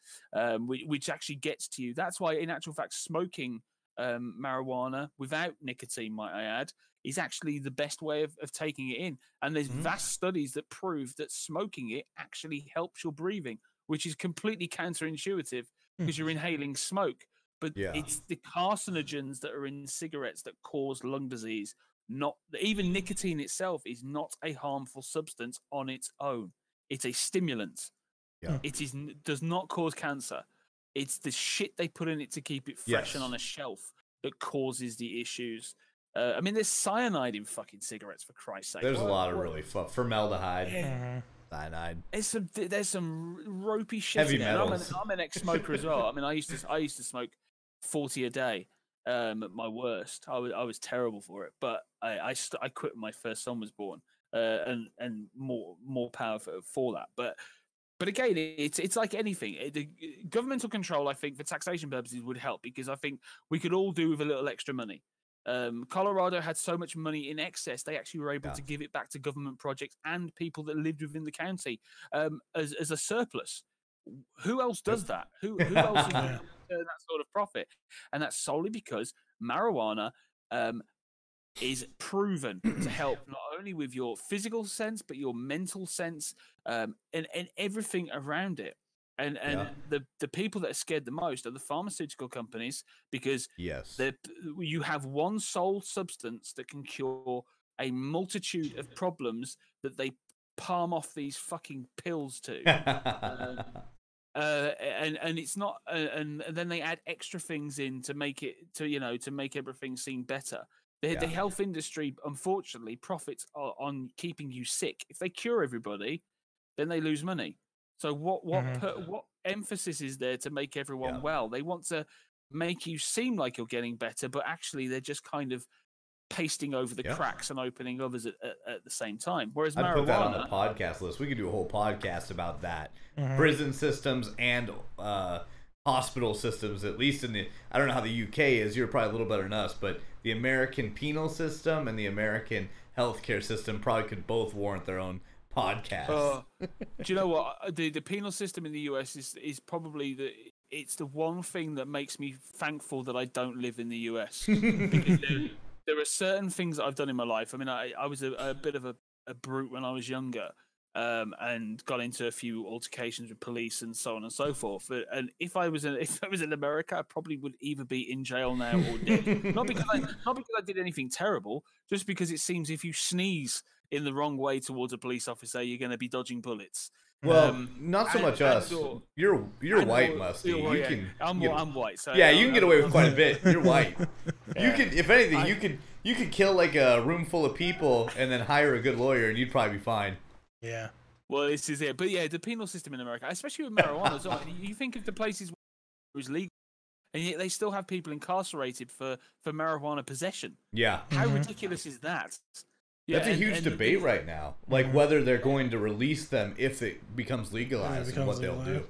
which actually gets to you. That's why, in actual fact, smoking marijuana without nicotine, might I add, is actually the best way of taking it in. And there's vast studies that prove that smoking it actually helps your breathing, which is completely counterintuitive because you're inhaling smoke. But it's the carcinogens that are in cigarettes that cause lung disease. Not even nicotine itself is not a harmful substance on its own. It's a stimulant. It does not cause cancer. It's the shit they put in it to keep it fresh and on a shelf that causes the issues. I mean, there's cyanide in fucking cigarettes, for Christ's sake. There's a lot of really formaldehyde, cyanide. There's some ropey shit. Heavy in there. metals. I'm an ex-smoker as well. I mean, I used to smoke 40 a day. At my worst, I was terrible for it. But I quit when my first son was born, and more power for that. But again, it's like anything. The governmental control, I think, for taxation purposes would help, because I think we could all do with a little extra money. Colorado had so much money in excess, they actually were able to give it back to government projects and people that lived within the county as a surplus. Who else does that? Who else is that sort of profit? And that's solely because marijuana is proven to help not only with your physical sense, but your mental sense, and everything around it. And the people that are scared the most are the pharmaceutical companies, because you have one sole substance that can cure a multitude of problems that they palm off these fucking pills to. And it's not, and then they add extra things in to make it to make everything seem better. The health industry, unfortunately, profits on keeping you sick. If they cure everybody, then they lose money. So what emphasis is there to make everyone well? They want to make you seem like you're getting better, but actually they're just kind of pasting over the cracks and opening others at the same time. Whereas marijuana, put that on the podcast list. We could do a whole podcast about that. Prison systems and hospital systems, at least in the, I don't know how the UK is, you're probably a little better than us, but the American penal system and the American healthcare system probably could both warrant their own podcast. Do you know what? The penal system in the US is probably it's the one thing that makes me thankful that I don't live in the US. Because there are certain things that I've done in my life. I mean, I was a bit of a brute when I was younger, and got into a few altercations with police and so on and so forth. And if I was in America, I probably would either be in jail now or dead. not because I did anything terrible, just because it seems if you sneeze in the wrong way towards a police officer, you're going to be dodging bullets. Well, not so much us. You're white, Musty. I'm white. So you can get away with quite a bit. You're white. You could, if anything, you could kill like a room full of people and then hire a good lawyer, and you'd probably be fine. Yeah. Well, this is it. But yeah, the penal system in America, especially with marijuana as well. You think of the places where it's legal, and yet they still have people incarcerated for marijuana possession. Yeah. How ridiculous is that? That's a huge debate right now. Like whether they're going to release them if it becomes legalized and what they'll do.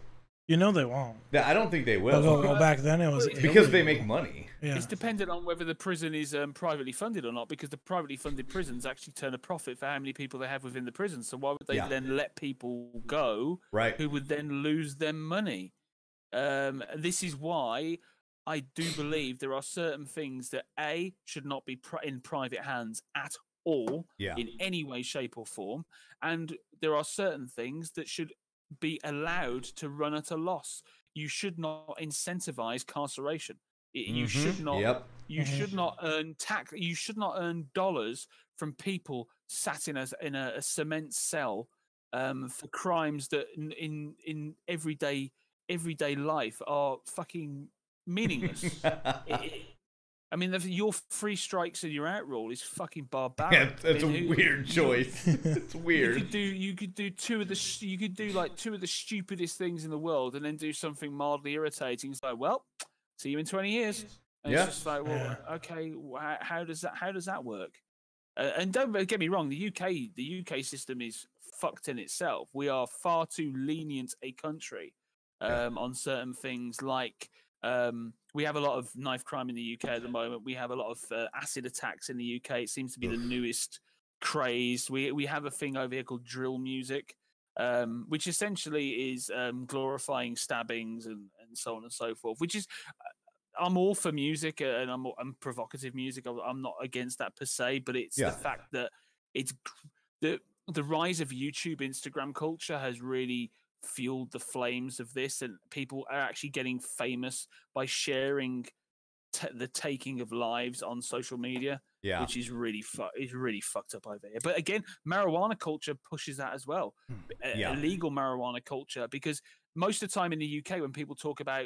You know they won't. Yeah, I don't think they will. Well, back then it was because they make money. Yeah. It's dependent on whether the prison is privately funded or not, because the privately funded prisons actually turn a profit for how many people they have within the prison. So why would they then let people go who would then lose their money? This is why I do believe there are certain things that should not be in private hands at all in any way, shape or form. And there are certain things that should be allowed to run at a loss. You should not incentivize carceration. You should not. Yep. You should not earn tax. You should not earn dollars from people sat in a cement cell for crimes that in everyday life are fucking meaningless. I mean, your 3 strikes and you're out rule is fucking barbaric. Yeah, it's a weird choice. It's weird. You could do two of the stupidest things in the world, and then do something mildly irritating. It's like, well, see you in 20 years. And it's just like, well, okay, how does that work? And don't get me wrong, the UK system is fucked in itself. We are far too lenient a country on certain things, like we have a lot of knife crime in the UK at the moment. We have a lot of acid attacks in the UK. It seems to be the newest craze. We have a thing over here called drill music, which essentially is glorifying stabbings and so on and so forth, which is... I'm all for music, and I'm provocative music. I'm not against that per se, but it's the fact that it's the rise of YouTube, Instagram culture has really fueled the flames of this, and people are actually getting famous by sharing the taking of lives on social media, which is really fucked up over here. But again, marijuana culture pushes that as well. Illegal marijuana culture, because most of the time in the UK, when people talk about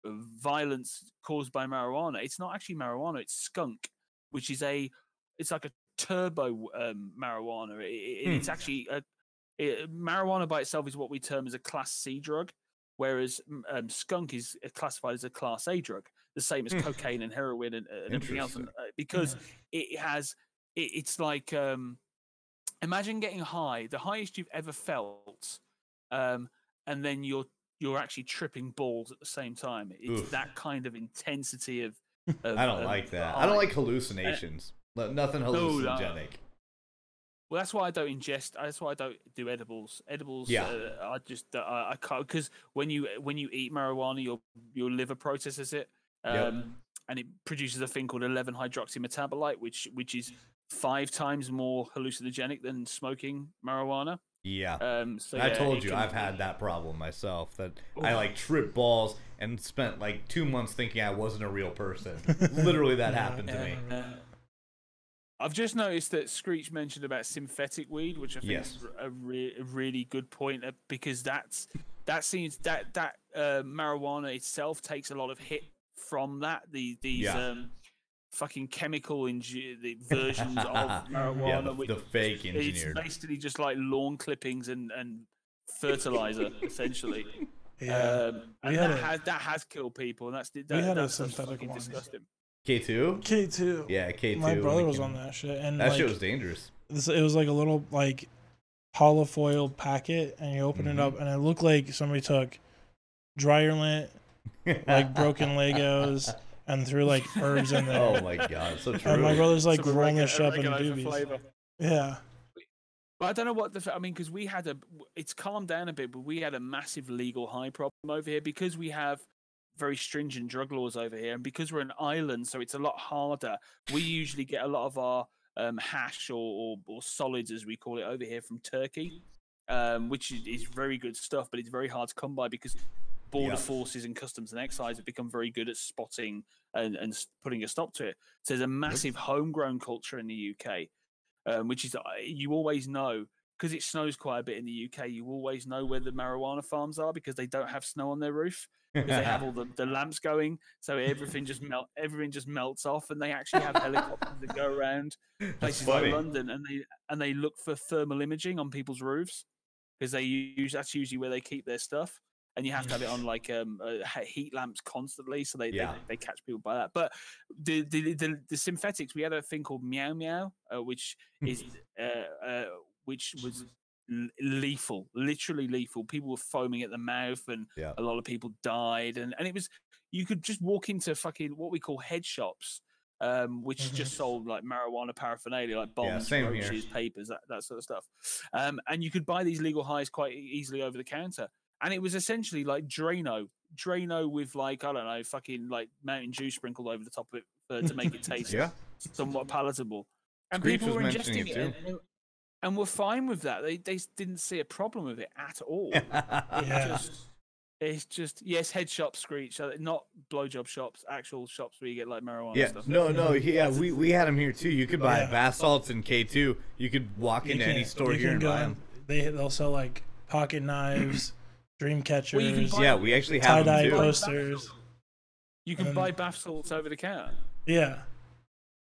violence caused by marijuana, it's not actually marijuana, it's skunk, which is it's like a turbo marijuana. It's actually marijuana by itself is what we term as a class C drug, whereas skunk is classified as a class A drug, the same as cocaine and heroin and everything else, because it's like imagine getting high, the highest you've ever felt, and then you're actually tripping balls at the same time. It's that kind of intensity of I don't like that. I don't like hallucinations. Nothing hallucinogenic. No. Well, that's why I don't ingest. That's why I don't do edibles. Edibles, I can't, because when you eat marijuana, your liver processes it, and it produces a thing called 11-hydroxy metabolite, which is 5 times more hallucinogenic than smoking marijuana. I told you I've had that problem myself, that I like tripped balls and spent like 2 months thinking I wasn't a real person. Literally that happened to me. I've just noticed that Screech mentioned about synthetic weed, which I think is a really good point, because that seems that marijuana itself takes a lot of hit from that. These fucking chemical the versions of marijuana, the fake engineered. It's basically just like lawn clippings and fertilizer, essentially. And that has killed people, and that's fucking disgusting. K2? Yeah, K2. My brother was on that shit, and that shit was dangerous. It was like a little like hollow foil packet, and you open it up, and it looked like somebody took dryer lint, like broken Legos, and threw like herbs in there. Oh my god, so true. And my brother's like rolling this shit up in doobies. Yeah. But I don't know what because it's calmed down a bit, but we had a massive legal high problem over here, because we have very stringent drug laws over here, and because we're an island, so it's a lot harder. We usually get a lot of our hash or solids, as we call it over here, from Turkey, which is very good stuff, but it's very hard to come by, because border forces and customs and excise have become very good at spotting and putting a stop to it. So there's a massive homegrown culture in the UK, which is, you always know, because it snows quite a bit in the UK, you always know where the marijuana farms are, because they don't have snow on their roof, because they have all the lamps going, so everything just melts off, and they actually have helicopters that go around places like London, and they look for thermal imaging on people's roofs, because that's usually where they keep their stuff, and you have to have it on like heat lamps constantly, so they catch people by that. But the synthetics, we had a thing called Meow Meow, which is which was lethal, literally lethal. People were foaming at the mouth, and a lot of people died. And it was, you could just walk into fucking what we call head shops, which just sold like marijuana paraphernalia, like bombs, roaches, papers, that sort of stuff. And you could buy these legal highs quite easily over the counter. And it was essentially like Drano with like, I don't know, fucking like Mountain Dew sprinkled over the top of it to make it taste somewhat palatable. And people were ingesting it. and were fine with that. They didn't see a problem with it at all. Yeah. It's just yes, head shops, Screech, not blowjob shops, actual shops where you get like marijuana Yeah, stuff. we had them here too. You could buy bath salts in K2. You could walk into any store here and buy them. They'll sell like pocket knives, dream catchers. Yeah, we actually have tie-dye them too. posters. You can buy bath salts over the counter. Yeah.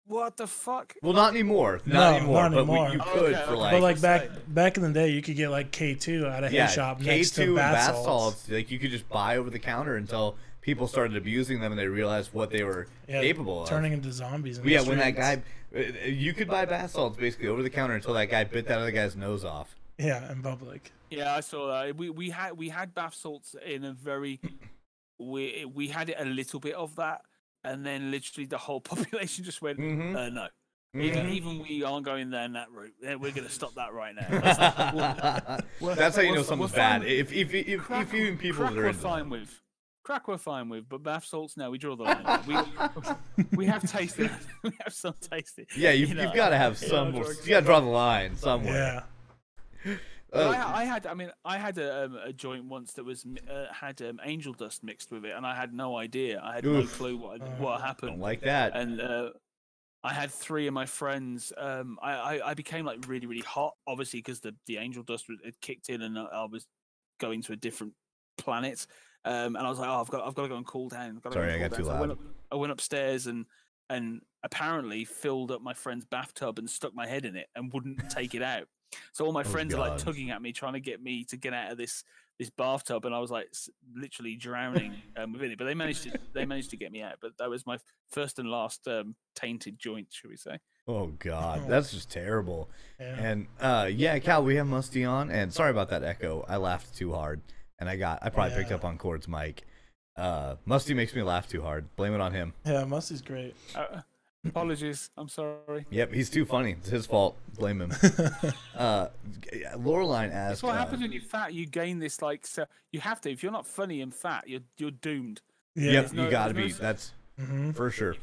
What the fuck? Well, not anymore. Not anymore. But you could for like. But like back in the day, you could get like K2 at a head shop next to K2 and bath salts. Like you could just buy over the counter until people started abusing them and they realized what they were capable of. Turning into zombies. Yeah, when that guy, you could buy bath salts basically over the counter until that guy bit that other guy's nose off. Yeah, in public. Yeah, I saw that. We had bath salts in a very. We had it a little bit of that. And then literally the whole population just went, no. Even we aren't going down that route. We're going to stop that right now. That's how you know something's bad. If even people that are into fine with. Crack we're fine with, but bath salts, no, we draw the line. We have tasted. We have some tasted. Yeah, you've got to have some. You got to draw the line somewhere. Yeah. I had a joint once that was had angel dust mixed with it, and I had no idea. I had no clue what happened. Don't like that. And I had 3 of my friends. I became like really, really hot, obviously, because the angel dust had kicked in, and I was going to a different planet. And I was like, I've got to go and cool down. Sorry, I got too loud. I went upstairs and apparently filled up my friend's bathtub and stuck my head in it and wouldn't take it out. So all my friends are like tugging at me, trying to get me to get out of this bathtub, and I was like literally drowning within it. But they managed to get me out. But that was my first and last tainted joint, should we say? Oh God, that's just terrible. Yeah. And Cal, we have Musty on, and sorry about that echo. I laughed too hard, and I probably picked up on Kord's mic. Musty makes me laugh too hard. Blame it on him. Yeah, Musty's great. Apologies, I'm sorry. Yep, he's too funny. It's his fault. Blame him. Loreline asked. That's what happens when you're fat. You gain this you have to. If you're not funny and fat, you're doomed. Yeah. Yep, you gotta be. That's for sure.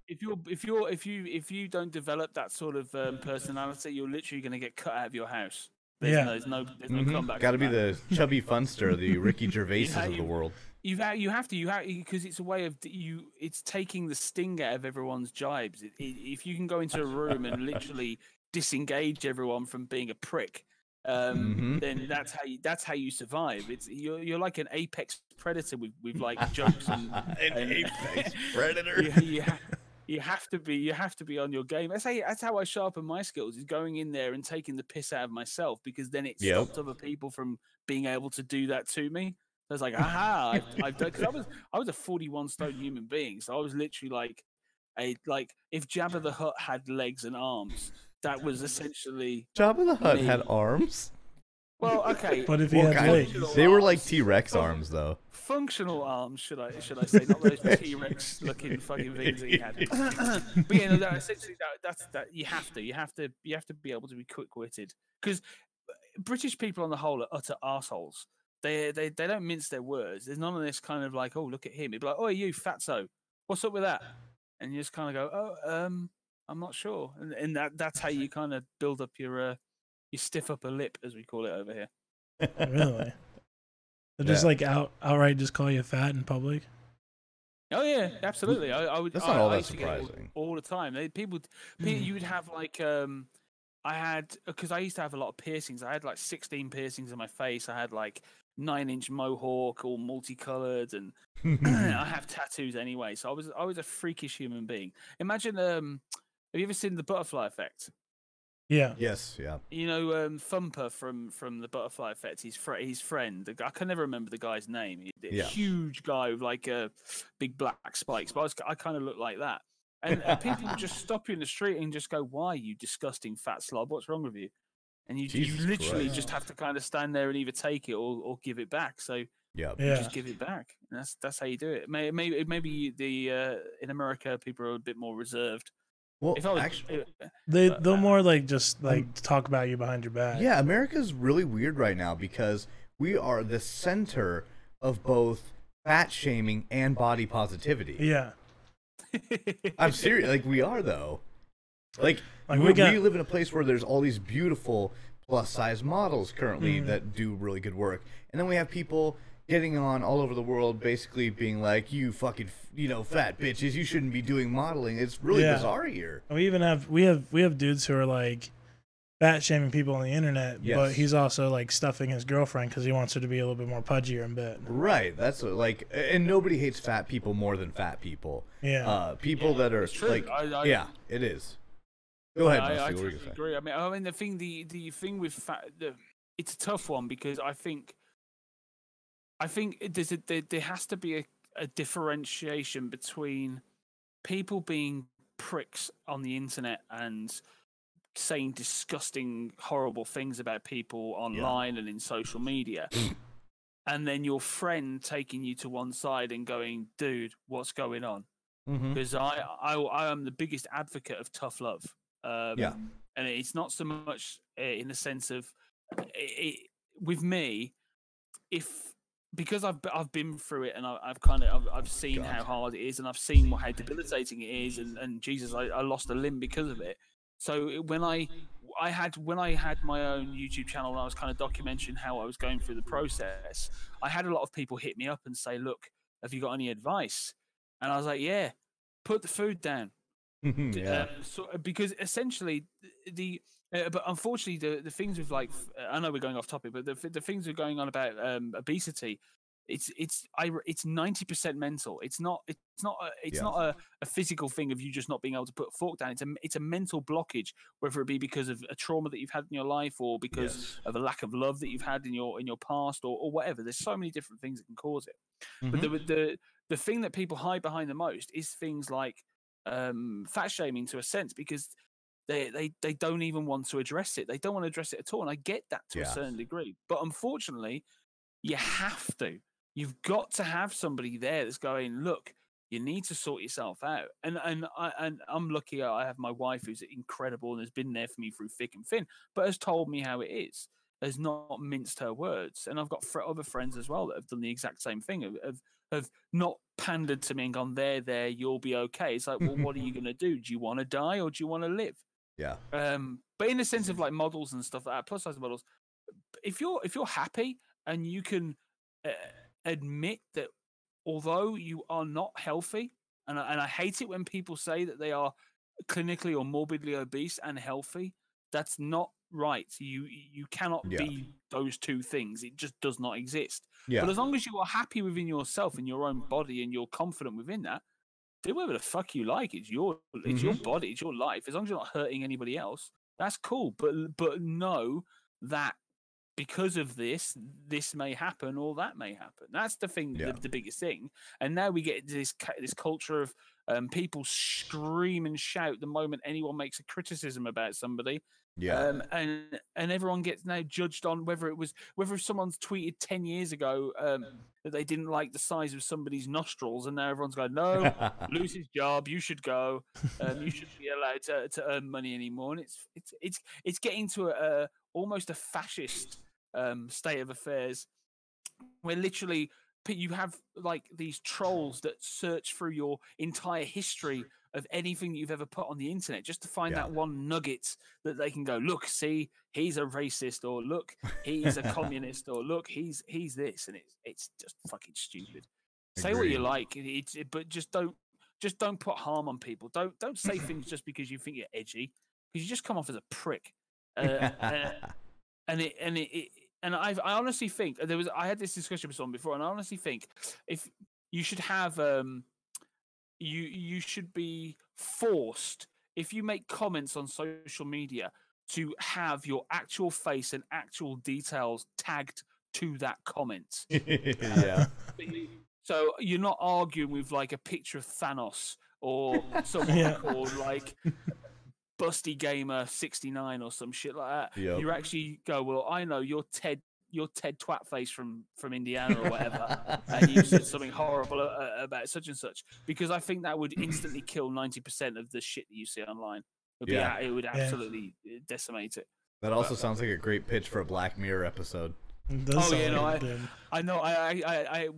If you don't develop that sort of personality, you're literally going to get cut out of your house. There's no comeback. Got to be the chubby funster, the Ricky Gervaises of the world. You have to because it's a way of it's taking the sting out of everyone's jibes. If you can go into a room and literally disengage everyone from being a prick, then that's how you survive. You're like an apex predator with like jokes and an apex predator. You have to be on your game. That's how I sharpen my skills, is going in there and taking the piss out of myself, because then it stops other people from being able to do that to me. I was like, aha, I've done, because I was a 41 stone human being, so I was literally like if Jabba the Hutt had legs and arms, that was essentially Jabba the Hutt had arms. Well, okay, but if he had legs, they were like T-Rex arms, though. Functional arms, should I say, not those T-Rex looking fucking things that he had. But yeah, no, essentially that's you have to be able to be quick-witted, because British people on the whole are utter arseholes. They don't mince their words. There's none of this kind of like, oh, look at him. It'd be like, oh, you fatso, what's up with that? And you just kind of go, oh, I'm not sure. And that's how you kind of build up your you stiff up a lip, as we call it over here. Really? They just like outright just call you fat in public? Oh yeah, absolutely. I would. That's not all that surprising. All the time. You would have like I had, because I used to have a lot of piercings. I had like 16 piercings in my face. I had like 9-inch mohawk, all multicolored, and I have tattoos anyway. So I was a freakish human being. Imagine, have you ever seen The Butterfly Effect? Yeah. Yes. Yeah. You know, Thumper from The Butterfly Effect. His friend. I can never remember the guy's name. Huge guy with like big black spikes. But I kind of look like that. And people would just stop you in the street and just go, "Why, you disgusting fat slob? What's wrong with you?" And you literally just have to kind of stand there and either take it or give it back. So you just give it back. And that's how you do it. Maybe in America people are a bit more reserved. Well, they'll more like just like talk about you behind your back. Yeah, America's really weird right now because we are the center of both fat shaming and body positivity. Yeah. I'm serious. Like, we are, though. Like we live in a place where there's all these beautiful plus size models currently that do really good work, and then we have people getting on all over the world basically being like, you fucking fat bitches, you shouldn't be doing modeling. It's really bizarre here. We even have dudes who are like fat shaming people on the internet, but he's also like stuffing his girlfriend because he wants her to be a little bit more pudgier in bed. Right. That's like, and nobody hates fat people more than fat people. Yeah. People that are like, it is. Go ahead. I totally agree. I mean, the thing with fat, it's a tough one because I think there has to be a differentiation between people being pricks on the internet and saying disgusting, horrible things about people online and in social media, and then your friend taking you to one side and going, "Dude, what's going on?" Because I am the biggest advocate of tough love. And it's not so much in the sense of with me, because I've been through it and I've seen how hard it is and I've seen how debilitating it is and Jesus, I lost a limb because of it. So when I had my own YouTube channel and I was kind of documenting how I was going through the process, I had a lot of people hit me up and say, "Look, have you got any advice?" And I was like, "Yeah, put the food down." Because essentially but unfortunately the things with like, I know we're going off topic, but the things we're going on about obesity, it's 90% mental. It's not a physical thing of you just not being able to put a fork down. It's a mental blockage, whether it be because of a trauma that you've had in your life or because of a lack of love that you've had in your past or whatever. There's so many different things that can cause it. But the thing that people hide behind the most is things like fat shaming, to a sense, because they don't even want to address it. They don't want to address it at all, and I get that to a certain degree. But unfortunately, you have to. You've got to have somebody there that's going, "Look, you need to sort yourself out." And I'm lucky. I have my wife who's incredible and has been there for me through thick and thin, but has told me how it is. Has not minced her words. And I've got other friends as well that have done the exact same thing. Have not pandered to me and gone, there, you'll be okay. It's like, well, what are you going to do? Do you want to die or do you want to live? Yeah. But in the sense of like models and stuff like that, plus size models, if you're happy and you can admit that although you are not healthy, and I hate it when people say that they are clinically or morbidly obese and healthy, that's not right. You cannot be those two things. It just does not exist. But as long as you are happy within yourself and your own body and you're confident within that, do whatever the fuck you like. It's your body, it's your life. As long as you're not hurting anybody else, that's cool. But know that because of this may happen or that may happen. That's the thing, the biggest thing. And now we get this culture of people scream and shout the moment anyone makes a criticism about somebody. And everyone gets now judged on whether someone's tweeted 10 years ago that they didn't like the size of somebody's nostrils, and now everyone's going, "No, lose his job. You should go. You shouldn't be allowed to earn money anymore." And it's getting to almost a fascist state of affairs, where literally you have like these trolls that search through your entire history of anything that you've ever put on the internet just to find that one nugget that they can go, "Look, see, he's a racist," or "Look, he's a communist," or "Look, he's this," and it's just fucking stupid. Say what you like, but just don't put harm on people. Don't say things just because you think you're edgy, because you just come off as a prick. And I honestly think I had this discussion with someone before, and I honestly think if you should have you should be forced, if you make comments on social media, to have your actual face and actual details tagged to that comment. So you're not arguing with like a picture of Thanos or someone called like Busty Gamer 69 or some shit like that. You actually go, "Well, I know you're Ted Twatface from Indiana or whatever, and you said something horrible about such and such," because I think that would instantly kill 90% of the shit that you see online. It would absolutely decimate it. That also sounds like a great pitch for a Black Mirror episode. I know.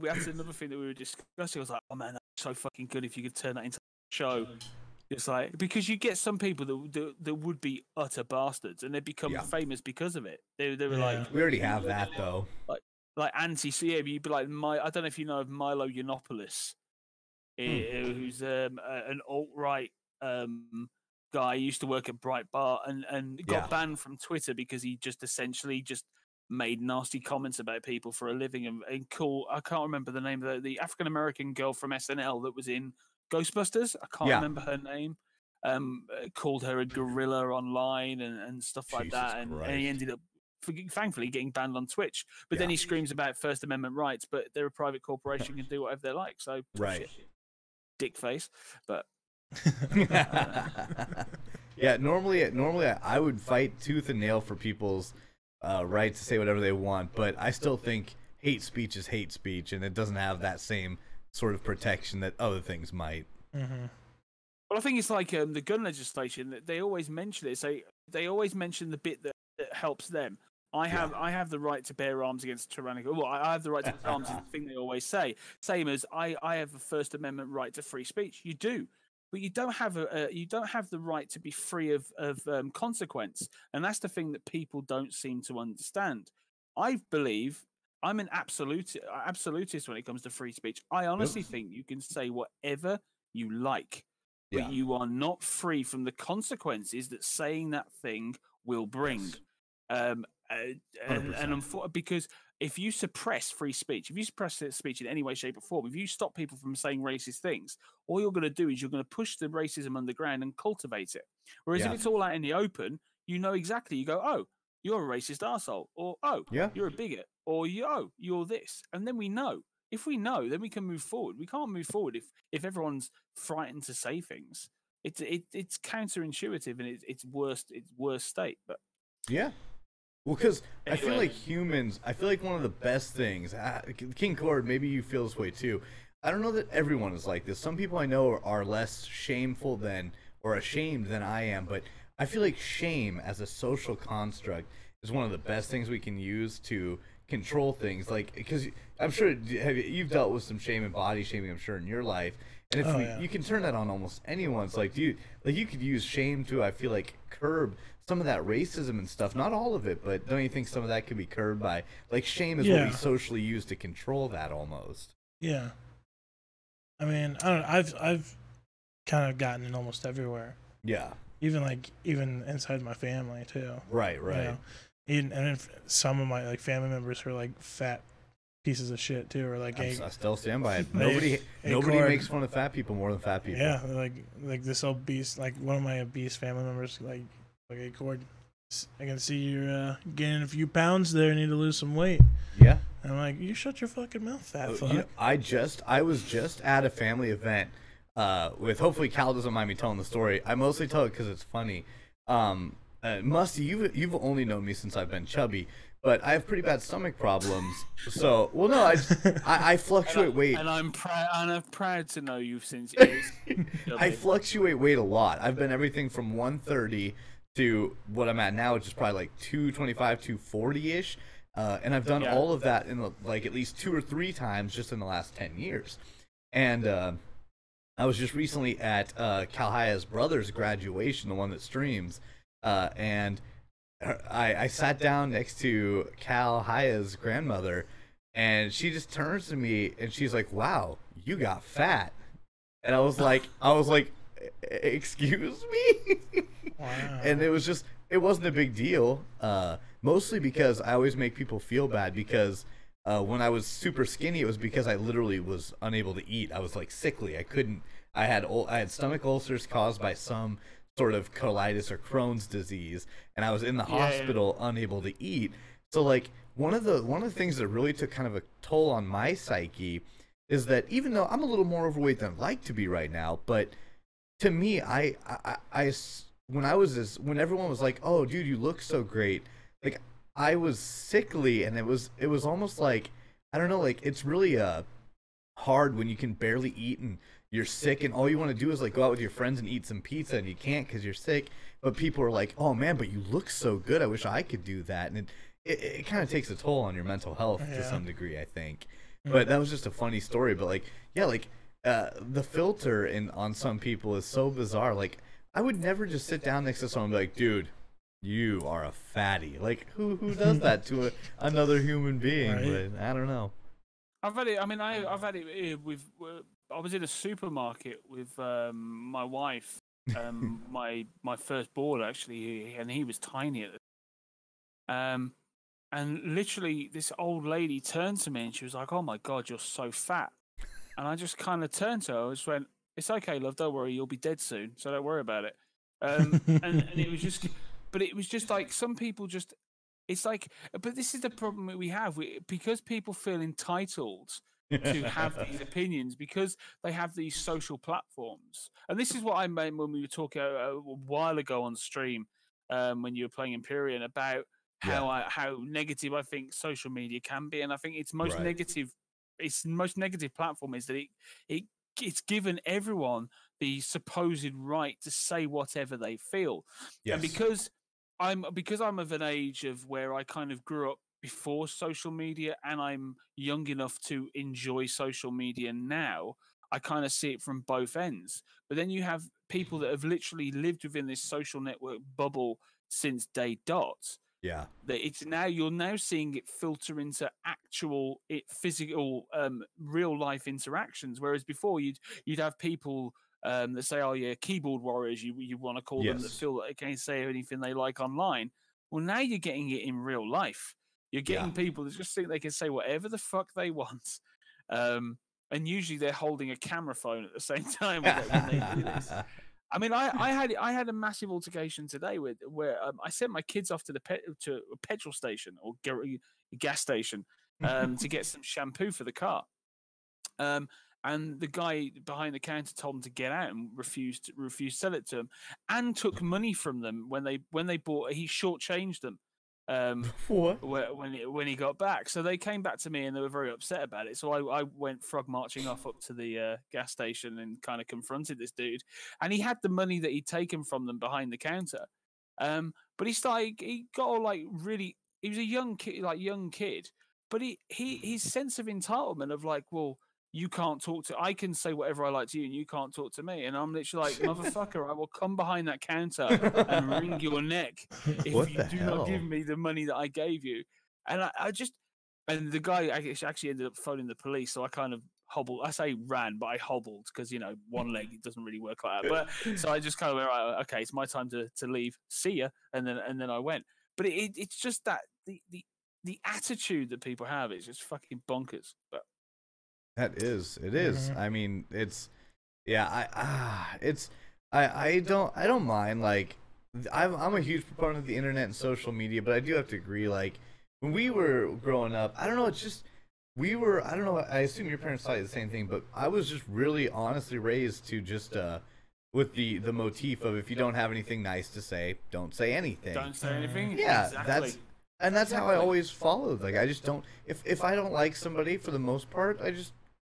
That's another thing that we were discussing. I was like, "Oh man, that's so fucking good if you could turn that into a show." It's like, because you get some people that would be utter bastards, and they become famous because of it. They were like, we already have that though. Like anti-CA, you'd be like I don't know if you know of Milo Yiannopoulos, who's an alt-right guy. He used to work at Breitbart and got banned from Twitter because he just essentially just made nasty comments about people for a living and I can't remember the name of the African American girl from SNL that was in Ghostbusters. I can't remember her name. Called her a gorilla online and stuff like that, and he ended up, thankfully, getting banned on Twitch. But then he screams about First Amendment rights, but they're a private corporation, can do whatever they like. So dick face. But yeah, normally I would fight tooth and nail for people's right to say whatever they want, but I still think hate speech is hate speech, and it doesn't have that same sort of protection that other things might. Well, I think it's like the gun legislation. They always mention it. So they always mention the bit that helps them. I have the right to bear arms against tyrannical. Well, I have the right to bear arms. Is the thing they always say. Same as I have a First Amendment right to free speech. You do, but you don't have the right to be free of consequence. And that's the thing that people don't seem to understand. I believe I'm an absolutist when it comes to free speech. I honestly think you can say whatever you like, but you are not free from the consequences that saying that thing will bring. Because if you suppress free speech, if you suppress speech in any way, shape, or form, if you stop people from saying racist things, all you're going to do is you're going to push the racism underground and cultivate it. Whereas if it's all out in the open, you know exactly. You go, oh, you're a racist arsehole, or oh, you're a bigot, or you're this, and then we know. If we know, then we can move forward. We can't move forward if everyone's frightened to say things. It's counterintuitive and it's worst state. But well, because I feel like humans. I feel like one of the best things. KingKord, maybe you feel this way too. I don't know that everyone is like this. Some people I know are less shameful than or ashamed than I am, but I feel like shame as a social construct is one of the best things we can use to control things, like, because I'm sure you've dealt with some shame and body shaming, I'm sure, in your life, and if you can turn that on almost anyone. It's like, you could use shame to, I feel like, curb some of that racism and stuff. Not all of it, but don't you think some of that could be curbed by, like, shame is what we socially use to control that almost? I mean, I don't know, I've kind of gotten it almost everywhere. Even inside my family too. Right. You know? And if some of my family members are like fat pieces of shit too, or like I still stand by it. Nobody makes fun of fat people more than fat people. Yeah, like this obese, like one of my obese family members, like hey, Cord, I can see you're gaining a few pounds there. Need to lose some weight. Yeah. And I'm like, you shut your fucking mouth, fat fuck. You know, I was just at a family event with, hopefully Cal doesn't mind me telling the story. I mostly tell it because it's funny. Musty, you've only known me since I've been chubby, but I have pretty bad stomach problems. So, well, no, I fluctuate weight, and I'm proud to know you since years. I fluctuate weight a lot. I've been everything from 130 to what I'm at now, which is probably like 225, 240-ish, and I've done all of that in like at least 2 or 3 times just in the last 10 years. And I was just recently at Cal Haya's brother's graduation, the one that streams. And I sat down next to Cal Haya's grandmother, and she just turns to me and she's like, "Wow, you got fat." And I was like, "Excuse me?" Wow. And it wasn't a big deal. Mostly because I always make people feel bad, because when I was super skinny, it was because I literally was unable to eat. I was like sickly. I had stomach ulcers caused by some sort of colitis or Crohn's disease, and I was in the hospital unable to eat. So like one of the things that really took kind of a toll on my psyche is that even though I'm a little more overweight than I'd like to be right now, but to me, when everyone was like, "Oh, dude, you look so great," like I was sickly, and it was almost like, I don't know, like it's really hard when you can barely eat and you're sick, and all you want to do is like go out with your friends and eat some pizza, and you can't because you're sick. But people are like, "Oh man, but you look so good. I wish I could do that." And it kind of takes a toll on your mental health to some degree, I think. But that was just a funny story. But like the filter on some people is so bizarre. Like, I would never just sit down next to someone and be like, dude, you are a fatty. Like, who does that to another human being? Right? But I don't know. I've had it. I mean, I've had it with. I was in a supermarket with my wife, my firstborn actually, and he was tiny at the time. And literally, this old lady turned to me and she was like, "Oh my God, you're so fat." And I just kind of turned to her. I just went, "It's okay, love. Don't worry. You'll be dead soon. So don't worry about it." And it was just, but it was just like some people just. It's like, but this is the problem that we have because people feel entitled to have these opinions because they have these social platforms. And this is what I meant when we were talking a while ago on stream when you were playing Empyrean about how negative I think social media can be. And I think its most negative, its most negative platform is that it's given everyone the supposed right to say whatever they feel. Yes. And because I'm of an age of where I kind of grew up before social media and I'm young enough to enjoy social media now, I kind of see it from both ends. But then you have people that have literally lived within this social network bubble since day dot. Yeah. That it's now you're now seeing it filter into actual physical real life interactions. Whereas before you'd have people that say, "Oh yeah, keyboard warriors," you want to call them, that feel that they can't say anything they like online. Well, now you're getting it in real life. You're getting people that just think they can say whatever the fuck they want, and usually they're holding a camera phone at the same time when they do this. I mean, I had a massive altercation today where I sent my kids off to to a petrol station or gas station to get some shampoo for the car. And the guy behind the counter told them to get out and refused to sell it to them, and took money from them when they bought. He shortchanged them. What? When he got back, so they came back to me and they were very upset about it. So I went frog marching off up to the gas station and kind of confronted this dude, and he had the money that he'd taken from them behind the counter. But he got all like really. He was a young kid, but his sense of entitlement of like, well, you can't talk to. I can say whatever I like to you, and you can't talk to me. And I'm literally like, motherfucker, I will come behind that counter and wring your neck if you do not give me the money that I gave you. And and the guy actually ended up phoning the police. So I kind of hobbled. I say ran, but I hobbled because one leg it doesn't really work like that. But so I just kind of went, right, okay, it's my time to leave. See ya, and then I went. But it's just that the attitude that people have is just fucking bonkers. But it is. I mean, I don't mind. Like, I'm a huge proponent of the internet and social media, but I do have to agree. Like, when we were growing up, I don't know. It's just I don't know. I assume your parents taught you the same thing, but I was just really honestly raised to just with the motif of if you don't have anything nice to say, don't say anything. Don't say anything. Yeah, exactly. That's how I always followed. Like, I just don't. If I don't like somebody, for the most part,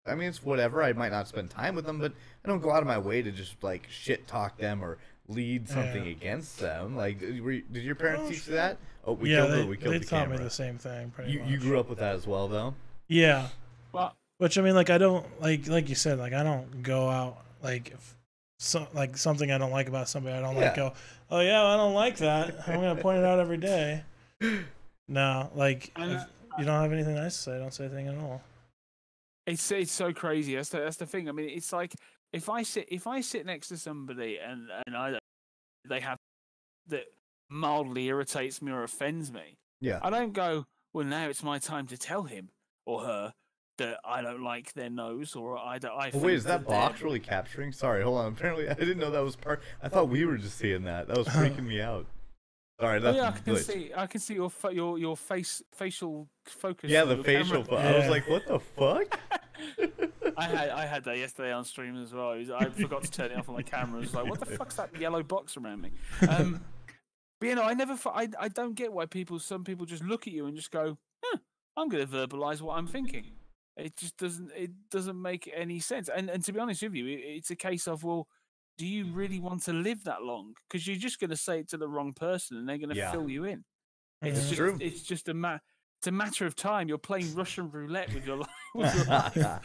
I mean, it's whatever. I might not spend time with them, but I don't go out of my way to just like shit talk them or lead something against them. Like, did your parents teach you that? Oh, we killed the camera. They taught me the same thing. Pretty much. You grew up with that as well, though. Yeah. Well, which I mean, like, I don't like you said, like, I don't go out like like something I don't like about somebody. I don't like go, oh yeah, I don't like that. I'm gonna point it out every day. No, like if you don't have anything nice to say, don't say anything at all. It's so crazy. That's the thing. I mean, it's like if I sit next to somebody and they have that mildly irritates me or offends me. Yeah. I don't go, well, now it's my time to tell him or her that I don't like their nose or I don't. Wait, is that box really capturing? Sorry, hold on. Apparently, I didn't know that was part. I thought we were just seeing that. That was freaking me out. Sorry, that's I can see your facial focus. Yeah, the facial. I was like, what the fuck? I had that yesterday on stream as well. I forgot to turn it off on my camera. I was like, what the fuck's that yellow box around me? But I don't get why some people just look at you and just go, I'm going to verbalize what I'm thinking. It just doesn't make any sense. And to be honest with you, it's a case of, well, do you really want to live that long? Because you're just going to say it to the wrong person and they're going to fill you in. It's true. It's just it's a matter of time. You're playing Russian roulette with your life.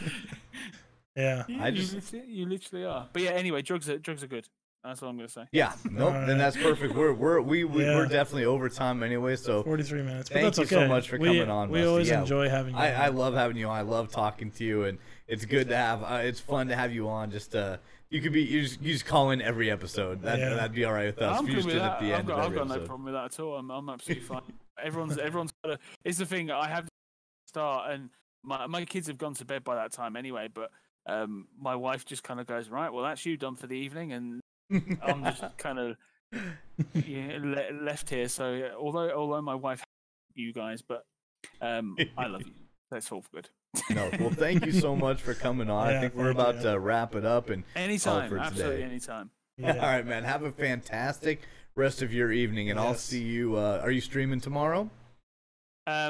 Yeah. You literally are. But yeah, anyway, drugs are good. That's all I'm gonna say. Yeah, nope. Then that's perfect. We're definitely over time anyway. So 43 minutes. But thank that's you okay. so much for coming on. We Rusty. always enjoy having you. I love having you on. I love talking to you, and it's good to have. It's fun to have you on. Just you just call in every episode. That'd be all right with us. I'm good with that. At the end I've got no episode. problem with that at all. I'm absolutely fine. Everyone's got to. It's the thing. I have to start, and my kids have gone to bed by that time anyway. But my wife just kind of goes, right, well, that's you done for the evening, and I'm just kind of left here. So although my wife hates you guys, but I love you. That's all good. No, well, thank you so much for coming on. I think we're about to wrap it up and anytime, absolutely anytime. Yeah. All right, man. Have a fantastic rest of your evening, and I'll see you. Are you streaming tomorrow?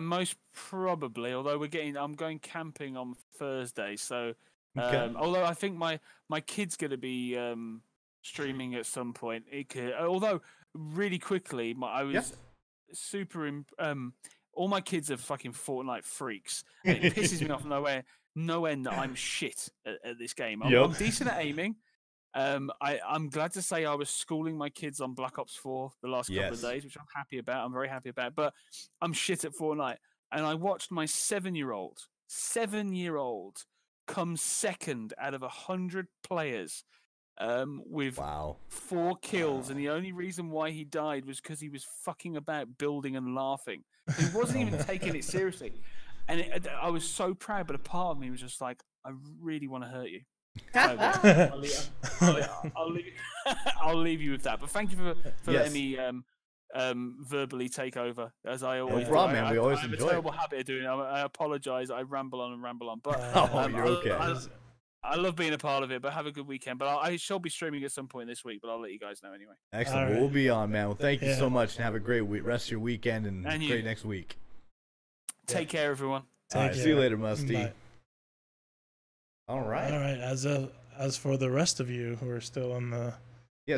Most probably. Although I'm going camping on Thursday, so. Although I think my kid's going to be streaming at some point. Although really quickly, I was super. All my kids are fucking Fortnite freaks. And it pisses me off no end that I'm shit at this game. I'm decent at aiming. I'm glad to say I was schooling my kids on Black Ops 4 the last couple of days, which I'm happy about. I'm very happy about. But I'm shit at Fortnite, and I watched my 7-year-old come second out of 100 players with 4 kills, and the only reason why he died was because he was fucking about building and laughing. He wasn't even taking it seriously, and I was so proud. But a part of me was just like, I really want to hurt you. I'll leave you with that. But thank you for letting me verbally take over, as I always do. Man. We always enjoy it. I have a terrible habit of doing it. I apologize. I ramble on. But you're okay. I love being a part of it. But have a good weekend. But I shall be streaming at some point this week. But I'll let you guys know anyway. Excellent. We'll be on, man. Well, thank you so much, and have a great rest of your weekend and great next week. Take care, everyone. All right, see you later, Musty. Bye. All right. As for the rest of you who are still in the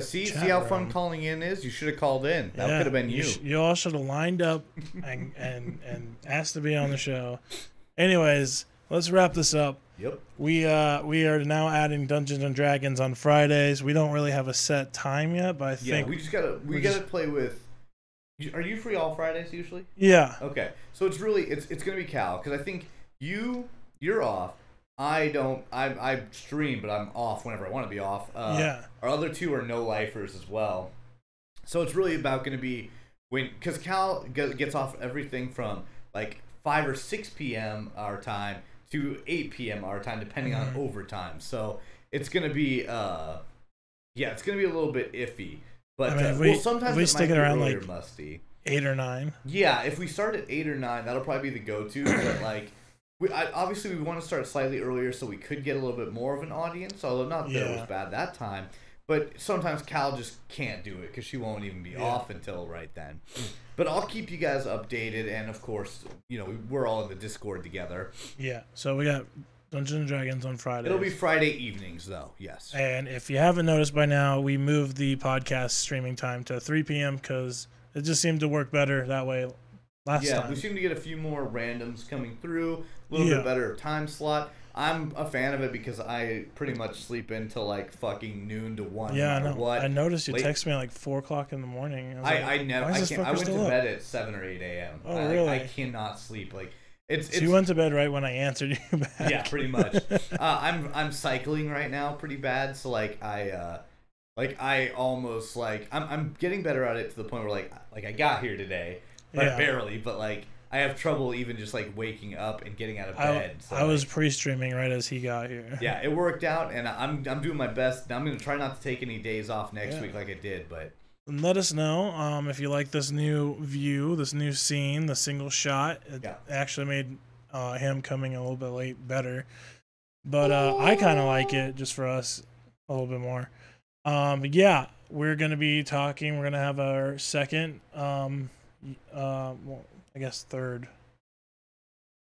see how fun calling in is. You should have called in. That could have been you. You all should have lined up and asked to be on the show. Anyways, let's wrap this up. Yep. We are now adding Dungeons and Dragons on Fridays. We don't really have a set time yet, but I think we gotta play with. Are you free all Fridays usually? Yeah. Okay, so it's gonna be Cal, because I think you're off. I stream, but I'm off whenever I want to be off. Our other 2 are no-lifers as well. So it's really about going to be because Cal gets off everything from like 5 or 6 p.m. our time to 8 p.m. our time, depending on overtime. So it's going to be, it's going to be a little bit iffy. But sometimes if we stick it around like Musty. 8 or 9. Yeah, if we start at 8 or 9, that'll probably be the go-to. But like. Obviously, we want to start slightly earlier so we could get a little bit more of an audience, although not that it was bad that time. But sometimes Cal just can't do it because she won't even be off until right then. But I'll keep you guys updated, and of course, we're all in the Discord together. Yeah, so we got Dungeons and Dragons on Friday. It'll be Friday evenings, though, yes. And if you haven't noticed by now, we moved the podcast streaming time to 3 p.m. because it just seemed to work better that way. Last time. We seem to get a few more randoms coming through, a little bit better time slot. I'm a fan of it because I pretty much sleep until like fucking noon to 1. Yeah, no matter what. I noticed you text me at like 4 o'clock in the morning. I went to bed at 7 or 8 a.m. Oh, really? I cannot sleep. Like it's. You went to bed right when I answered you back. Yeah, pretty much. I'm cycling right now pretty bad, so I almost I'm getting better at it to the point where like I got here today. But barely, but like I have trouble even just like waking up and getting out of bed. I was pre-streaming right as he got here. Yeah, it worked out, and I'm doing my best. I'm gonna try not to take any days off next week like I did, but. And let us know if you like this new view, this new scene, the single shot. It actually made him coming a little bit late better, but I kind of like it just for us a little bit more. But yeah, we're gonna be talking. We're gonna have our second. Well, I guess third,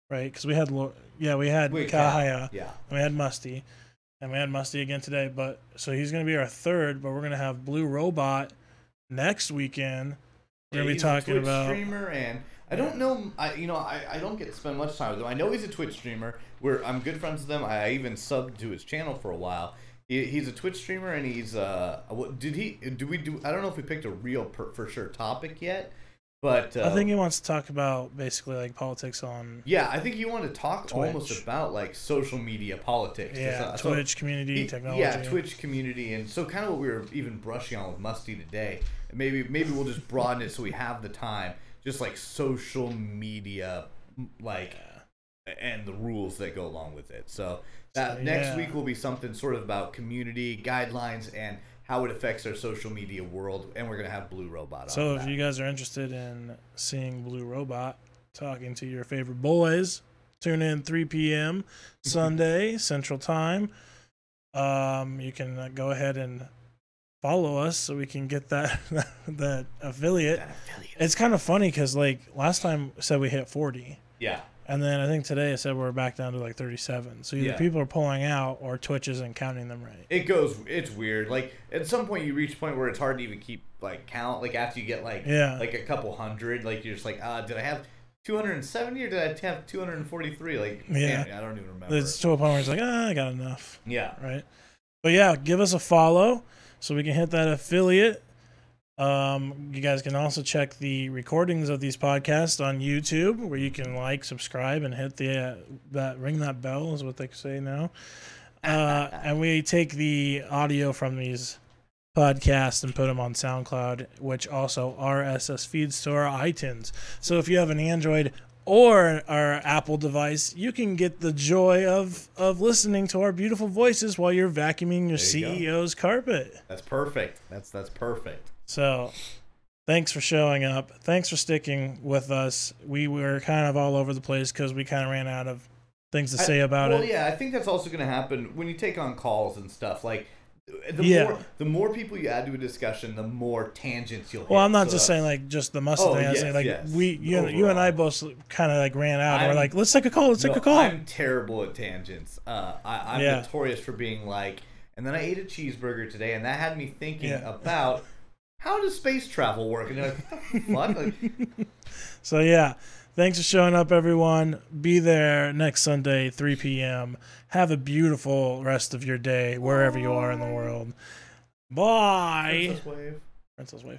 right? Because we had Kahaya, and we had Musty, and we had Musty again today. But so he's gonna be our third. But we're gonna have Blue Robot next weekend. We're gonna be talking about streamer, and I don't know. I don't get to spend much time with him. I know he's a Twitch streamer. I'm good friends with him. I even subbed to his channel for a while. He's a Twitch streamer, and he's I don't know if we picked a real for sure topic yet, but I think he wants to talk about basically like politics on. Yeah, I think he wanted to talk Twitch. Almost about like social media politics. Yeah, Twitch community technology. Yeah, Twitch community, and so kind of what we were even brushing on with Musty today. Maybe we'll just broaden it so we have the time. Just like social media, like, and the rules that go along with it. So next week will be something sort of about community guidelines and how it affects our social media world, and we're gonna have Blue Robot on. So if you guys are interested in seeing Blue Robot talking to your favorite boys, tune in 3 p.m. Sunday Central Time. You can go ahead and follow us so we can get that affiliate. It's kind of funny because like last time said we hit 40. Yeah. And then I think today I said we're back down to like 37. So either people are pulling out or Twitch isn't counting them right. It's weird. Like at some point you reach a point where it's hard to even keep like count. Like after you get like a couple hundred, like you're just like, did I have 270 or did I have 243? Like, man, I don't even remember. It's to a point where it's like, I got enough. Yeah. Right. But yeah, give us a follow so we can hit that affiliate. You guys can also check the recordings of these podcasts on YouTube, where you can like, subscribe, and hit that ring that bell is what they say now. And we take the audio from these podcasts and put them on SoundCloud, which also RSS feeds to our iTunes. So if you have an Android or our Apple device, you can get the joy of listening to our beautiful voices while you're vacuuming your CEO's carpet. That's perfect. That's perfect. So, thanks for showing up. Thanks for sticking with us. We were kind of all over the place because we kind of ran out of things to say about it. Well, yeah, I think that's also going to happen when you take on calls and stuff. Like, the more people you add to a discussion, the more tangents you'll hit. Well, I'm not just saying like just the muscle thing. I'm saying like you and I both kind of like ran out and we're like, let's take a call. Let's take a call. I'm terrible at tangents. I'm notorious for being like, and then I ate a cheeseburger today, and that had me thinking about. How does space travel work? And you're like, what? So, yeah. Thanks for showing up, everyone. Be there next Sunday, 3 p.m. Have a beautiful rest of your day, wherever you are in the world. Bye. Princess Wave. Princess Wave.